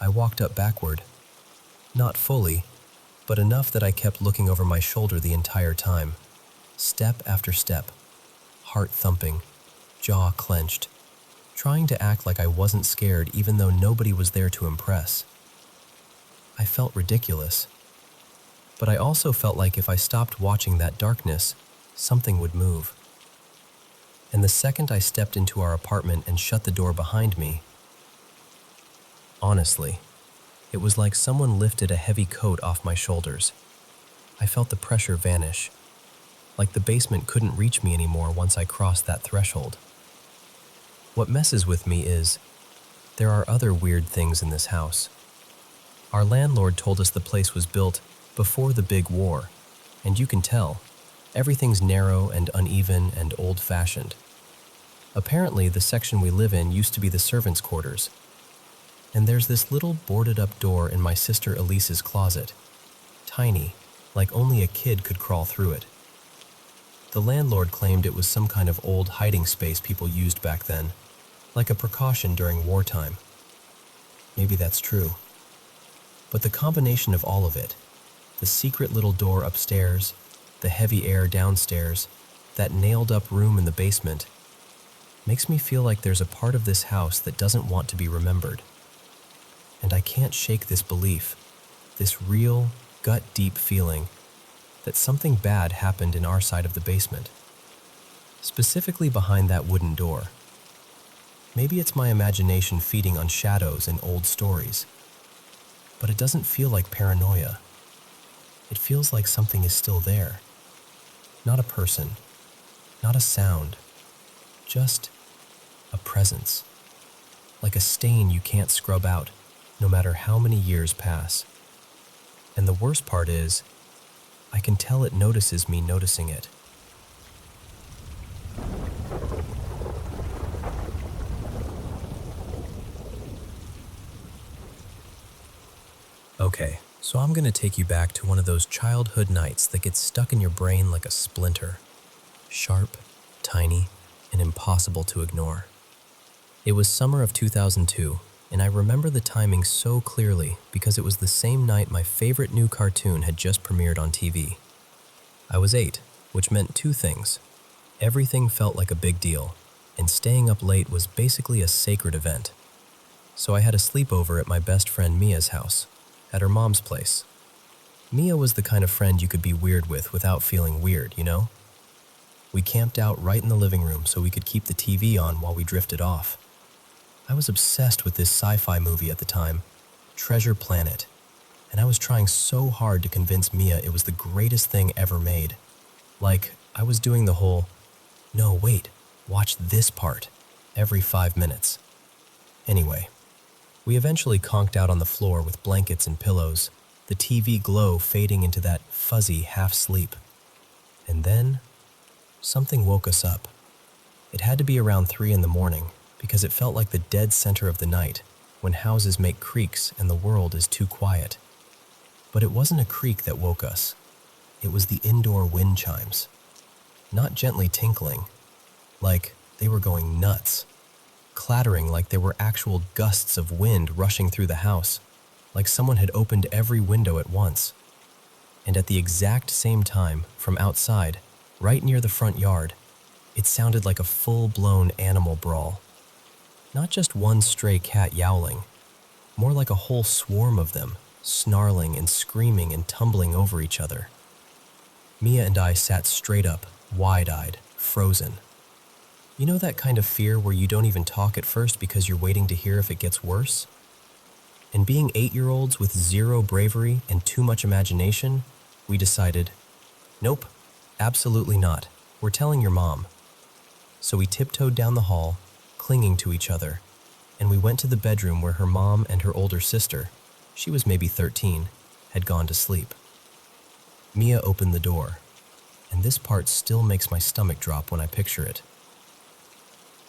I walked up backward. Not fully, but enough that I kept looking over my shoulder the entire time. Step after step, heart thumping, jaw clenched, trying to act like I wasn't scared even though nobody was there to impress. I felt ridiculous. But I also felt like if I stopped watching that darkness, something would move. And the second I stepped into our apartment and shut the door behind me, honestly, it was like someone lifted a heavy coat off my shoulders. I felt the pressure vanish, like the basement couldn't reach me anymore once I crossed that threshold. What messes with me is, there are other weird things in this house. Our landlord told us the place was built before the big war, and you can tell, everything's narrow and uneven and old-fashioned. Apparently, the section we live in used to be the servants' quarters, and there's this little boarded-up door in my sister Elise's closet, tiny, like only a kid could crawl through it. The landlord claimed it was some kind of old hiding space people used back then, like a precaution during wartime. Maybe that's true. But the combination of all of it, the secret little door upstairs, the heavy air downstairs, that nailed-up room in the basement, makes me feel like there's a part of this house that doesn't want to be remembered. And I can't shake this belief, this real, gut-deep feeling that something bad happened in our side of the basement, specifically behind that wooden door. Maybe it's my imagination feeding on shadows and old stories, but it doesn't feel like paranoia. It feels like something is still there. Not a person, not a sound, just a presence, like a stain you can't scrub out, no matter how many years pass. And the worst part is, I can tell it notices me noticing it. Okay, so I'm gonna take you back to one of those childhood nights that gets stuck in your brain like a splinter. Sharp, tiny, and impossible to ignore. It was summer of 2002, and I remember the timing so clearly because it was the same night my favorite new cartoon had just premiered on TV. I was 8, which meant two things. Everything felt like a big deal, and staying up late was basically a sacred event. So I had a sleepover at my best friend Mia's house, at her mom's place. Mia was the kind of friend you could be weird with without feeling weird, you know? We camped out right in the living room so we could keep the TV on while we drifted off. I was obsessed with this sci-fi movie at the time, Treasure Planet, and I was trying so hard to convince Mia it was the greatest thing ever made. Like, I was doing the whole, no, wait, watch this part, every 5 minutes. Anyway, we eventually conked out on the floor with blankets and pillows, the TV glow fading into that fuzzy half-sleep. And then, something woke us up. It had to be around 3 in the morning, because it felt like the dead center of the night, when houses make creaks and the world is too quiet. But it wasn't a creak that woke us. It was the indoor wind chimes. Not gently tinkling, like they were going nuts. Clattering like there were actual gusts of wind rushing through the house, like someone had opened every window at once. And at the exact same time, from outside, right near the front yard, it sounded like a full-blown animal brawl. Not just one stray cat yowling, more like a whole swarm of them, snarling and screaming and tumbling over each other. Mia and I sat straight up, wide-eyed, frozen. You know that kind of fear where you don't even talk at first because you're waiting to hear if it gets worse? And being 8-year-olds with zero bravery and too much imagination, we decided, nope, absolutely not. We're telling your mom. So we tiptoed down the hall, clinging to each other, and we went to the bedroom where her mom and her older sister, she was maybe 13, had gone to sleep. Mia opened the door, and this part still makes my stomach drop when I picture it.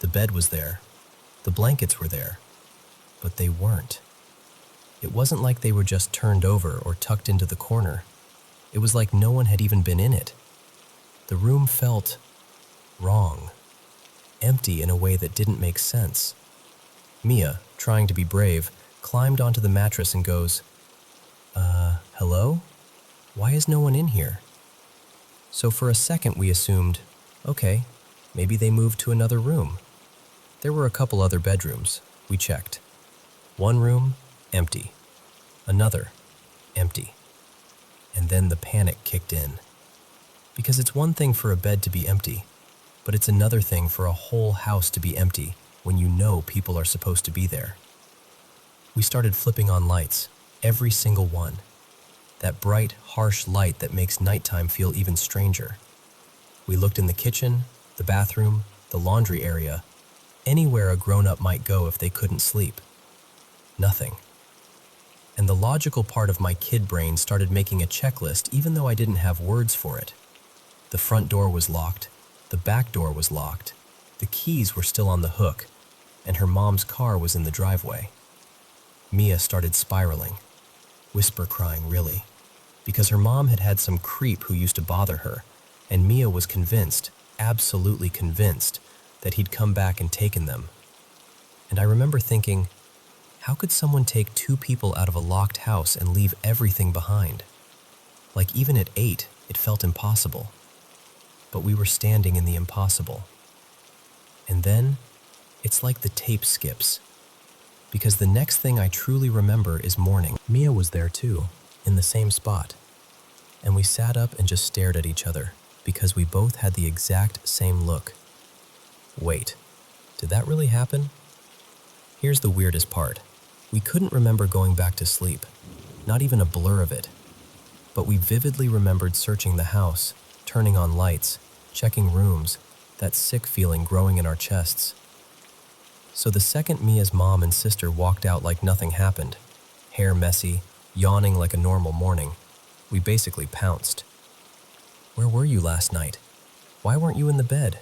The bed was there, the blankets were there, but they weren't. It wasn't like they were just turned over or tucked into the corner. It was like no one had even been in it. The room felt wrong, empty in a way that didn't make sense. Mia, trying to be brave, climbed onto the mattress and goes, hello? Why is no one in here? So for a second we assumed, okay, maybe they moved to another room. There were a couple other bedrooms. We checked. One room, empty. Another, empty. And then the panic kicked in. Because it's one thing for a bed to be empty, but it's another thing for a whole house to be empty when you know people are supposed to be there. We started flipping on lights, every single one. That bright, harsh light that makes nighttime feel even stranger. We looked in the kitchen, the bathroom, the laundry area, anywhere a grown-up might go if they couldn't sleep. Nothing. And the logical part of my kid brain started making a checklist even though I didn't have words for it. The front door was locked, the back door was locked, the keys were still on the hook, and her mom's car was in the driveway. Mia started spiraling, whisper crying really, because her mom had had some creep who used to bother her, and Mia was convinced, absolutely convinced, that he'd come back and taken them. And I remember thinking, how could someone take 2 people out of a locked house and leave everything behind? Like even at 8, it felt impossible. But we were standing in the impossible. And then, it's like the tape skips. Because the next thing I truly remember is morning. Mia was there too, in the same spot. And we sat up and just stared at each other, because we both had the exact same look. Wait, did that really happen? Here's the weirdest part. We couldn't remember going back to sleep, not even a blur of it. But we vividly remembered searching the house, turning on lights, checking rooms, that sick feeling growing in our chests. So the second Mia's mom and sister walked out like nothing happened, hair messy, yawning like a normal morning, we basically pounced. Where were you last night? Why weren't you in the bed?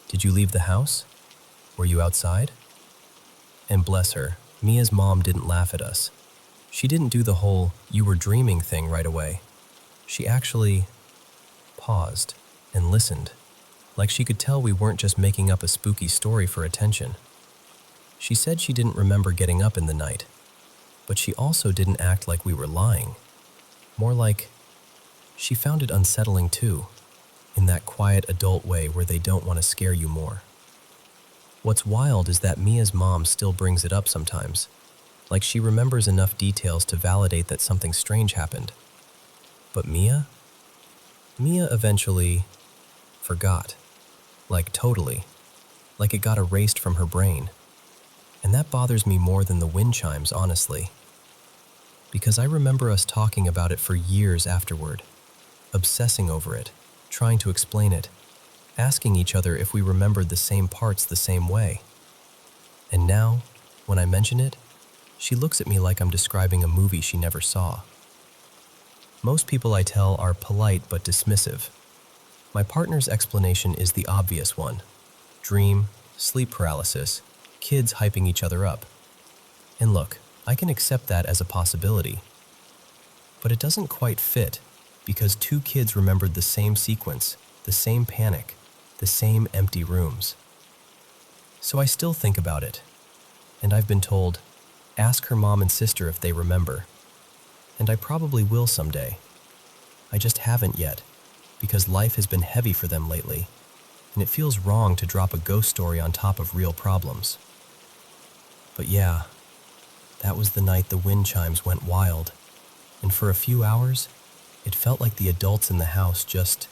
Did you leave the house? Were you outside? And bless her, Mia's mom didn't laugh at us. She didn't do the whole "you were dreaming" thing right away. She actually paused and listened, like she could tell we weren't just making up a spooky story for attention. She said she didn't remember getting up in the night, but she also didn't act like we were lying. More like she found it unsettling too, in that quiet adult way where they don't want to scare you more. What's wild is that Mia's mom still brings it up sometimes, like she remembers enough details to validate that something strange happened. But Mia eventually forgot. Like totally. Like it got erased from her brain. And that bothers me more than the wind chimes, honestly. Because I remember us talking about it for years afterward, obsessing over it, trying to explain it, asking each other if we remembered the same parts the same way. And now, when I mention it, she looks at me like I'm describing a movie she never saw. Most people I tell are polite but dismissive. My partner's explanation is the obvious one. Dream, sleep paralysis, kids hyping each other up. And look, I can accept that as a possibility. But it doesn't quite fit, because 2 kids remembered the same sequence, the same panic, the same empty rooms. So I still think about it. And I've been told, ask her mom and sister if they remember. And I probably will someday. I just haven't yet, because life has been heavy for them lately, and it feels wrong to drop a ghost story on top of real problems. But yeah, that was the night the wind chimes went wild, and for a few hours, it felt like the adults in the house just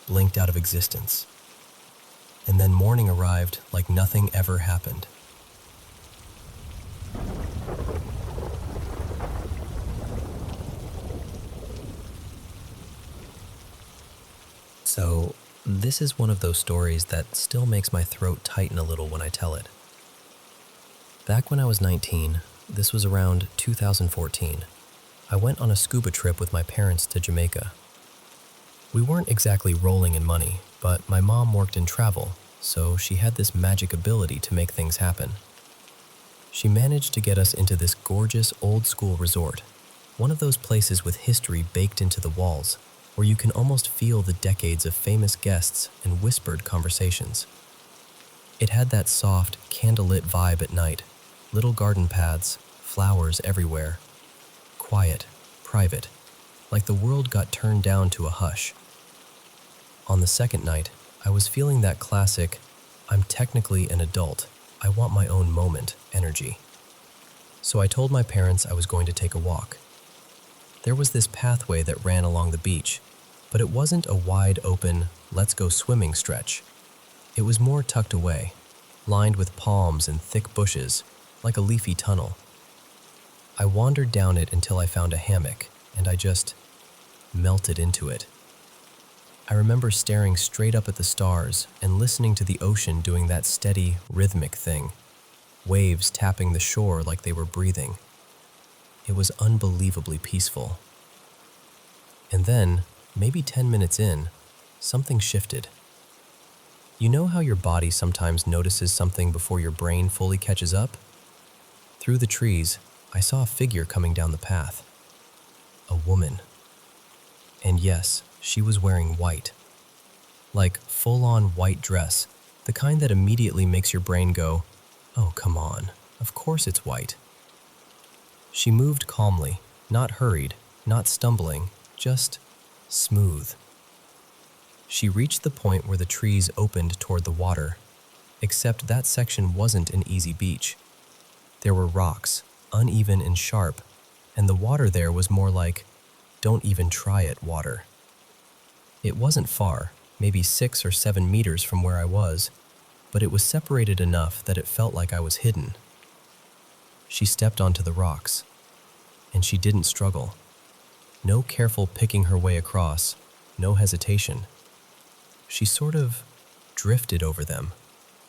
blinked out of existence. And then morning arrived like nothing ever happened. So, this is one of those stories that still makes my throat tighten a little when I tell it. Back when I was 19, this was around 2014, I went on a scuba trip with my parents to Jamaica. We weren't exactly rolling in money, but my mom worked in travel, so she had this magic ability to make things happen. She managed to get us into this gorgeous old-school resort, one of those places with history baked into the walls, where you can almost feel the decades of famous guests and whispered conversations. It had that soft, candlelit vibe at night, little garden paths, flowers everywhere. Quiet, private, like the world got turned down to a hush. On the second night, I was feeling that classic, I'm technically an adult, I want my own moment energy. So I told my parents I was going to take a walk. There was this pathway that ran along the beach, But it wasn't a wide open, let's go swimming stretch. It was more tucked away, lined with palms and thick bushes, like a leafy tunnel. I wandered down it until I found a hammock, and I just melted into it. I remember staring straight up at the stars and listening to the ocean doing that steady, rhythmic thing, waves tapping the shore like they were breathing. It was unbelievably peaceful. And then, maybe 10 minutes in, something shifted. You know how your body sometimes notices something before your brain fully catches up? Through the trees, I saw a figure coming down the path. A woman. And yes, she was wearing white. Like full-on white dress, the kind that immediately makes your brain go, oh, come on, of course it's white. She moved calmly, not hurried, not stumbling, just smooth. She reached the point where the trees opened toward the water, except that section wasn't an easy beach. There were rocks, uneven and sharp, and the water there was more like, don't even try it water. It wasn't far, maybe 6 or 7 meters from where I was, but it was separated enough that it felt like I was hidden. She stepped onto the rocks, and she didn't struggle. No careful picking her way across, no hesitation. She sort of drifted over them,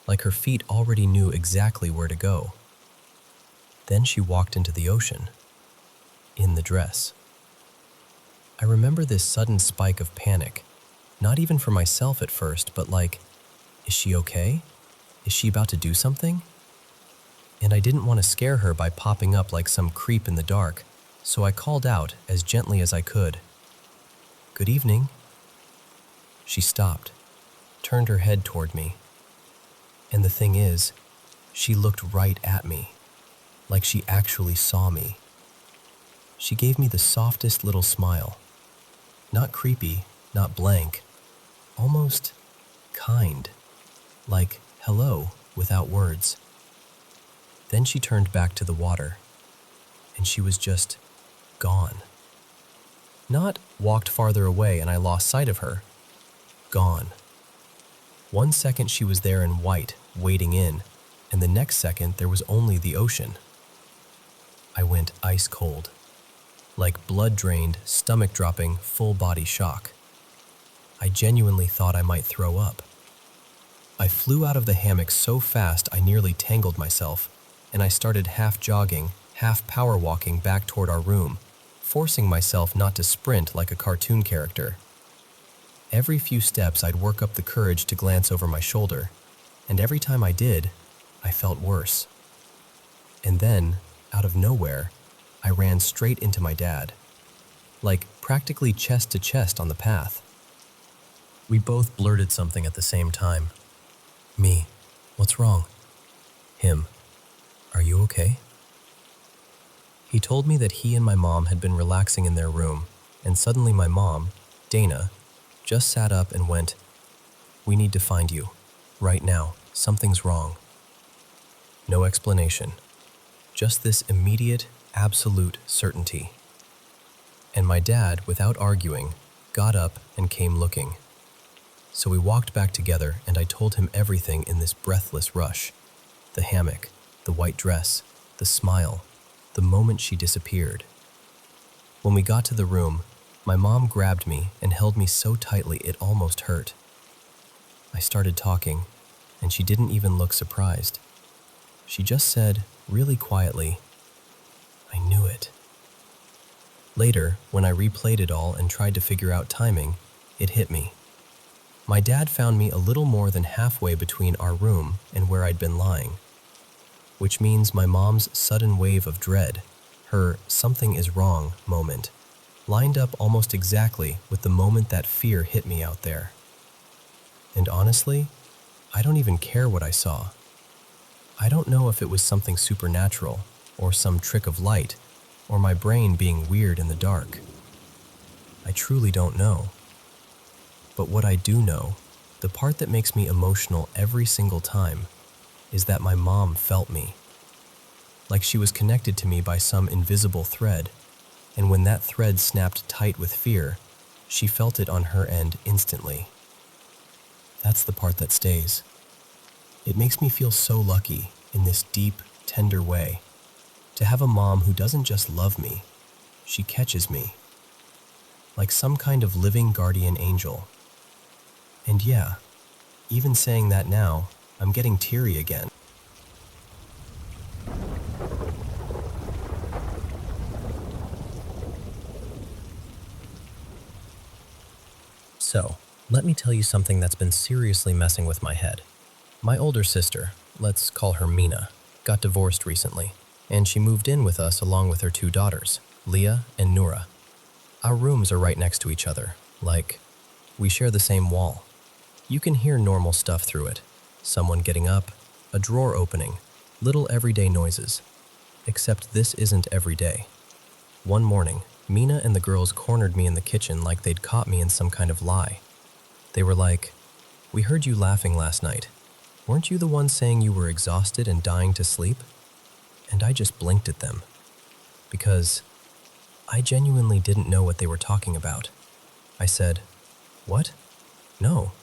like her feet already knew exactly where to go. Then she walked into the ocean, in the dress. I remember this sudden spike of panic, not even for myself at first, but like, is she okay? Is she about to do something? And I didn't want to scare her by popping up like some creep in the dark, so I called out as gently as I could. Good evening. She stopped, turned her head toward me. And the thing is, she looked right at me, like she actually saw me. She gave me the softest little smile. Not creepy, not blank, almost kind, like hello without words. Then she turned back to the water, and she was just gone. Not walked farther away and I lost sight of her. Gone. 1 second she was there in white, wading in, and the next second there was only the ocean. I went ice cold, like blood-drained, stomach-dropping, full-body shock. I genuinely thought I might throw up. I flew out of the hammock so fast I nearly tangled myself, and I started half jogging, half power walking back toward our room, forcing myself not to sprint like a cartoon character. Every few steps I'd work up the courage to glance over my shoulder, and every time I did, I felt worse. And then, out of nowhere, I ran straight into my dad, like practically chest to chest on the path. We both blurted something at the same time. Me, what's wrong? Him, are you okay? He told me that he and my mom had been relaxing in their room, and suddenly my mom, Dana, just sat up and went, "We need to find you. Right now, something's wrong." No explanation. Just this immediate, absolute certainty. And my dad, without arguing, got up and came looking. So we walked back together and I told him everything in this breathless rush. The hammock, the white dress, the smile, the moment she disappeared. When we got to the room, my mom grabbed me and held me so tightly it almost hurt. I started talking, and she didn't even look surprised. She just said, really quietly, "I knew it." Later, when I replayed it all and tried to figure out timing, it hit me. My dad found me a little more than halfway between our room and where I'd been lying, which means my mom's sudden wave of dread, her "something is wrong" moment, lined up almost exactly with the moment that fear hit me out there. And honestly, I don't even care what I saw. I don't know if it was something supernatural, or some trick of light, or my brain being weird in the dark. I truly don't know. But what I do know, the part that makes me emotional every single time, is that my mom felt me. Like she was connected to me by some invisible thread, and when that thread snapped tight with fear, She felt it on her end instantly. That's the part that stays. It makes me feel so lucky, in this deep, tender way, to have a mom who doesn't just love me, she catches me. Like some kind of living guardian angel. And yeah, even saying that now, I'm getting teary again. So, let me tell you something that's been seriously messing with my head. My older sister, let's call her Mina, got divorced recently, and she moved in with us along with her 2 daughters, Leah and Noura. Our rooms are right next to each other, like, we share the same wall. You can hear normal stuff through it. Someone getting up, a drawer opening, little everyday noises. Except this isn't every day. One morning, Mina and the girls cornered me in the kitchen like they'd caught me in some kind of lie. They were like, "We heard you laughing last night. Weren't you the one saying you were exhausted and dying to sleep?" And I just blinked at them. Because I genuinely didn't know what they were talking about. I said, "What? No,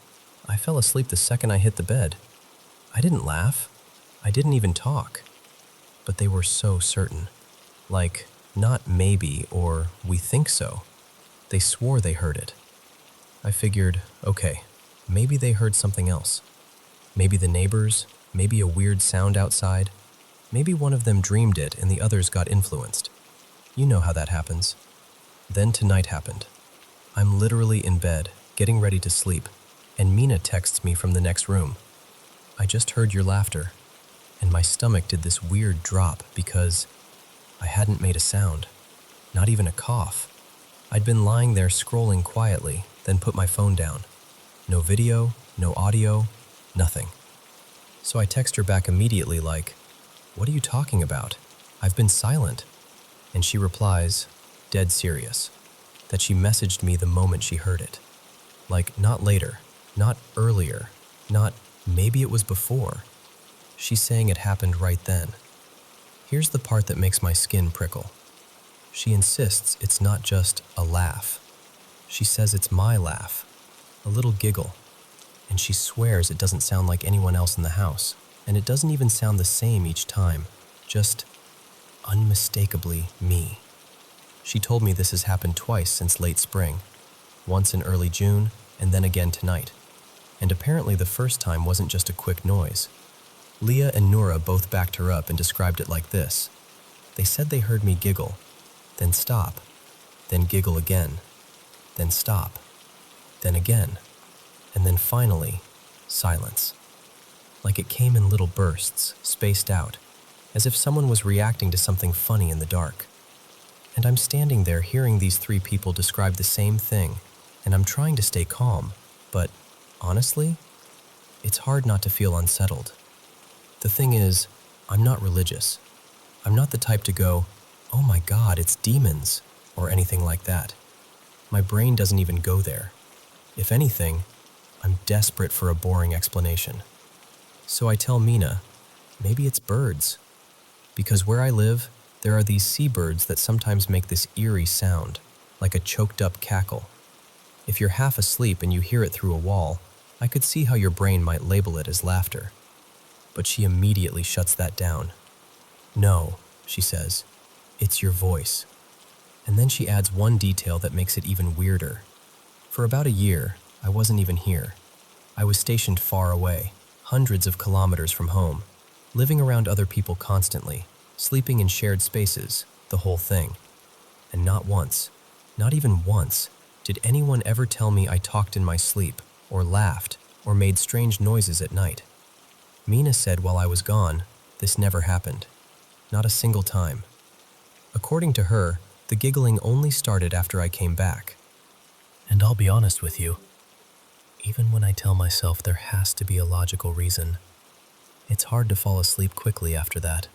I fell asleep the second I hit the bed. I didn't laugh. I didn't even talk." But they were so certain. Like, not maybe or we think so. They swore they heard it. I figured, okay, maybe they heard something else. Maybe the neighbors, maybe a weird sound outside. Maybe one of them dreamed it and the others got influenced. You know how that happens. Then tonight happened. I'm literally in bed, getting ready to sleep, and Mina texts me from the next room. "I just heard your laughter," and my stomach did this weird drop because I hadn't made a sound, not even a cough. I'd been lying there scrolling quietly, then put my phone down. No video, no audio, nothing. So I text her back immediately like, "What are you talking about? I've been silent." And she replies, dead serious, that she messaged me the moment she heard it. Like, not later, not earlier, not maybe it was before. She's saying it happened right then. Here's the part that makes my skin prickle. She insists it's not just a laugh. She says it's my laugh, a little giggle, and she swears it doesn't sound like anyone else in the house, and it doesn't even sound the same each time, just unmistakably me. She told me this has happened twice since late spring, once in early June, and then again tonight. And apparently the first time wasn't just a quick noise. Leah and Noura both backed her up and described it like this. They said they heard me giggle, then stop, then giggle again, then stop, then again, and then finally, silence. Like it came in little bursts, spaced out, as if someone was reacting to something funny in the dark. And I'm standing there hearing these 3 people describe the same thing, and I'm trying to stay calm, but honestly, it's hard not to feel unsettled. The thing is, I'm not religious. I'm not the type to go, "Oh my God, it's demons," or anything like that. My brain doesn't even go there. If anything, I'm desperate for a boring explanation. So I tell Mina, maybe it's birds. Because where I live, there are these seabirds that sometimes make this eerie sound, like a choked up cackle. If you're half asleep and you hear it through a wall, I could see how your brain might label it as laughter. But she immediately shuts that down. "No," she says, "it's your voice." And then she adds one detail that makes it even weirder. For about a year, I wasn't even here. I was stationed far away, hundreds of kilometers from home, living around other people constantly, sleeping in shared spaces, the whole thing. And not once, not even once, did anyone ever tell me I talked in my sleep, or laughed, or made strange noises at night. Mina said while I was gone, this never happened. Not a single time. According to her, the giggling only started after I came back. And I'll be honest with you, even when I tell myself there has to be a logical reason, it's hard to fall asleep quickly after that.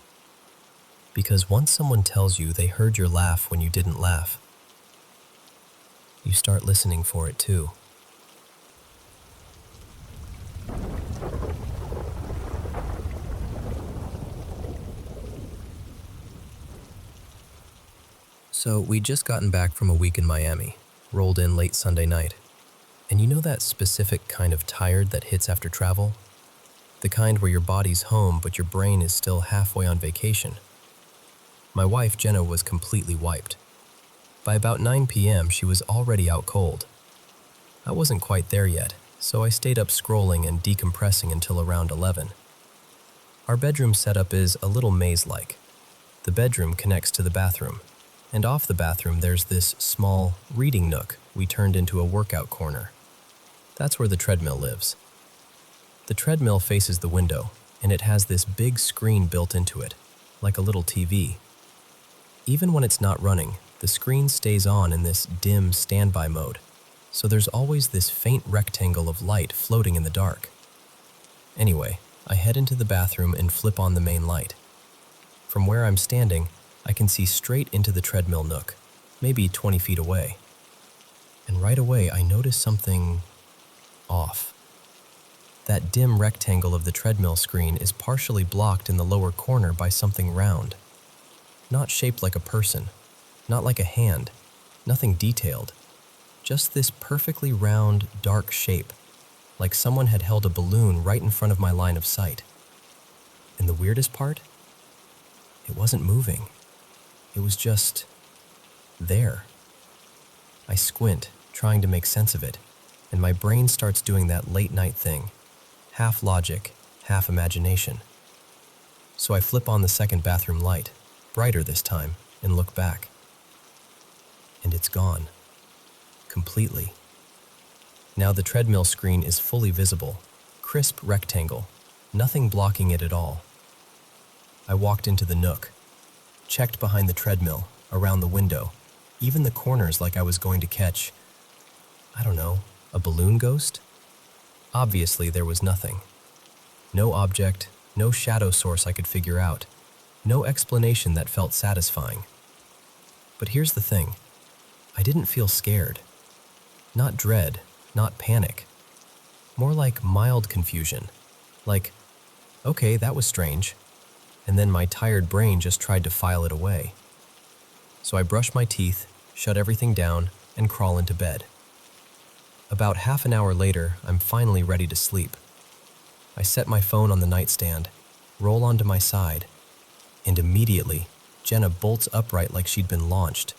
Because once someone tells you they heard your laugh when you didn't laugh, you start listening for it too. So we'd just gotten back from a week in Miami, rolled in late Sunday night. And you know that specific kind of tired that hits after travel? The kind where your body's home but your brain is still halfway on vacation. My wife, Jenna, was completely wiped. By about 9 p.m., she was already out cold. I wasn't quite there yet, so I stayed up scrolling and decompressing until around 11. Our bedroom setup is a little maze-like. The bedroom connects to the bathroom, and off the bathroom there's this small reading nook we turned into a workout corner. That's where the treadmill lives. The treadmill faces the window, and it has this big screen built into it, like a little TV. Even when it's not running, the screen stays on in this dim standby mode, so there's always this faint rectangle of light floating in the dark. Anyway, I head into the bathroom and flip on the main light. From where I'm standing, I can see straight into the treadmill nook, maybe 20 feet away. And right away, I notice something off. That dim rectangle of the treadmill screen is partially blocked in the lower corner by something round. Not shaped like a person, not like a hand, nothing detailed. Just this perfectly round, dark shape, like someone had held a balloon right in front of my line of sight. And the weirdest part? It wasn't moving. It was just there. I squint, trying to make sense of it, and my brain starts doing that late-night thing, half logic, half imagination. So I flip on the second bathroom light, brighter this time, and look back. And it's gone. Completely. Now the treadmill screen is fully visible, crisp rectangle, nothing blocking it at all. I walked into the nook, checked behind the treadmill, around the window, even the corners like I was going to catch, I don't know, a balloon ghost? Obviously there was nothing. No object, no shadow source I could figure out, no explanation that felt satisfying. But here's the thing, I didn't feel scared. Not dread, not panic. More like mild confusion. Like, okay, that was strange. And then my tired brain just tried to file it away. So I brush my teeth, shut everything down, and crawl into bed. About half an hour later, I'm finally ready to sleep. I set my phone on the nightstand, roll onto my side, and immediately, Jenna bolts upright like she'd been launched.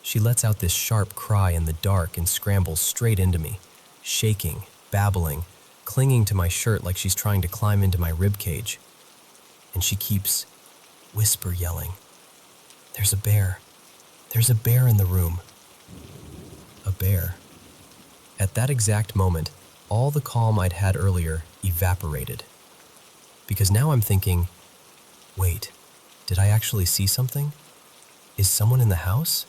She lets out this sharp cry in the dark and scrambles straight into me, shaking, babbling, clinging to my shirt like she's trying to climb into my ribcage. And she keeps whisper yelling, "There's a bear. There's a bear in the room." A bear. At that exact moment, all the calm I'd had earlier evaporated. Because now I'm thinking, wait, did I actually see something? Is someone in the house?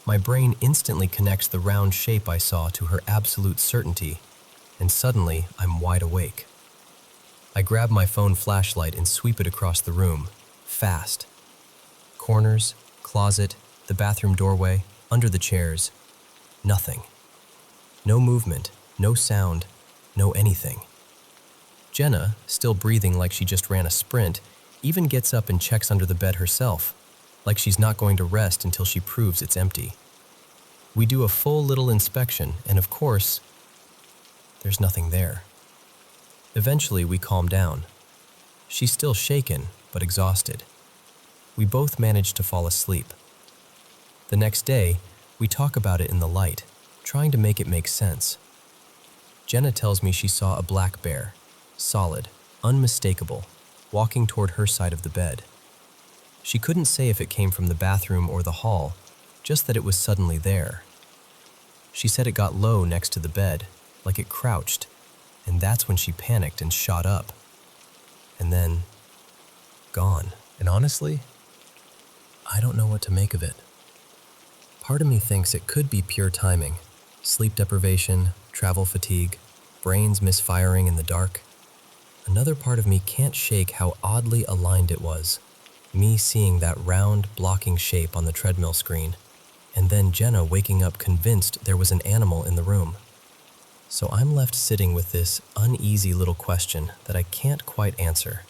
My brain instantly connects the round shape I saw to her absolute certainty, and suddenly I'm wide awake. I grab my phone flashlight and sweep it across the room, fast. Corners, closet, the bathroom doorway, under the chairs. Nothing. No movement, no sound, no anything. Jenna, still breathing like she just ran a sprint, even gets up and checks under the bed herself, like she's not going to rest until she proves it's empty. We do a full little inspection, and of course, there's nothing there. Eventually, we calm down. She's still shaken, but exhausted. We both manage to fall asleep. The next day, we talk about it in the light, trying to make it make sense. Jenna tells me she saw a black bear, solid, unmistakable, walking toward her side of the bed. She couldn't say if it came from the bathroom or the hall, just that it was suddenly there. She said it got low next to the bed, like it crouched, and that's when she panicked and shot up. And then, gone. And honestly, I don't know what to make of it. Part of me thinks it could be pure timing, sleep deprivation, travel fatigue, brains misfiring in the dark. Another part of me can't shake how oddly aligned it was, me seeing that round, blocking shape on the treadmill screen, and then Jenna waking up convinced there was an animal in the room. So I'm left sitting with this uneasy little question that I can't quite answer.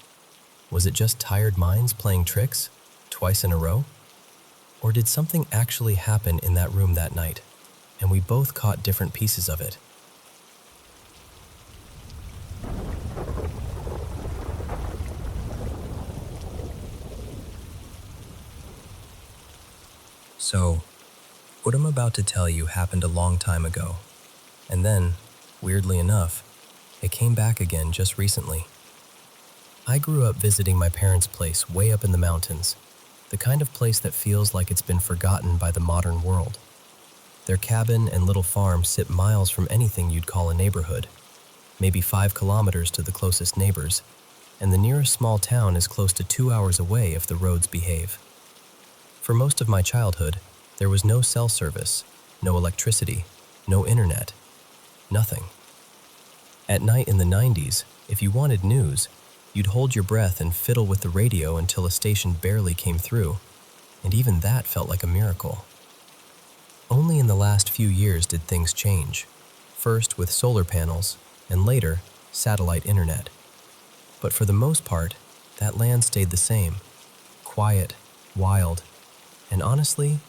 Was it just tired minds playing tricks, twice in a row? Or did something actually happen in that room that night, and we both caught different pieces of it. So, what I'm about to tell you happened a long time ago, and then, weirdly enough, it came back again just recently. I grew up visiting my parents' place way up in the mountains, the kind of place that feels like it's been forgotten by the modern world. Their cabin and little farm sit miles from anything you'd call a neighborhood, maybe 5 kilometers to the closest neighbors, and the nearest small town is close to 2 hours away if the roads behave. For most of my childhood, there was no cell service, no electricity, no internet, nothing. At night in the 90s, if you wanted news, you'd hold your breath and fiddle with the radio until a station barely came through, and even that felt like a miracle. Only in the last few years did things change, first with solar panels, and later, satellite internet. But for the most part, that land stayed the same, quiet, wild, and honestly,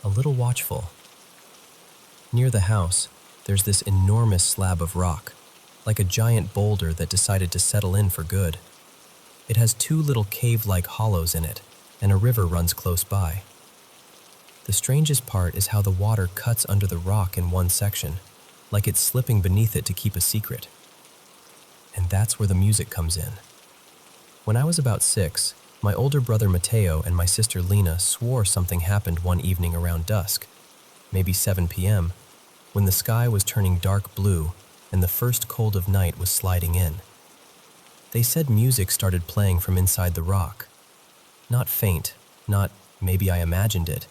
a little watchful. Near the house, there's this enormous slab of rock, like a giant boulder that decided to settle in for good. It has 2 little cave-like hollows in it, and a river runs close by. The strangest part is how the water cuts under the rock in one section, like it's slipping beneath it to keep a secret. And that's where the music comes in. When I was about 6, my older brother Mateo and my sister Lena swore something happened one evening around dusk, maybe 7 p.m., when the sky was turning dark blue and the first cold of night was sliding in. They said music started playing from inside the rock. Not faint, not maybe I imagined it,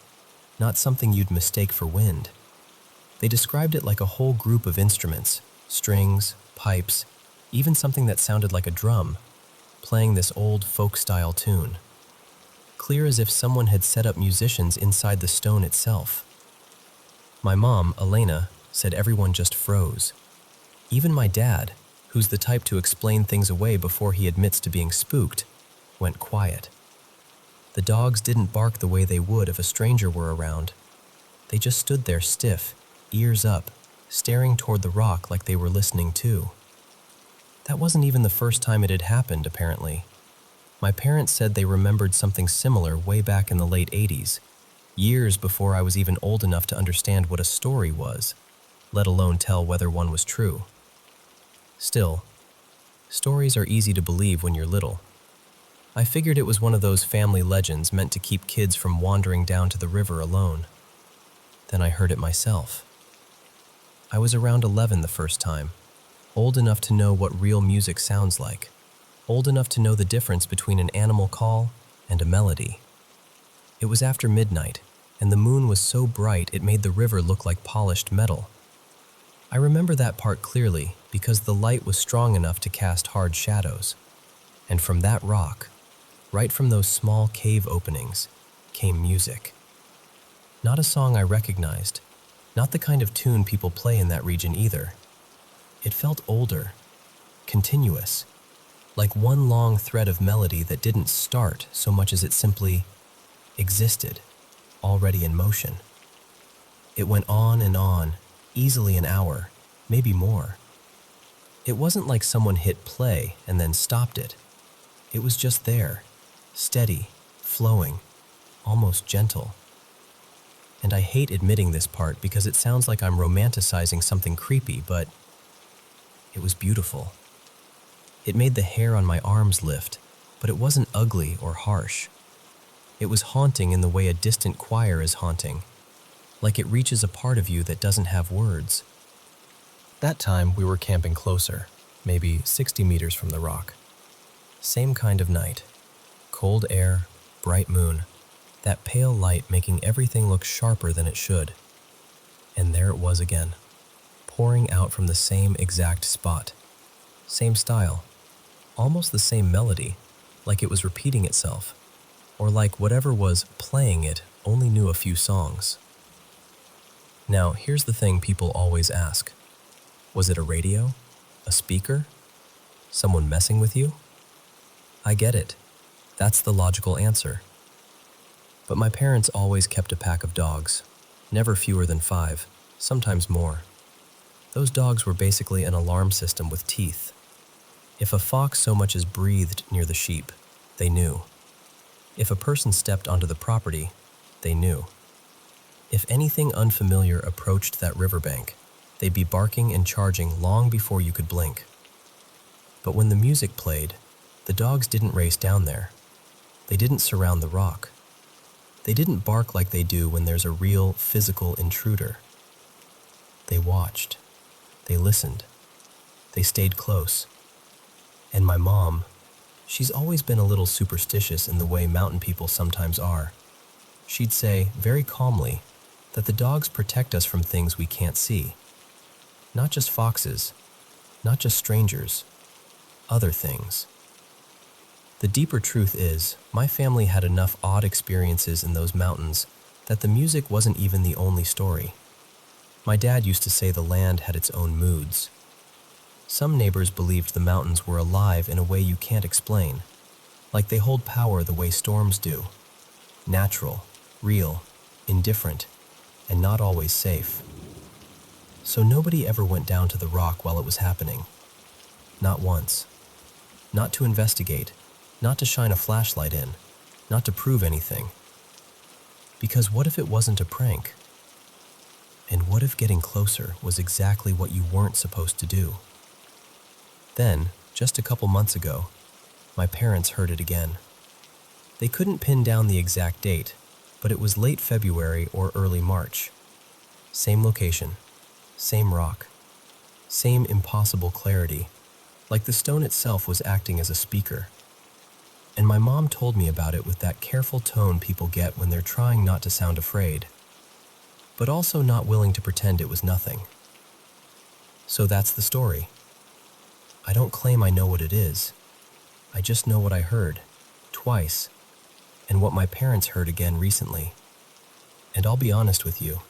not something you'd mistake for wind. They described it like a whole group of instruments, strings, pipes, even something that sounded like a drum, playing this old folk-style tune. Clear as if someone had set up musicians inside the stone itself. My mom, Elena, said everyone just froze. Even my dad, who's the type to explain things away before he admits to being spooked, went quiet. The dogs didn't bark the way they would if a stranger were around. They just stood there stiff, ears up, staring toward the rock like they were listening too. That wasn't even the first time it had happened, apparently. My parents said they remembered something similar way back in the late 80s, years before I was even old enough to understand what a story was, let alone tell whether one was true. Still, stories are easy to believe when you're little. I figured it was one of those family legends meant to keep kids from wandering down to the river alone. Then I heard it myself. I was around 11 the first time, old enough to know what real music sounds like, old enough to know the difference between an animal call and a melody. It was after midnight, and the moon was so bright it made the river look like polished metal. I remember that part clearly because the light was strong enough to cast hard shadows. And from that rock, right from those small cave openings, came music. Not a song I recognized, not the kind of tune people play in that region either. It felt older, continuous, like one long thread of melody that didn't start so much as it simply existed, already in motion. It went on, easily an hour, maybe more. It wasn't like someone hit play and then stopped it. It was just there, steady, flowing, almost gentle. And I hate admitting this part because it sounds like I'm romanticizing something creepy, but it was beautiful. It made the hair on my arms lift, but it wasn't ugly or harsh. It was haunting in the way a distant choir is haunting, like it reaches a part of you that doesn't have words. That time we were camping closer, maybe 60 meters from the rock. Same kind of night. Cold air, bright moon, that pale light making everything look sharper than it should. And there it was again, pouring out from the same exact spot. Same style, almost the same melody, like it was repeating itself, or like whatever was playing it only knew a few songs. Now, here's the thing people always ask. Was it a radio? A speaker? Someone messing with you? I get it. That's the logical answer. But my parents always kept a pack of dogs. never fewer than 5, sometimes more. Those dogs were basically an alarm system with teeth. If a fox so much as breathed near the sheep, they knew. If a person stepped onto the property, they knew. If anything unfamiliar approached that riverbank, they'd be barking and charging long before you could blink. But when the music played, the dogs didn't race down there. They didn't surround the rock. They didn't bark like they do when there's a real, physical intruder. They watched. They listened. They stayed close. And my mom, she's always been a little superstitious in the way mountain people sometimes are. She'd say, very calmly, that the dogs protect us from things we can't see. Not just foxes, not just strangers, other things. The deeper truth is, my family had enough odd experiences in those mountains that the music wasn't even the only story. My dad used to say the land had its own moods. Some neighbors believed the mountains were alive in a way you can't explain, like they hold power the way storms do. Natural, real, indifferent, and not always safe. So nobody ever went down to the rock while it was happening. Not once. Not to investigate, not to shine a flashlight in, not to prove anything. Because what if it wasn't a prank? And what if getting closer was exactly what you weren't supposed to do? Then, just a couple months ago, my parents heard it again. They couldn't pin down the exact date, but it was late February or early March. Same location, same rock, same impossible clarity, like the stone itself was acting as a speaker. And my mom told me about it with that careful tone people get when they're trying not to sound afraid, but also not willing to pretend it was nothing. So that's the story. I don't claim I know what it is. I just know what I heard, twice, and what my parents heard again recently. And I'll be honest with you,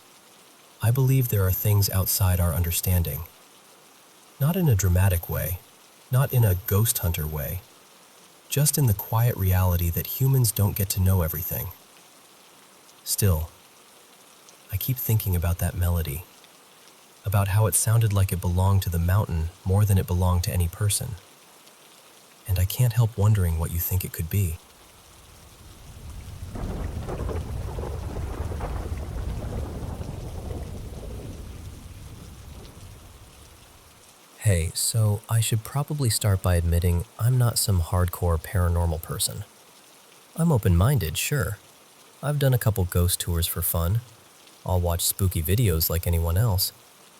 I believe there are things outside our understanding. Not in a dramatic way, not in a ghost hunter way, just in the quiet reality that humans don't get to know everything. Still, I keep thinking about that melody, about how it sounded like it belonged to the mountain more than it belonged to any person. And I can't help wondering what you think it could be. Hey, so I should probably start by admitting I'm not some hardcore paranormal person. I'm open-minded, sure. I've done a couple ghost tours for fun. I'll watch spooky videos like anyone else,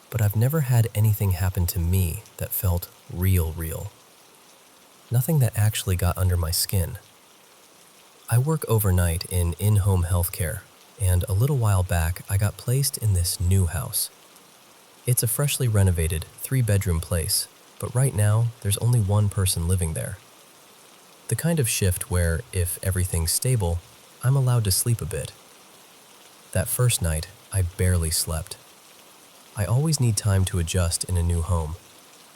but I've never had anything happen to me that felt real. Nothing that actually got under my skin. I work overnight in in-home healthcare, and a little while back I got placed in this new house. It's a freshly renovated 3-bedroom place, but right now there's only one person living there. The kind of shift where, if everything's stable, I'm allowed to sleep a bit. That first night, I barely slept. I always need time to adjust in a new home.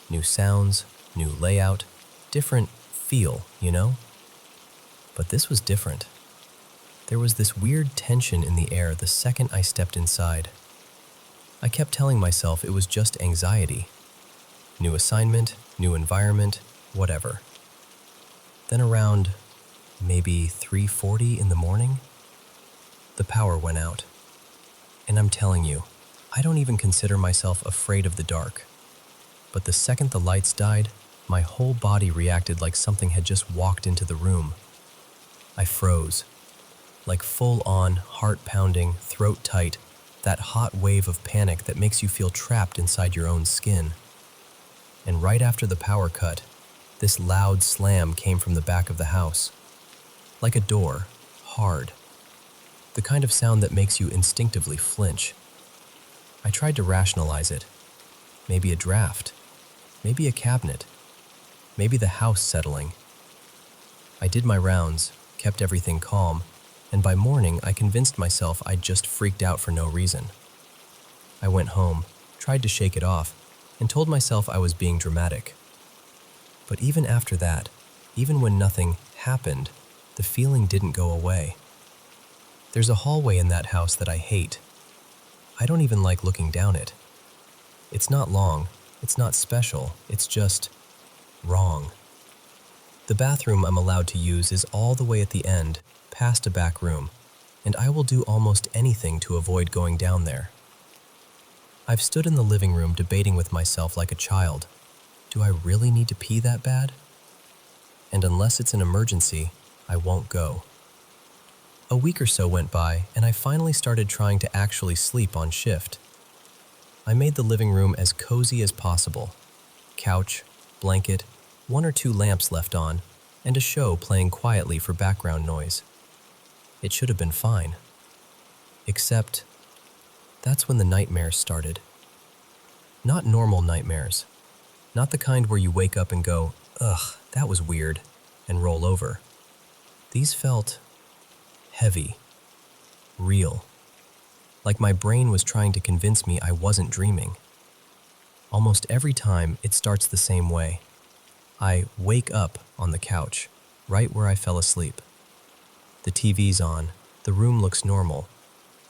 New sounds, new layout, different feel, you know? But this was different. There was this weird tension in the air the second I stepped inside. I kept telling myself it was just anxiety. New assignment, new environment, whatever. Then around maybe 3:40 in the morning, the power went out. And I'm telling you, I don't even consider myself afraid of the dark. But the second the lights died, my whole body reacted like something had just walked into the room. I froze, like full-on, heart-pounding, throat-tight, that hot wave of panic that makes you feel trapped inside your own skin. And right after the power cut, this loud slam came from the back of the house. Like a door, hard. The kind of sound that makes you instinctively flinch. I tried to rationalize it. Maybe a draft. Maybe a cabinet. Maybe the house settling. I did my rounds, kept everything calm, and by morning I convinced myself I'd just freaked out for no reason. I went home, tried to shake it off, and told myself I was being dramatic. But even after that, even when nothing happened, the feeling didn't go away. There's a hallway in that house that I hate. I don't even like looking down it. It's not long, it's not special, it's just wrong. The bathroom I'm allowed to use is all the way at the end, past a back room, and I will do almost anything to avoid going down there. I've stood in the living room debating with myself like a child. Do I really need to pee that bad? And unless it's an emergency, I won't go. A week or so went by, and I finally started trying to actually sleep on shift. I made the living room as cozy as possible. Couch, blanket, 1 or 2 lamps left on, and a show playing quietly for background noise. It should have been fine. Except, that's when the nightmares started. Not normal nightmares. Not the kind where you wake up and go, "Ugh, that was weird," and roll over. These felt heavy, real. Like my brain was trying to convince me I wasn't dreaming. Almost every time, it starts the same way. I wake up on the couch, right where I fell asleep. The TV's on, the room looks normal,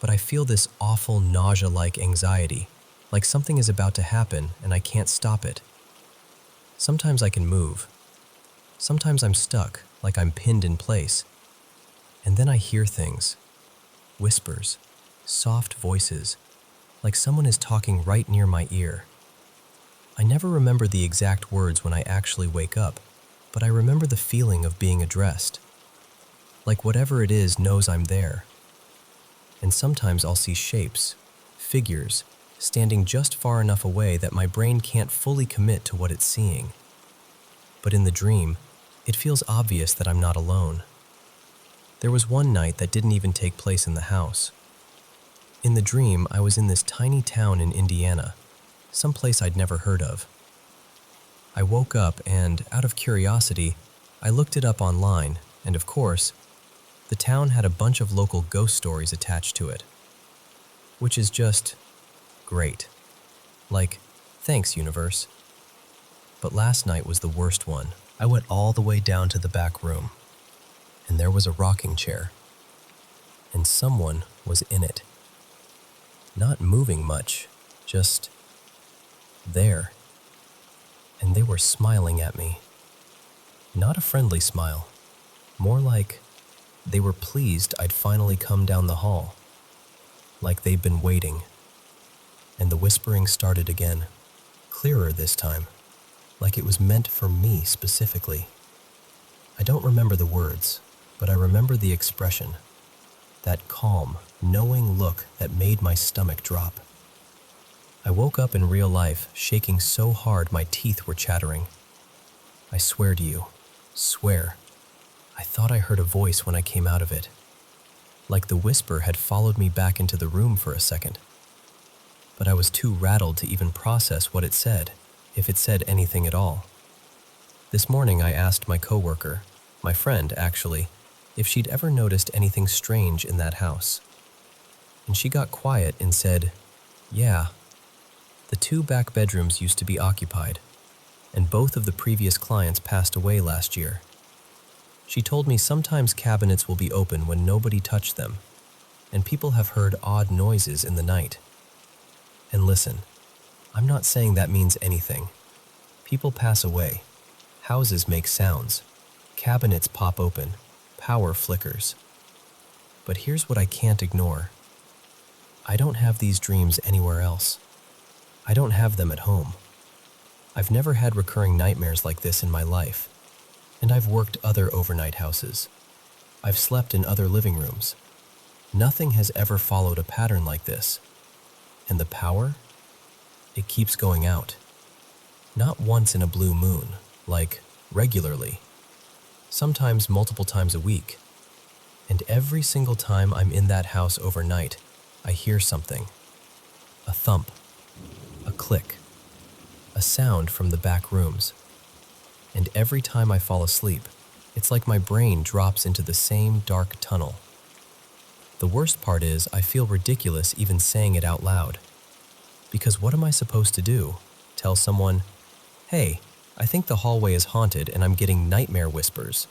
but I feel this awful nausea-like anxiety, like something is about to happen and I can't stop it. Sometimes I can move. Sometimes I'm stuck, like I'm pinned in place. And then I hear things. Whispers, soft voices, like someone is talking right near my ear. I never remember the exact words when I actually wake up, but I remember the feeling of being addressed. Like whatever it is knows I'm there. And sometimes I'll see shapes, figures, standing just far enough away that my brain can't fully commit to what it's seeing. But in the dream, it feels obvious that I'm not alone. There was one night that didn't even take place in the house. In the dream, I was in this tiny town in Indiana, someplace I'd never heard of. I woke up and, out of curiosity, I looked it up online, and of course, the town had a bunch of local ghost stories attached to it. Which is just great. Like, thanks, universe. But last night was the worst one. I went all the way down to the back room, and there was a rocking chair, and someone was in it. Not moving much, just there. And they were smiling at me. Not a friendly smile, more like they were pleased I'd finally come down the hall, like they'd been waiting. And the whispering started again, clearer this time, like it was meant for me specifically. I don't remember the words, but I remember the expression, that calm, knowing look that made my stomach drop. I woke up in real life, shaking so hard my teeth were chattering. I swear to you, swear, I thought I heard a voice when I came out of it, like the whisper had followed me back into the room for a second. But I was too rattled to even process what it said, if it said anything at all. This morning I asked my coworker, my friend actually, if she'd ever noticed anything strange in that house. And she got quiet and said, "Yeah, the 2 back bedrooms used to be occupied, and both of the previous clients passed away last year." She told me sometimes cabinets will be open when nobody touched them, and people have heard odd noises in the night. And listen, I'm not saying that means anything. People pass away, houses make sounds, cabinets pop open, power flickers. But here's what I can't ignore. I don't have these dreams anywhere else. I don't have them at home. I've never had recurring nightmares like this in my life, and I've worked other overnight houses. I've slept in other living rooms. Nothing has ever followed a pattern like this. And the power? It keeps going out. Not once in a blue moon, like regularly. Sometimes multiple times a week. And every single time I'm in that house overnight, I hear something. A thump, a click, a sound from the back rooms. And every time I fall asleep, it's like my brain drops into the same dark tunnel. The worst part is I feel ridiculous even saying it out loud. Because what am I supposed to do? Tell someone, "Hey, I think the hallway is haunted and I'm getting nightmare whispers."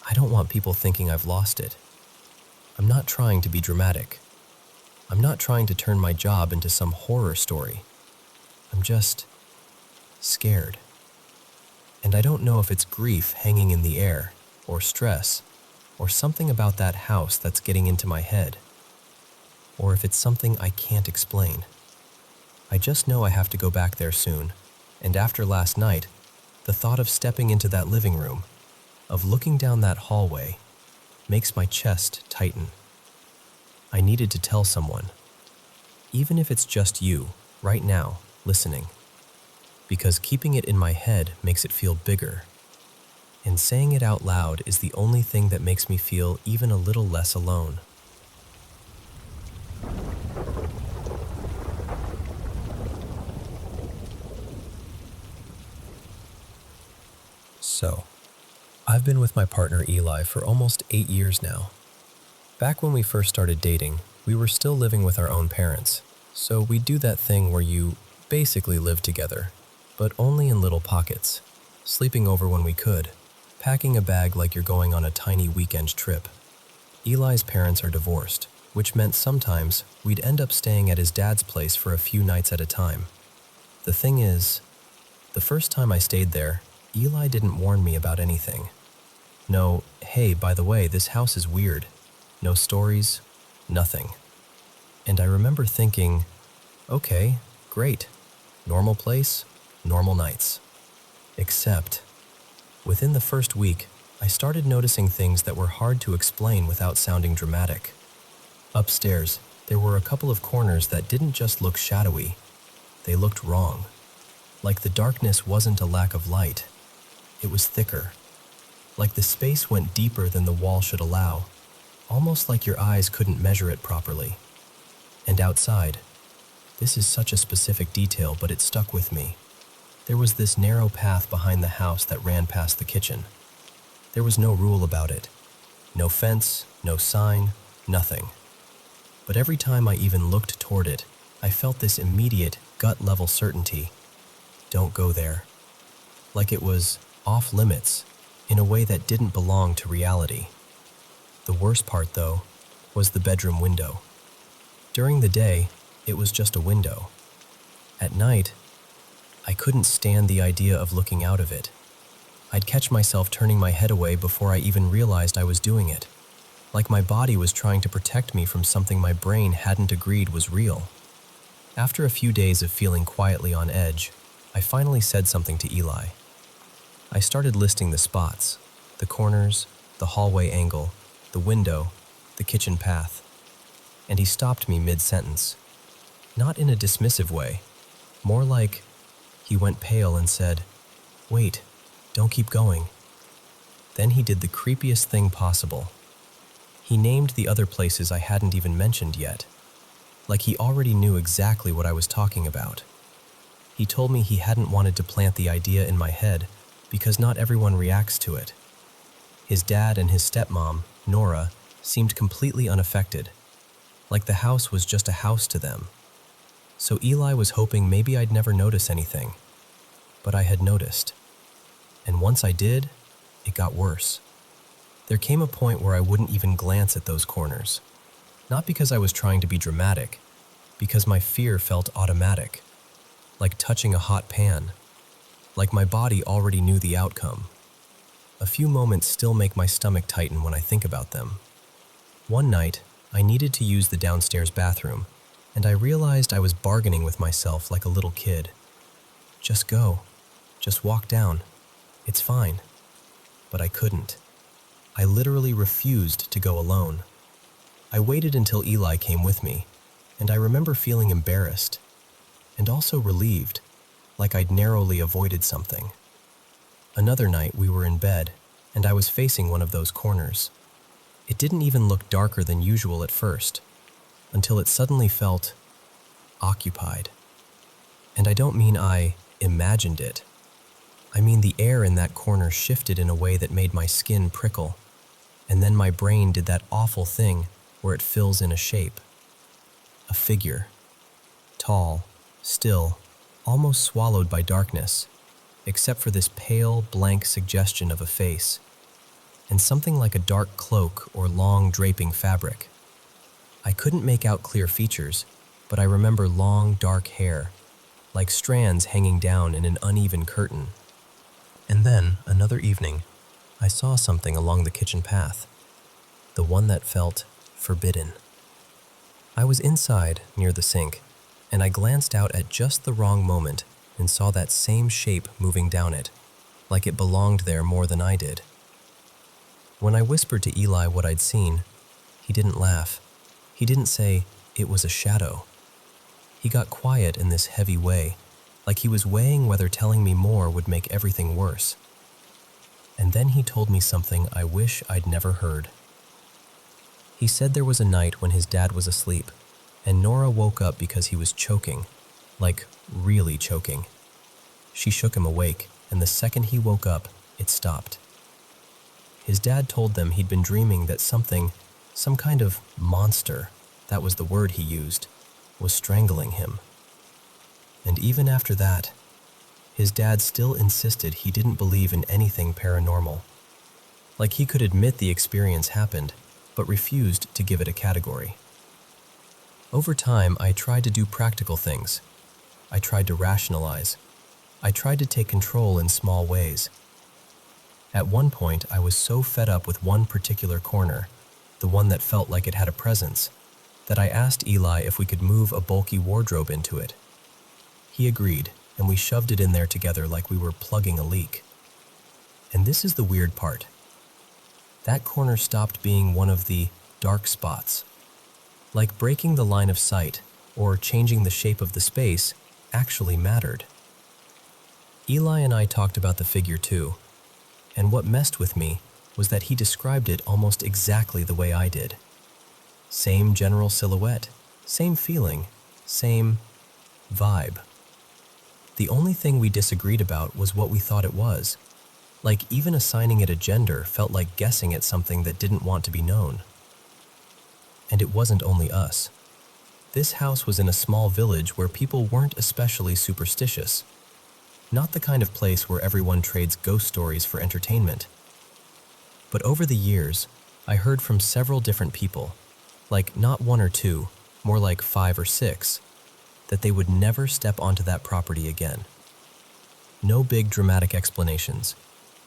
I don't want people thinking I've lost it. I'm not trying to be dramatic. I'm not trying to turn my job into some horror story. I'm just scared. And I don't know if it's grief hanging in the air, or stress, or something about that house that's getting into my head, or if it's something I can't explain. I just know I have to go back there soon, and after last night, the thought of stepping into that living room, of looking down that hallway, makes my chest tighten. I needed to tell someone, even if it's just you, right now, listening, because keeping it in my head makes it feel bigger, and saying it out loud is the only thing that makes me feel even a little less alone. So, I've been with my partner Eli for almost 8 years now. Back when we first started dating, we were still living with our own parents, so we do that thing where you basically live together, but only in little pockets, sleeping over when we could, packing a bag like you're going on a tiny weekend trip. Eli's parents are divorced, which meant sometimes we'd end up staying at his dad's place for a few nights at a time. The thing is, the first time I stayed there, Eli didn't warn me about anything. No, hey, by the way, this house is weird. No stories, nothing. And I remember thinking, okay, great. Normal place, normal nights. Except, within the first week, I started noticing things that were hard to explain without sounding dramatic. Upstairs, there were a couple of corners that didn't just look shadowy. They looked wrong. Like the darkness wasn't a lack of light. It was thicker. Like the space went deeper than the wall should allow. Almost like your eyes couldn't measure it properly. And outside, this is such a specific detail, but it stuck with me. There was this narrow path behind the house that ran past the kitchen. There was no rule about it. No fence, no sign, nothing. But every time I even looked toward it, I felt this immediate, gut-level certainty. Don't go there. Like it was off limits, in a way that didn't belong to reality. The worst part, though, was the bedroom window. During the day, it was just a window. At night, I couldn't stand the idea of looking out of it. I'd catch myself turning my head away before I even realized I was doing it, like my body was trying to protect me from something my brain hadn't agreed was real. After a few days of feeling quietly on edge, I finally said something to Eli. I started listing the spots, the corners, the hallway angle, the window, the kitchen path, and he stopped me mid-sentence. Not in a dismissive way, more like he went pale and said, "Wait, don't keep going." Then he did the creepiest thing possible. He named the other places I hadn't even mentioned yet, like he already knew exactly what I was talking about. He told me he hadn't wanted to plant the idea in my head because not everyone reacts to it. His dad and his stepmom, Nora, seemed completely unaffected, like the house was just a house to them. So Eli was hoping maybe I'd never notice anything, but I had noticed. And once I did, it got worse. There came a point where I wouldn't even glance at those corners, not because I was trying to be dramatic, because my fear felt automatic, like touching a hot pan, like my body already knew the outcome. A few moments still make my stomach tighten when I think about them. One night, I needed to use the downstairs bathroom, and I realized I was bargaining with myself like a little kid. Just go. Just walk down. It's fine. But I couldn't. I literally refused to go alone. I waited until Eli came with me, and I remember feeling embarrassed, and also relieved, like I'd narrowly avoided something. Another night we were in bed, and I was facing one of those corners. It didn't even look darker than usual at first, until it suddenly felt occupied. And I don't mean I imagined it. I mean the air in that corner shifted in a way that made my skin prickle, and then my brain did that awful thing where it fills in a shape. A figure. Tall, still, almost swallowed by darkness, except for this pale, blank suggestion of a face, and something like a dark cloak or long draping fabric. I couldn't make out clear features, but I remember long, dark hair, like strands hanging down in an uneven curtain. And then, another evening, I saw something along the kitchen path, the one that felt forbidden. I was inside, near the sink, and I glanced out at just the wrong moment and saw that same shape moving down it, like it belonged there more than I did. When I whispered to Eli what I'd seen, he didn't laugh. He didn't say, "It was a shadow." He got quiet in this heavy way, like he was weighing whether telling me more would make everything worse. And then he told me something I wish I'd never heard. He said there was a night when his dad was asleep, and Nora woke up because he was choking, like really choking. She shook him awake, and the second he woke up, it stopped. His dad told them he'd been dreaming that something, some kind of monster, that was the word he used, was strangling him. And even after that, his dad still insisted he didn't believe in anything paranormal. Like he could admit the experience happened, but refused to give it a category. Over time, I tried to do practical things. I tried to rationalize. I tried to take control in small ways. At one point, I was so fed up with one particular corner, the one that felt like it had a presence, that I asked Eli if we could move a bulky wardrobe into it. He agreed, and we shoved it in there together like we were plugging a leak. And this is the weird part. That corner stopped being one of the dark spots. Like breaking the line of sight or changing the shape of the space actually mattered. Eli and I talked about the figure too, and what messed with me was that he described it almost exactly the way I did. Same general silhouette, same feeling, same vibe. The only thing we disagreed about was what we thought it was. Like even assigning it a gender felt like guessing at something that didn't want to be known. And it wasn't only us. This house was in a small village where people weren't especially superstitious. Not the kind of place where everyone trades ghost stories for entertainment. But over the years, I heard from several different people, like not one or two, more like 5 or 6, that they would never step onto that property again. No big dramatic explanations,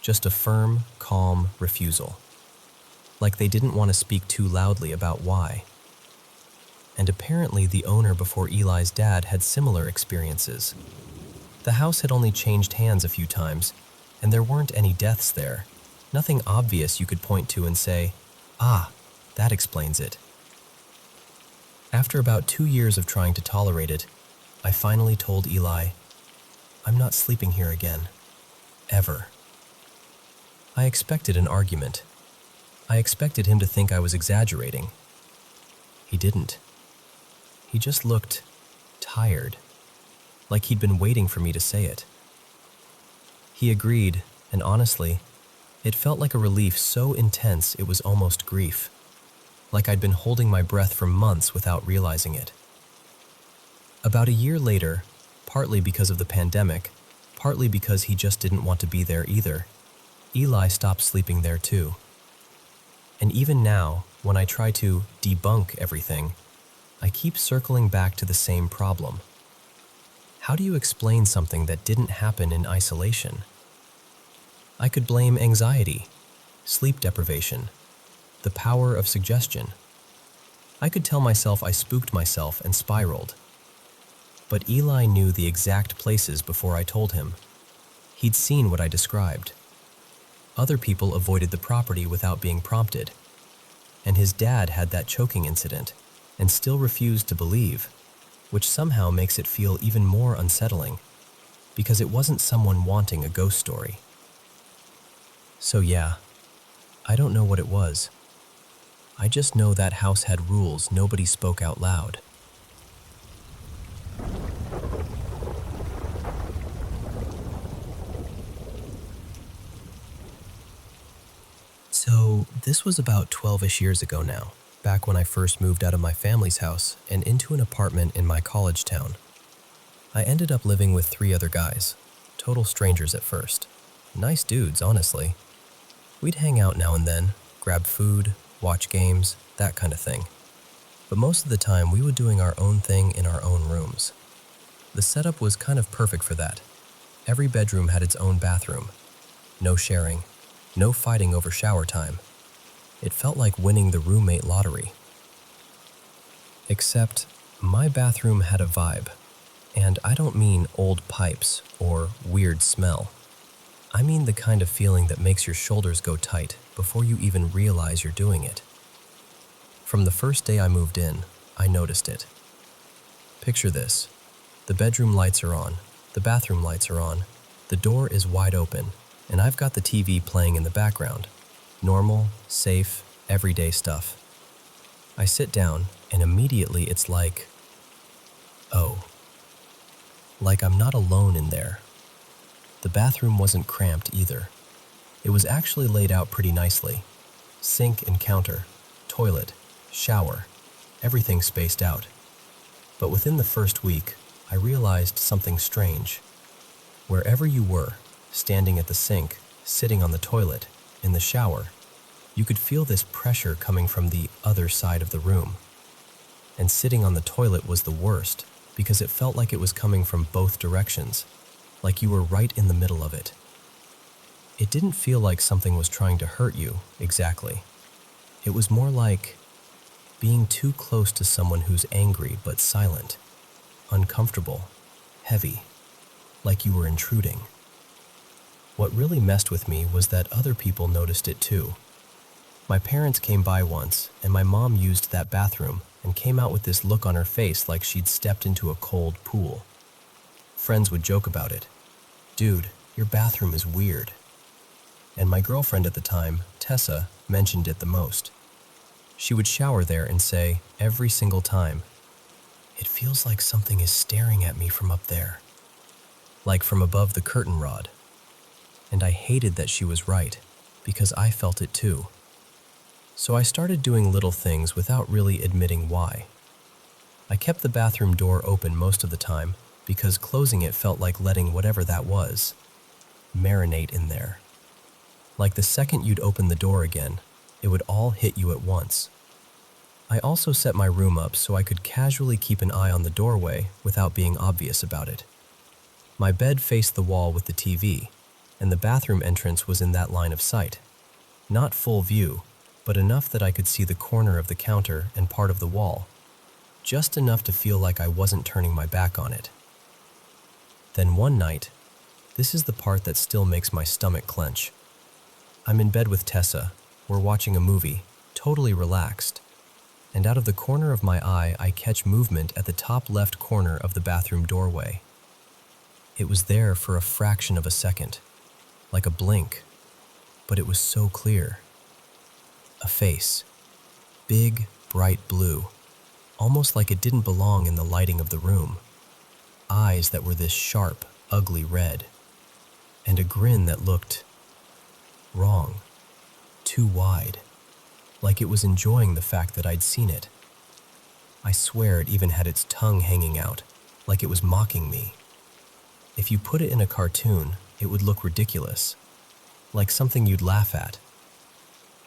just a firm, calm refusal. Like they didn't want to speak too loudly about why. And apparently the owner before Eli's dad had similar experiences. The house had only changed hands a few times, and there weren't any deaths there. Nothing obvious you could point to and say, "Ah, that explains it." After about 2 years of trying to tolerate it, I finally told Eli, "I'm not sleeping here again. Ever." I expected an argument. I expected him to think I was exaggerating. He didn't. He just looked tired, like he'd been waiting for me to say it. He agreed, and honestly, it felt like a relief so intense it was almost grief, like I'd been holding my breath for months without realizing it. About a year later, partly because of the pandemic, partly because he just didn't want to be there either, Eli stopped sleeping there too. And even now, when I try to debunk everything, I keep circling back to the same problem. How do you explain something that didn't happen in isolation? I could blame anxiety, sleep deprivation, the power of suggestion. I could tell myself I spooked myself and spiraled. But Eli knew the exact places before I told him. He'd seen what I described. Other people avoided the property without being prompted. And his dad had that choking incident and still refused to believe, which somehow makes it feel even more unsettling, because it wasn't someone wanting a ghost story. So yeah, I don't know what it was. I just know that house had rules nobody spoke out loud. So this was about 12-ish years ago now, back when I first moved out of my family's house and into an apartment in my college town. I ended up living with 3 other guys, total strangers at first. Nice dudes, honestly. We'd hang out now and then, grab food, watch games, that kind of thing. But most of the time, we were doing our own thing in our own rooms. The setup was kind of perfect for that. Every bedroom had its own bathroom. No sharing, no fighting over shower time. It felt like winning the roommate lottery. Except, my bathroom had a vibe. And I don't mean old pipes or weird smell. I mean the kind of feeling that makes your shoulders go tight before you even realize you're doing it. From the first day I moved in, I noticed it. Picture this. The bedroom lights are on, the bathroom lights are on, the door is wide open, and I've got the TV playing in the background. Normal, safe, everyday stuff. I sit down, and immediately it's like, oh. Like I'm not alone in there. The bathroom wasn't cramped either. It was actually laid out pretty nicely. Sink and counter, toilet, shower, everything spaced out. But within the first week, I realized something strange. Wherever you were, standing at the sink, sitting on the toilet, in the shower, you could feel this pressure coming from the other side of the room. And sitting on the toilet was the worst, because it felt like it was coming from both directions, like you were right in the middle of it. It didn't feel like something was trying to hurt you, exactly. It was more like being too close to someone who's angry but silent, uncomfortable, heavy, like you were intruding. What really messed with me was that other people noticed it too. My parents came by once, and my mom used that bathroom and came out with this look on her face like she'd stepped into a cold pool. Friends would joke about it. "Dude, your bathroom is weird." And my girlfriend at the time, Tessa, mentioned it the most. She would shower there and say, every single time, "It feels like something is staring at me from up there." Like from above the curtain rod. And I hated that she was right, because I felt it too. So I started doing little things without really admitting why. I kept the bathroom door open most of the time because closing it felt like letting whatever that was marinate in there. Like the second you'd open the door again, it would all hit you at once. I also set my room up so I could casually keep an eye on the doorway without being obvious about it. My bed faced the wall with the TV, and the bathroom entrance was in that line of sight. Not full view, but enough that I could see the corner of the counter and part of the wall, just enough to feel like I wasn't turning my back on it. Then one night, this is the part that still makes my stomach clench. I'm in bed with Tessa, we're watching a movie, totally relaxed, and out of the corner of my eye I catch movement at the top left corner of the bathroom doorway. It was there for a fraction of a second, like a blink, but it was so clear. A face. Big, bright blue, almost like it didn't belong in the lighting of the room. Eyes that were this sharp, ugly red. And a grin that looked wrong, too wide, like it was enjoying the fact that I'd seen it. I swear it even had its tongue hanging out, like it was mocking me. If you put it in a cartoon, it would look ridiculous, like something you'd laugh at.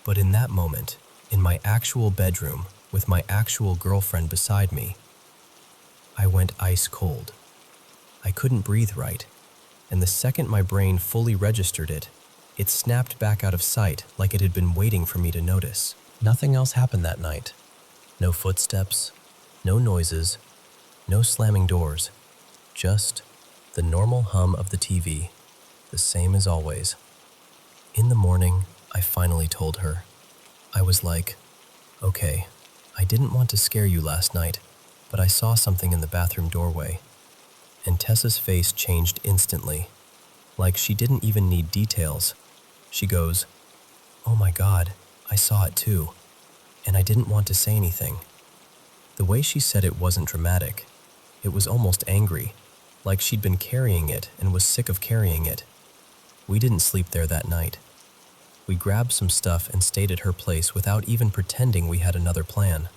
But in that moment, in my actual bedroom, with my actual girlfriend beside me, I went ice cold. I couldn't breathe right, and the second my brain fully registered it, it snapped back out of sight like it had been waiting for me to notice. Nothing else happened that night. No footsteps, no noises, no slamming doors, just the normal hum of the TV, the same as always. In the morning, I finally told her. I was like, "Okay, I didn't want to scare you last night, but I saw something in the bathroom doorway." And Tessa's face changed instantly, like she didn't even need details. She goes, "Oh my God, I saw it too, and I didn't want to say anything." The way she said it wasn't dramatic. It was almost angry, like she'd been carrying it and was sick of carrying it. We didn't sleep there that night. We grabbed some stuff and stayed at her place without even pretending we had another plan.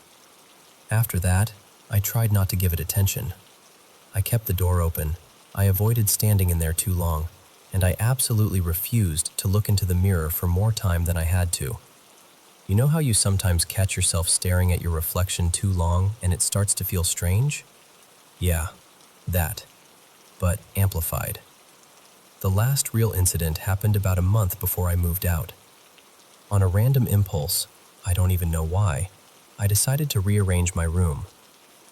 After that, I tried not to give it attention. I kept the door open. I avoided standing in there too long, and I absolutely refused to look into the mirror for more time than I had to. You know how you sometimes catch yourself staring at your reflection too long and it starts to feel strange? Yeah, that, but amplified. The last real incident happened about a month before I moved out. On a random impulse, I don't even know why, I decided to rearrange my room.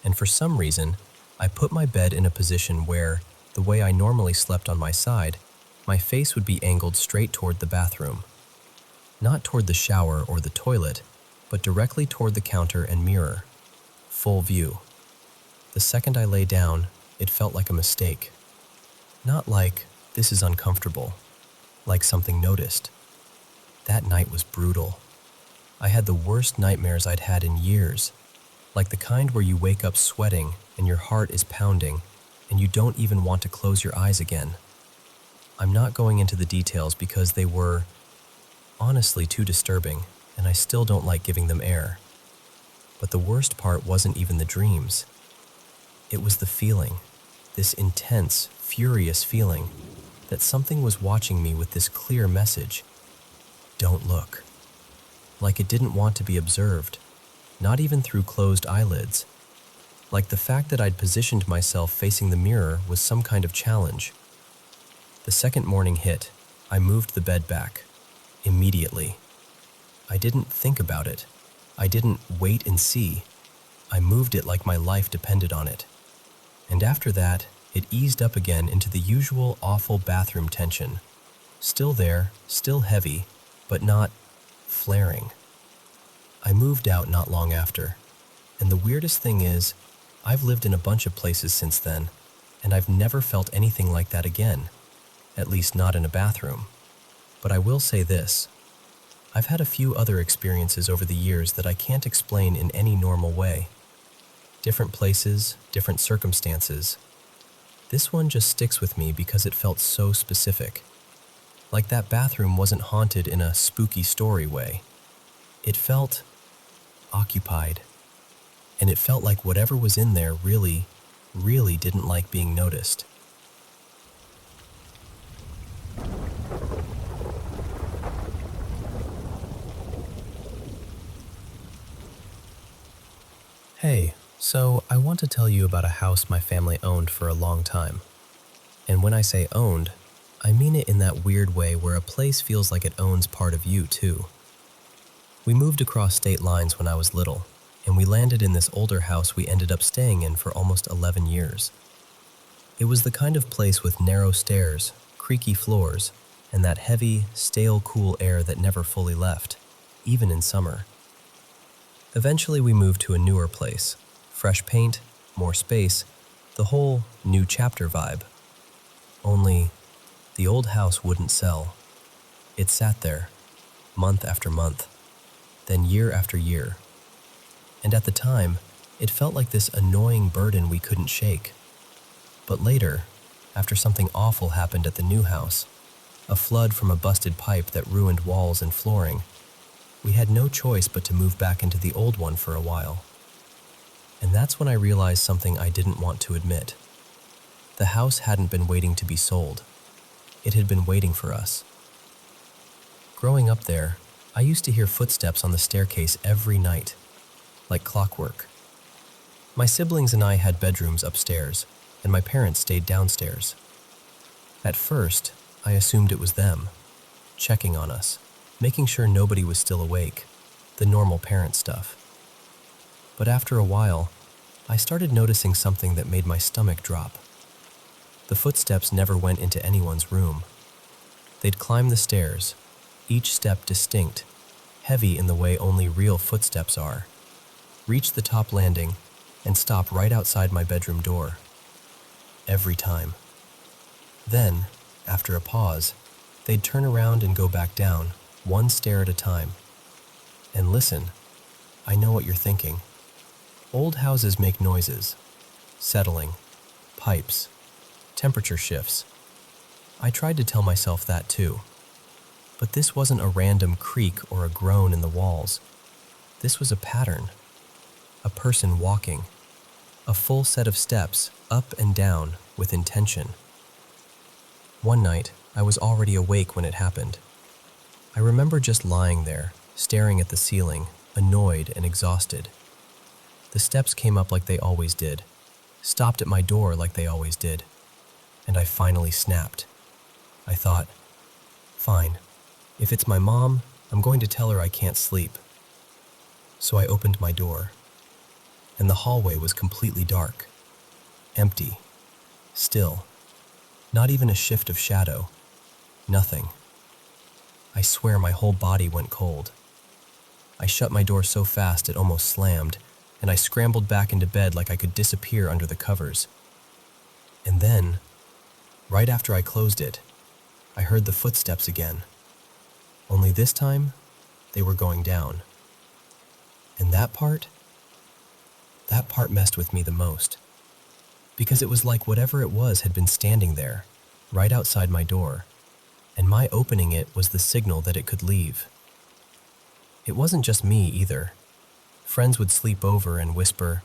And for some reason, I put my bed in a position where, the way I normally slept on my side, my face would be angled straight toward the bathroom. Not toward the shower or the toilet, but directly toward the counter and mirror. Full view. The second I lay down, it felt like a mistake. Not like, this is uncomfortable, like something noticed. That night was brutal. I had the worst nightmares I'd had in years, like the kind where you wake up sweating and your heart is pounding and you don't even want to close your eyes again. I'm not going into the details because they were, honestly, too disturbing, and I still don't like giving them air. But the worst part wasn't even the dreams. It was the feeling, this intense, furious feeling, that something was watching me with this clear message: don't look. Like it didn't want to be observed, not even through closed eyelids. Like the fact that I'd positioned myself facing the mirror was some kind of challenge. The second morning hit, I moved the bed back. Immediately. I didn't think about it. I didn't wait and see. I moved it like my life depended on it. And after that, it eased up again into the usual awful bathroom tension. Still there, still heavy, but not flaring. I moved out not long after. And the weirdest thing is, I've lived in a bunch of places since then, and I've never felt anything like that again. At least not in a bathroom. But I will say this. I've had a few other experiences over the years that I can't explain in any normal way. Different places, different circumstances. This one just sticks with me because it felt so specific. Like that bathroom wasn't haunted in a spooky story way. It felt occupied. And it felt like whatever was in there really, really didn't like being noticed. Hey, so I want to tell you about a house my family owned for a long time. And when I say owned, I mean it in that weird way where a place feels like it owns part of you too. We moved across state lines when I was little, and we landed in this older house we ended up staying in for almost 11 years. It was the kind of place with narrow stairs, creaky floors, and that heavy, stale, cool air that never fully left, even in summer. Eventually we moved to a newer place, fresh paint, more space, the whole new chapter vibe. Only, the old house wouldn't sell. It sat there, month after month, then year after year. And at the time, it felt like this annoying burden we couldn't shake. But later, after something awful happened at the new house, a flood from a busted pipe that ruined walls and flooring, we had no choice but to move back into the old one for a while. And that's when I realized something I didn't want to admit. The house hadn't been waiting to be sold. It had been waiting for us. Growing up there, I used to hear footsteps on the staircase every night, like clockwork. My siblings and I had bedrooms upstairs, and my parents stayed downstairs. At first, I assumed it was them, checking on us, making sure nobody was still awake, the normal parent stuff. But after a while, I started noticing something that made my stomach drop. The footsteps never went into anyone's room. They'd climb the stairs, each step distinct, heavy in the way only real footsteps are, reach the top landing, and stop right outside my bedroom door. Every time. Then, after a pause, they'd turn around and go back down, one stair at a time. And listen, I know what you're thinking. Old houses make noises. Settling, pipes, temperature shifts. I tried to tell myself that too. But this wasn't a random creak or a groan in the walls. This was a pattern. A person walking. A full set of steps, up and down, with intention. One night, I was already awake when it happened. I remember just lying there, staring at the ceiling, annoyed and exhausted. The steps came up like they always did, stopped at my door like they always did, and I finally snapped. I thought, fine, if it's my mom, I'm going to tell her I can't sleep. So I opened my door, and the hallway was completely dark, empty, still, not even a shift of shadow, nothing. I swear my whole body went cold. I shut my door so fast it almost slammed, and I scrambled back into bed like I could disappear under the covers. And then, right after I closed it, I heard the footsteps again. Only this time, they were going down. And that part messed with me the most. Because it was like whatever it was had been standing there, right outside my door, and my opening it was the signal that it could leave. It wasn't just me either. Friends would sleep over and whisper,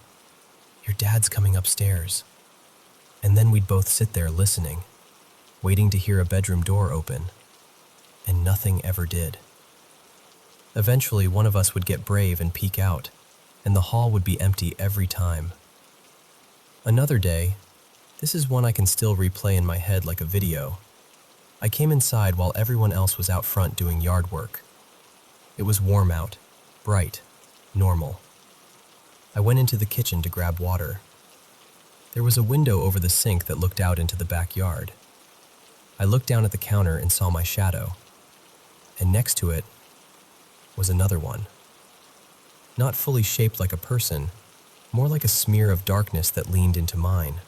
"Your dad's coming upstairs." And then we'd both sit there listening, waiting to hear a bedroom door open, and nothing ever did. Eventually, one of us would get brave and peek out, and the hall would be empty every time. Another day, this is one I can still replay in my head like a video. I came inside while everyone else was out front doing yard work. It was warm out, bright, normal. I went into the kitchen to grab water. There was a window over the sink that looked out into the backyard. I looked down at the counter and saw my shadow, and next to it was another one. Not fully shaped like a person, more like a smear of darkness that leaned into mine.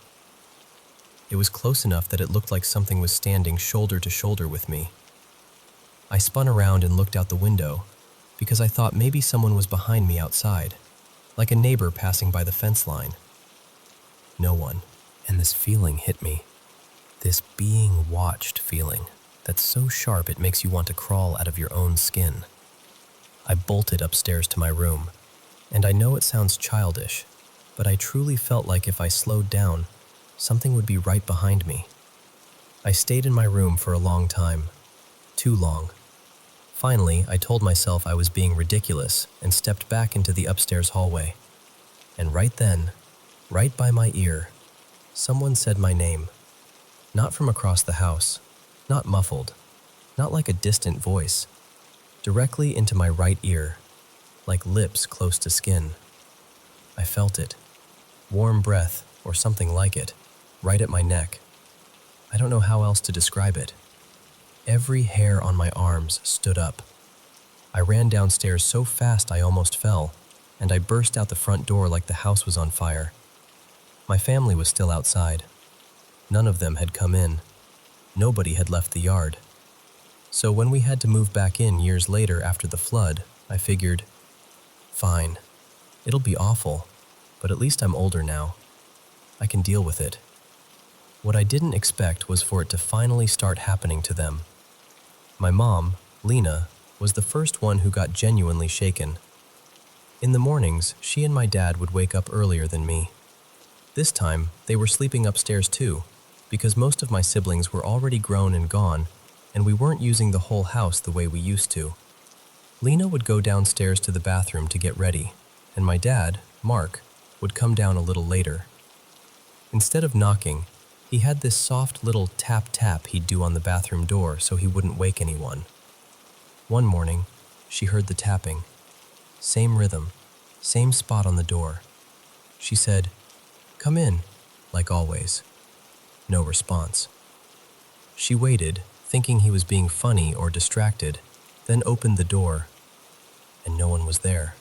It was close enough that it looked like something was standing shoulder to shoulder with me. I spun around and looked out the window because I thought maybe someone was behind me outside, like a neighbor passing by the fence line. No one, and this feeling hit me. This being watched feeling that's so sharp it makes you want to crawl out of your own skin. I bolted upstairs to my room, and I know it sounds childish, but I truly felt like if I slowed down, something would be right behind me. I stayed in my room for a long time, too long. Finally, I told myself I was being ridiculous and stepped back into the upstairs hallway. And right then, right by my ear, someone said my name. Not from across the house, not muffled, not like a distant voice. Directly into my right ear, like lips close to skin. I felt it. Warm breath, or something like it, right at my neck. I don't know how else to describe it. Every hair on my arms stood up. I ran downstairs so fast I almost fell, and I burst out the front door like the house was on fire. My family was still outside. None of them had come in. Nobody had left the yard. So when we had to move back in years later after the flood, I figured, fine, it'll be awful, but at least I'm older now. I can deal with it. What I didn't expect was for it to finally start happening to them. My mom, Lena, was the first one who got genuinely shaken. In the mornings, she and my dad would wake up earlier than me. This time, they were sleeping upstairs too, because most of my siblings were already grown and gone, and we weren't using the whole house the way we used to. Lena would go downstairs to the bathroom to get ready, and my dad, Mark, would come down a little later. Instead of knocking, he had this soft little tap-tap he'd do on the bathroom door so he wouldn't wake anyone. One morning, she heard the tapping. Same rhythm, same spot on the door. She said, "Come in," like always. No response. She waited, thinking he was being funny or distracted, then opened the door, and no one was there.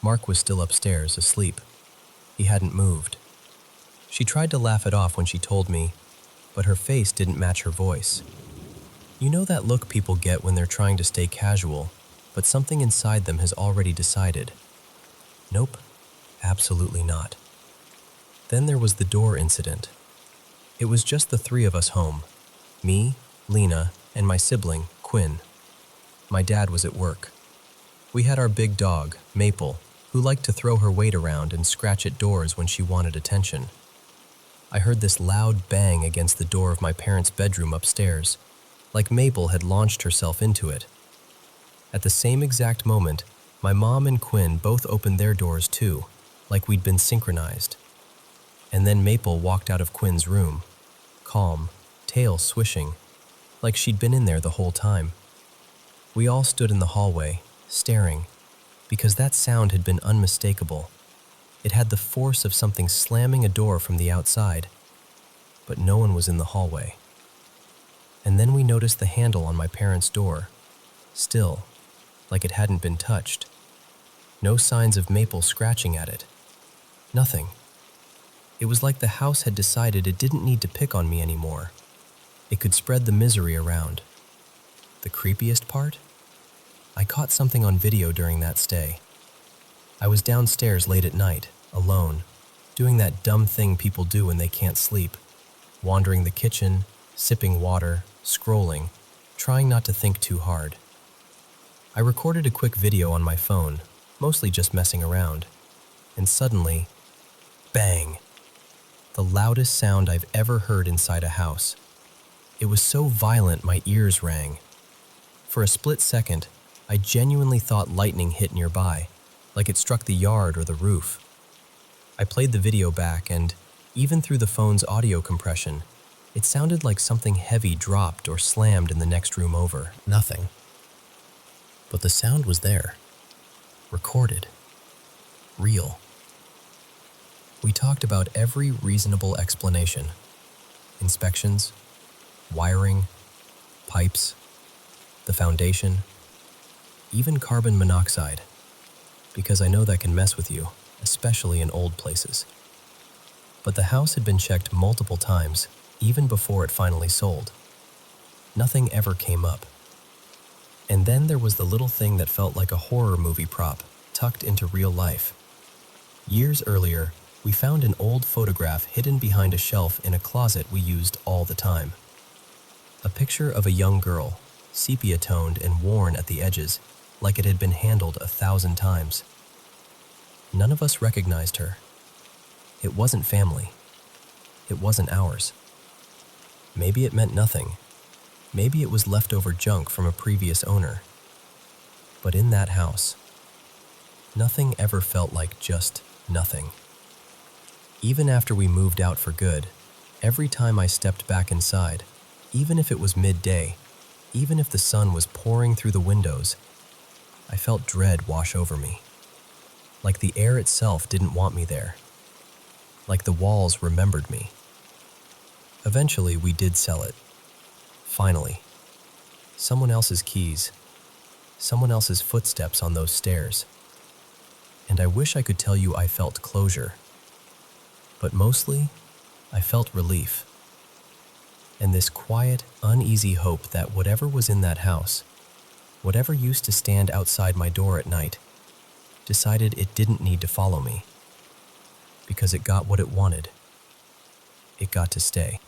Mark was still upstairs, asleep. He hadn't moved. She tried to laugh it off when she told me, but her face didn't match her voice. You know that look people get when they're trying to stay casual, but something inside them has already decided? Nope, absolutely not. Then there was the door incident. It was just the three of us home. Me, Lena, and my sibling, Quinn. My dad was at work. We had our big dog, Maple, who liked to throw her weight around and scratch at doors when she wanted attention. I heard this loud bang against the door of my parents' bedroom upstairs, like Maple had launched herself into it. At the same exact moment, my mom and Quinn both opened their doors too, like we'd been synchronized. And then Maple walked out of Quinn's room, calm, tail swishing, like she'd been in there the whole time. We all stood in the hallway, staring, because that sound had been unmistakable. It had the force of something slamming a door from the outside, but no one was in the hallway. And then we noticed the handle on my parents' door, still, like it hadn't been touched. No signs of Maple scratching at it. Nothing. It was like the house had decided it didn't need to pick on me anymore. It could spread the misery around. The creepiest part? I caught something on video during that stay. I was downstairs late at night, alone, doing that dumb thing people do when they can't sleep, wandering the kitchen, sipping water, scrolling, trying not to think too hard. I recorded a quick video on my phone, mostly just messing around, and suddenly, bang! The loudest sound I've ever heard inside a house. It was so violent my ears rang. For a split second, I genuinely thought lightning hit nearby, like it struck the yard or the roof. I played the video back, and even through the phone's audio compression, it sounded like something heavy dropped or slammed in the next room over. Nothing. But the sound was there. Recorded. Real. We talked about every reasonable explanation. Inspections, wiring, pipes, the foundation, even carbon monoxide, because I know that can mess with you, especially in old places. But the house had been checked multiple times, even before it finally sold. Nothing ever came up. And then there was the little thing that felt like a horror movie prop, tucked into real life. Years earlier, we found an old photograph hidden behind a shelf in a closet we used all the time. A picture of a young girl, sepia-toned and worn at the edges, like it had been handled 1,000 times. None of us recognized her. It wasn't family. It wasn't ours. Maybe it meant nothing. Maybe it was leftover junk from a previous owner. But in that house, nothing ever felt like just nothing. Even after we moved out for good, every time I stepped back inside, even if it was midday, even if the sun was pouring through the windows, I felt dread wash over me. Like the air itself didn't want me there. Like the walls remembered me. Eventually, we did sell it. Finally. Someone else's keys. Someone else's footsteps on those stairs. And I wish I could tell you I felt closure. But mostly, I felt relief. And this quiet, uneasy hope that whatever was in that house, whatever used to stand outside my door at night, decided it didn't need to follow me. Because it got what it wanted. It got to stay.